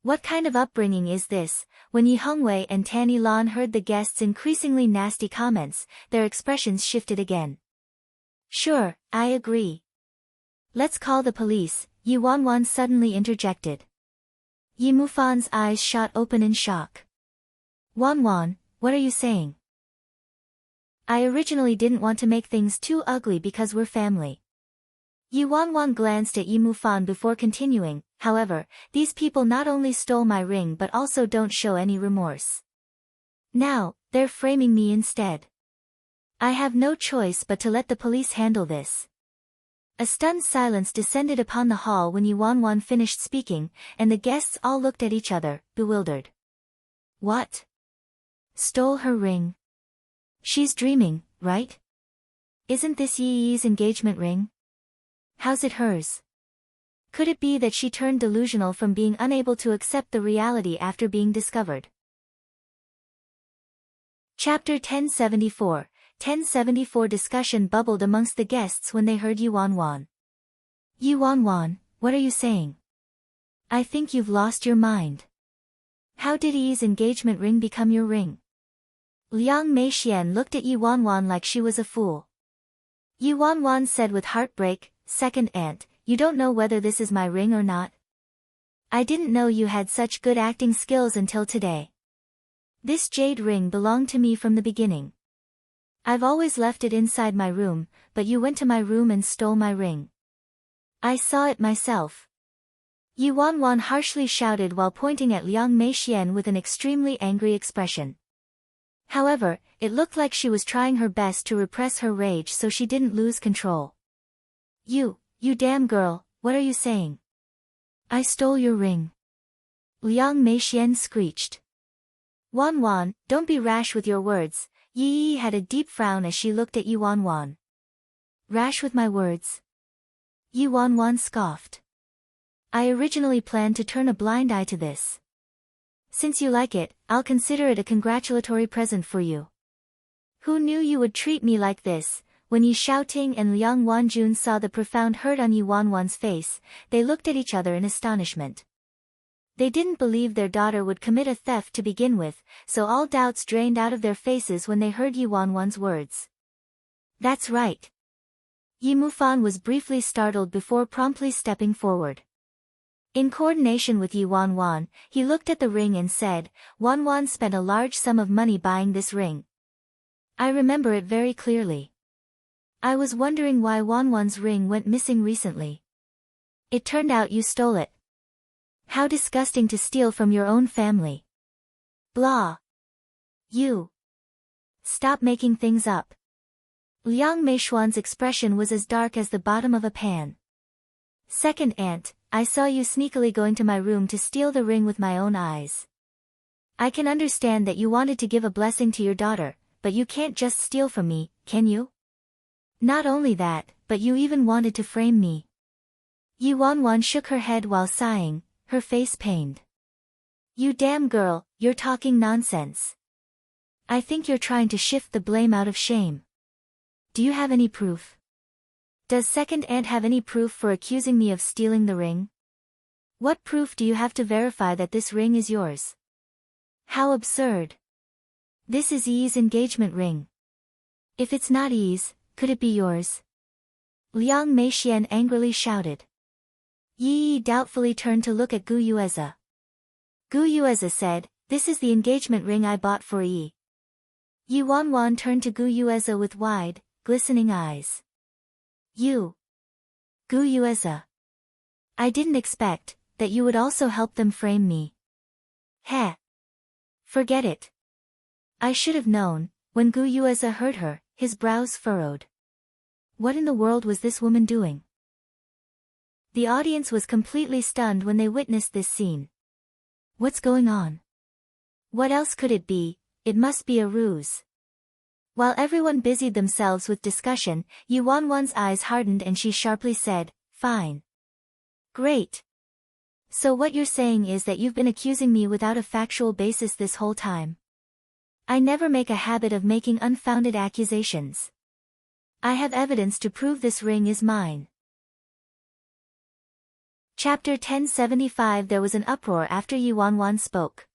What kind of upbringing is this? When Yi Hongwei and Tanny Lan heard the guests' increasingly nasty comments, their expressions shifted again. Sure, I agree. Let's call the police, Yi Wanwan suddenly interjected. Yi Mufan's eyes shot open in shock. Wanwan, what are you saying? I originally didn't want to make things too ugly because we're family. Yi Wanwan glanced at Yi Mufan before continuing, however, these people not only stole my ring but also don't show any remorse. Now, they're framing me instead. I have no choice but to let the police handle this. A stunned silence descended upon the hall when Yi Wanwan finished speaking, and the guests all looked at each other, bewildered. What? Stole her ring? She's dreaming, right? Isn't this Yi's engagement ring? How's it hers? Could it be that she turned delusional from being unable to accept the reality after being discovered? Chapter 1074 discussion bubbled amongst the guests when they heard Yi Wanwan. Yi Wanwan, what are you saying? I think you've lost your mind. How did Yi's engagement ring become your ring? Liang Meixian looked at Yi Wanwan like she was a fool. Yi Wanwan said with heartbreak, Second aunt, you don't know whether this is my ring or not? I didn't know you had such good acting skills until today. This jade ring belonged to me from the beginning. I've always left it inside my room, but you went to my room and stole my ring. I saw it myself. Yi Wanwan harshly shouted while pointing at Liang Meixian with an extremely angry expression. However, it looked like she was trying her best to repress her rage so she didn't lose control. You damn girl, what are you saying? I stole your ring. Liang Meixian screeched. Wanwan, don't be rash with your words. Yi had a deep frown as she looked at Yi Wanwan. Rash with my words? Yi Wanwan scoffed. I originally planned to turn a blind eye to this. Since you like it, I'll consider it a congratulatory present for you. Who knew you would treat me like this? When Yi Xiaoting and Liang Wanjun saw the profound hurt on Yi Wanwan's face, they looked at each other in astonishment. They didn't believe their daughter would commit a theft to begin with, so all doubts drained out of their faces when they heard Yi Wanwan's words. That's right. Yi Mufan was briefly startled before promptly stepping forward. In coordination with Yi Wanwan, he looked at the ring and said, Wanwan spent a large sum of money buying this ring. I remember it very clearly. I was wondering why Wanwan's ring went missing recently. It turned out you stole it. How disgusting to steal from your own family. Blah. You. Stop making things up. Liang Meishuan's expression was as dark as the bottom of a pan. Second aunt, I saw you sneakily going to my room to steal the ring with my own eyes. I can understand that you wanted to give a blessing to your daughter, but you can't just steal from me, can you? Not only that, but you even wanted to frame me. Yi Wanwan shook her head while sighing, her face pained. You damn girl, you're talking nonsense. I think you're trying to shift the blame out of shame. Do you have any proof? Does second aunt have any proof for accusing me of stealing the ring? What proof do you have to verify that this ring is yours? How absurd. This is Yi's engagement ring. If it's not Yi's, could it be yours? Liang Meixian angrily shouted. Yi doubtfully turned to look at Gu Yueze. Gu Yueze said, this is the engagement ring I bought for Yi. Yi Wanwan turned to Gu Yueze with wide, glistening eyes. You. Gu Yueze. I didn't expect that you would also help them frame me. Heh. Forget it. I should have known. When Gu Yueze heard her, his brows furrowed. What in the world was this woman doing? The audience was completely stunned when they witnessed this scene. What's going on? What else could it be? It must be a ruse. While everyone busied themselves with discussion, Yi Wanwan's eyes hardened and she sharply said, Fine. Great. So what you're saying is that you've been accusing me without a factual basis this whole time. I never make a habit of making unfounded accusations. I have evidence to prove this ring is mine. Chapter 1075. There was an uproar after Yi Wanwan spoke.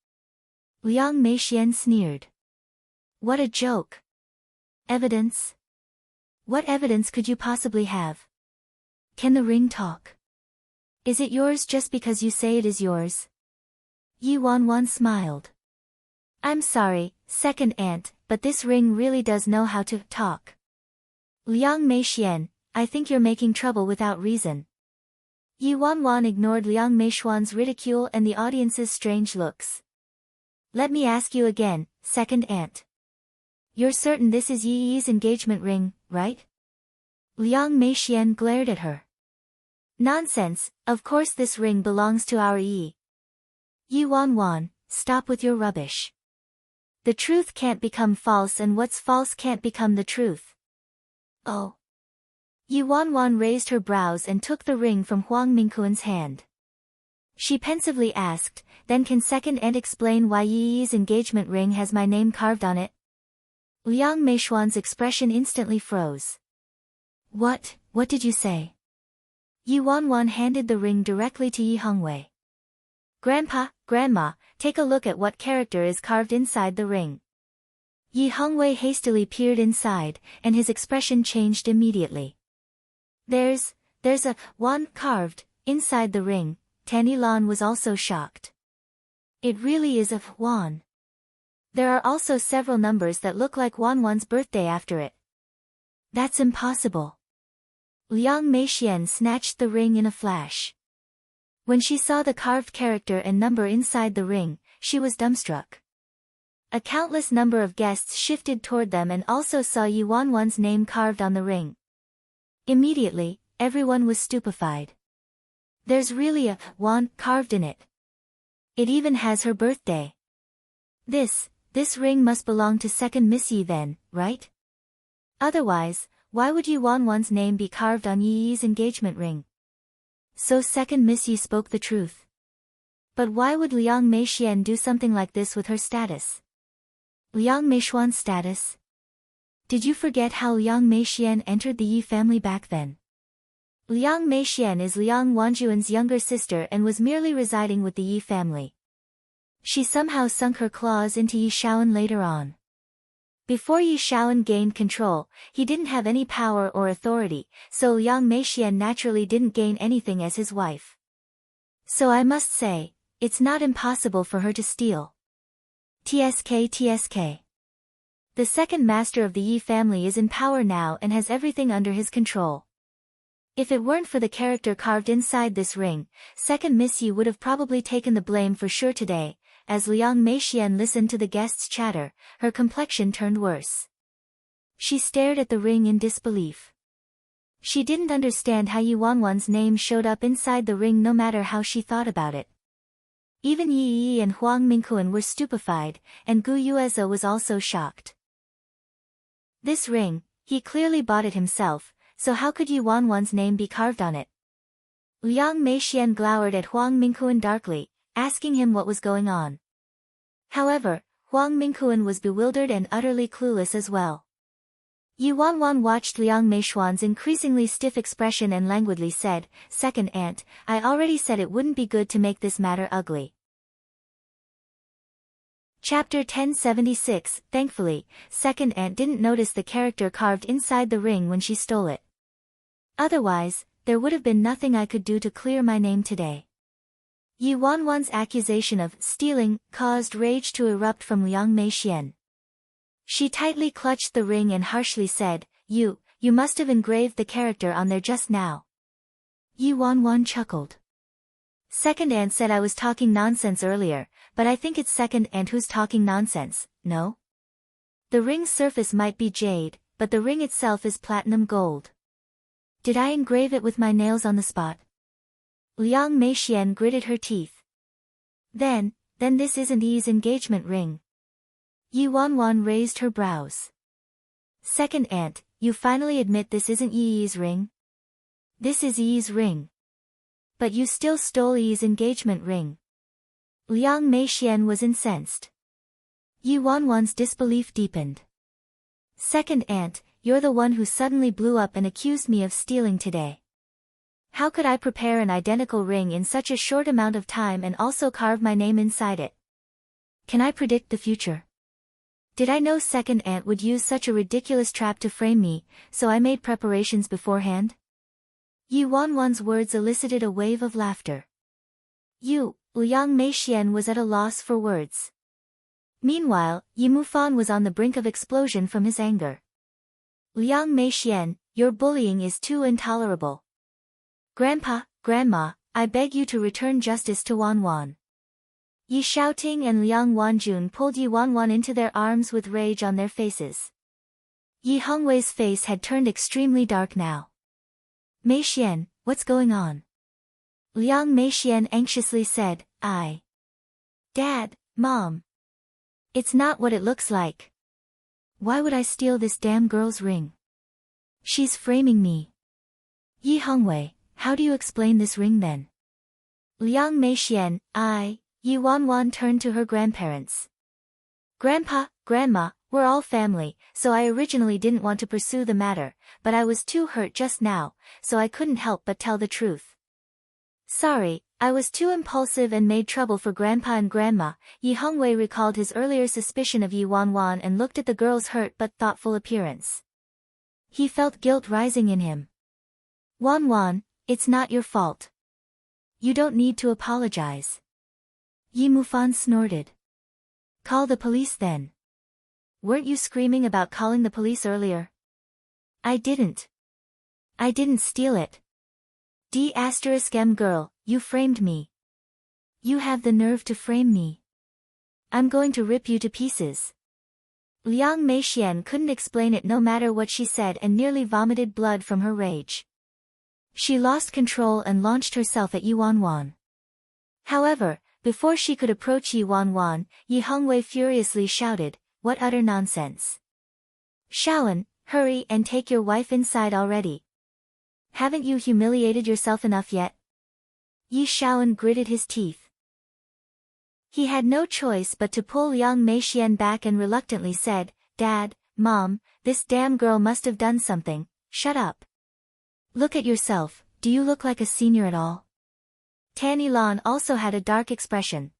Liang Meixian sneered. What a joke. Evidence? What evidence could you possibly have? Can the ring talk? Is it yours just because you say it is yours? Yi Wanwan smiled. I'm sorry, second aunt, but this ring really does know how to talk. Liang Meixian, I think you're making trouble without reason. Yi Wanwan ignored Liang Meishuan's ridicule and the audience's strange looks. Let me ask you again, second aunt. You're certain this is Yi's engagement ring, right? Liang Meixian glared at her. Nonsense, of course this ring belongs to our Yi. Yi Wanwan, stop with your rubbish. The truth can't become false and what's false can't become the truth. Oh. Yi Wanwan raised her brows and took the ring from Huang Mingquan's hand. She pensively asked, then can second aunt explain why Yi's engagement ring has my name carved on it? Liang Meishuan's expression instantly froze. What did you say? Yi Wanwan handed the ring directly to Yi Hongwei. Grandpa, Grandma, take a look at what character is carved inside the ring. Yi Hongwei hastily peered inside, and his expression changed immediately. There's a one carved inside the ring, Tanny Lan was also shocked. It really is a Wan. There are also several numbers that look like Wan's birthday after it. That's impossible. Liang Meixian snatched the ring in a flash. When she saw the carved character and number inside the ring, she was dumbstruck. A countless number of guests shifted toward them and also saw Yi Wan's name carved on the ring. Immediately, everyone was stupefied. There's really a Wan carved in it. It even has her birthday. This ring must belong to second Miss Yi then, right? Otherwise, why would Yi Wan's name be carved on Yi's engagement ring? So second Miss Yi spoke the truth. But why would Liang Meixian do something like this with her status? Liang Meixian's status? Did you forget how Liang Meixian entered the Yi family back then? Liang Meixian is Liang Wanjuan's younger sister and was merely residing with the Yi family. She somehow sunk her claws into Yi Shaoan later on. Before Yi Shaoan gained control, he didn't have any power or authority, so Liang Meixian naturally didn't gain anything as his wife. So I must say, it's not impossible for her to steal. TSK. The second master of the Yi family is in power now and has everything under his control. If it weren't for the character carved inside this ring, second Miss Yi would have probably taken the blame for sure today. As Liang Meixian listened to the guests' chatter, her complexion turned worse. She stared at the ring in disbelief. She didn't understand how Yi Wan's name showed up inside the ring no matter how she thought about it. Even Yi Yi and Huang Mingquan were stupefied, and Gu Yueze was also shocked. This ring, he clearly bought it himself, so how could Yi Wan's name be carved on it? Liang Meixian glowered at Huang Mingquan darkly, asking him what was going on. However, Huang Mingquan was bewildered and utterly clueless as well. Yi Wan watched Liang Meixian's increasingly stiff expression and languidly said, "Second aunt, I already said it wouldn't be good to make this matter ugly." Chapter 1076. Thankfully, second aunt didn't notice the character carved inside the ring when she stole it. Otherwise, there would have been nothing I could do to clear my name today. Yi Wan's accusation of stealing caused rage to erupt from Liang Meixian. She tightly clutched the ring and harshly said, You must have engraved the character on there just now." Yi Wan chuckled. "Second aunt said I was talking nonsense earlier, but I think it's second aunt who's talking nonsense, no? The ring's surface might be jade, but the ring itself is platinum gold. Did I engrave it with my nails on the spot?" Liang Meixian gritted her teeth. Then this isn't Yi's engagement ring." Yi Wan raised her brows. "Second aunt, you finally admit this isn't Yi's ring?" "This is Yi's ring." "But you still stole Yi's engagement ring." Liang Meixian was incensed. Yi Wan's disbelief deepened. "Second aunt, you're the one who suddenly blew up and accused me of stealing today. How could I prepare an identical ring in such a short amount of time and also carve my name inside it? Can I predict the future? Did I know second aunt would use such a ridiculous trap to frame me, so I made preparations beforehand?" Yi Wan's words elicited a wave of laughter. Liang Meixian was at a loss for words. Meanwhile, Yi Mufan was on the brink of explosion from his anger. "Liang Meixian, your bullying is too intolerable. Grandpa, Grandma, I beg you to return justice to Wan." Yi Shaoting and Liang Wanjun pulled Yi Wan into their arms with rage on their faces. Yi Hongwei's face had turned extremely dark now. "Meixian, what's going on?" Liang Meixian anxiously said, "Dad, Mom. It's not what it looks like. Why would I steal this damn girl's ring? She's framing me." "Yi Hongwei, how do you explain this ring then?" Liang Meixian, Yi Wan turned to her grandparents. "Grandpa, Grandma, we're all family, so I originally didn't want to pursue the matter, but I was too hurt just now, so I couldn't help but tell the truth. Sorry, I was too impulsive and made trouble for Grandpa and Grandma." Yi Hongwei recalled his earlier suspicion of Yi Wan and looked at the girl's hurt but thoughtful appearance. He felt guilt rising in him. "Wan, it's not your fault. You don't need to apologize. Yi Mufan snorted. Call the police then. Weren't you screaming about calling the police earlier? I didn't. I didn't steal it. D*M girl, you framed me. You have the nerve to frame me. I'm going to rip you to pieces. Liang Meixian couldn't explain it no matter what she said and nearly vomited blood from her rage. She lost control and launched herself at Yi Wanwan. However, before she could approach Yi Wanwan, Yi Hongwei furiously shouted, "What utter nonsense! Shaoan, hurry and take your wife inside already. Haven't you humiliated yourself enough yet?" Yi Shaoan gritted his teeth. He had no choice but to pull Liang Meixian back and reluctantly said, "Dad, Mom, this damn girl must have done something, shut up. Look at yourself, do you look like a senior at all?" Tan Yilan also had a dark expression.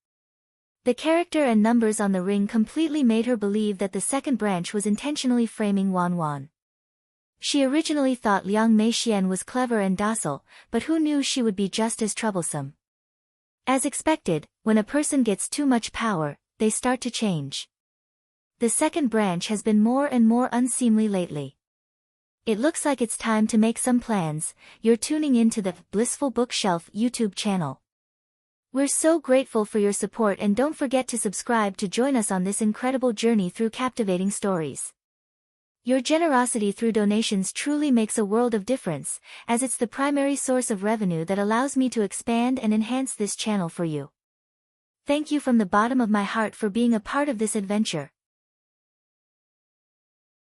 The character and numbers on the ring completely made her believe that the second branch was intentionally framing Wanwan. She originally thought Liang Meixian was clever and docile, but who knew she would be just as troublesome. As expected, when a person gets too much power, they start to change. The second branch has been more and more unseemly lately. It looks like it's time to make some plans. You're tuning into the Blissful Bookshelf YouTube channel. We're so grateful for your support and don't forget to subscribe to join us on this incredible journey through captivating stories. Your generosity through donations truly makes a world of difference, as it's the primary source of revenue that allows me to expand and enhance this channel for you. Thank you from the bottom of my heart for being a part of this adventure.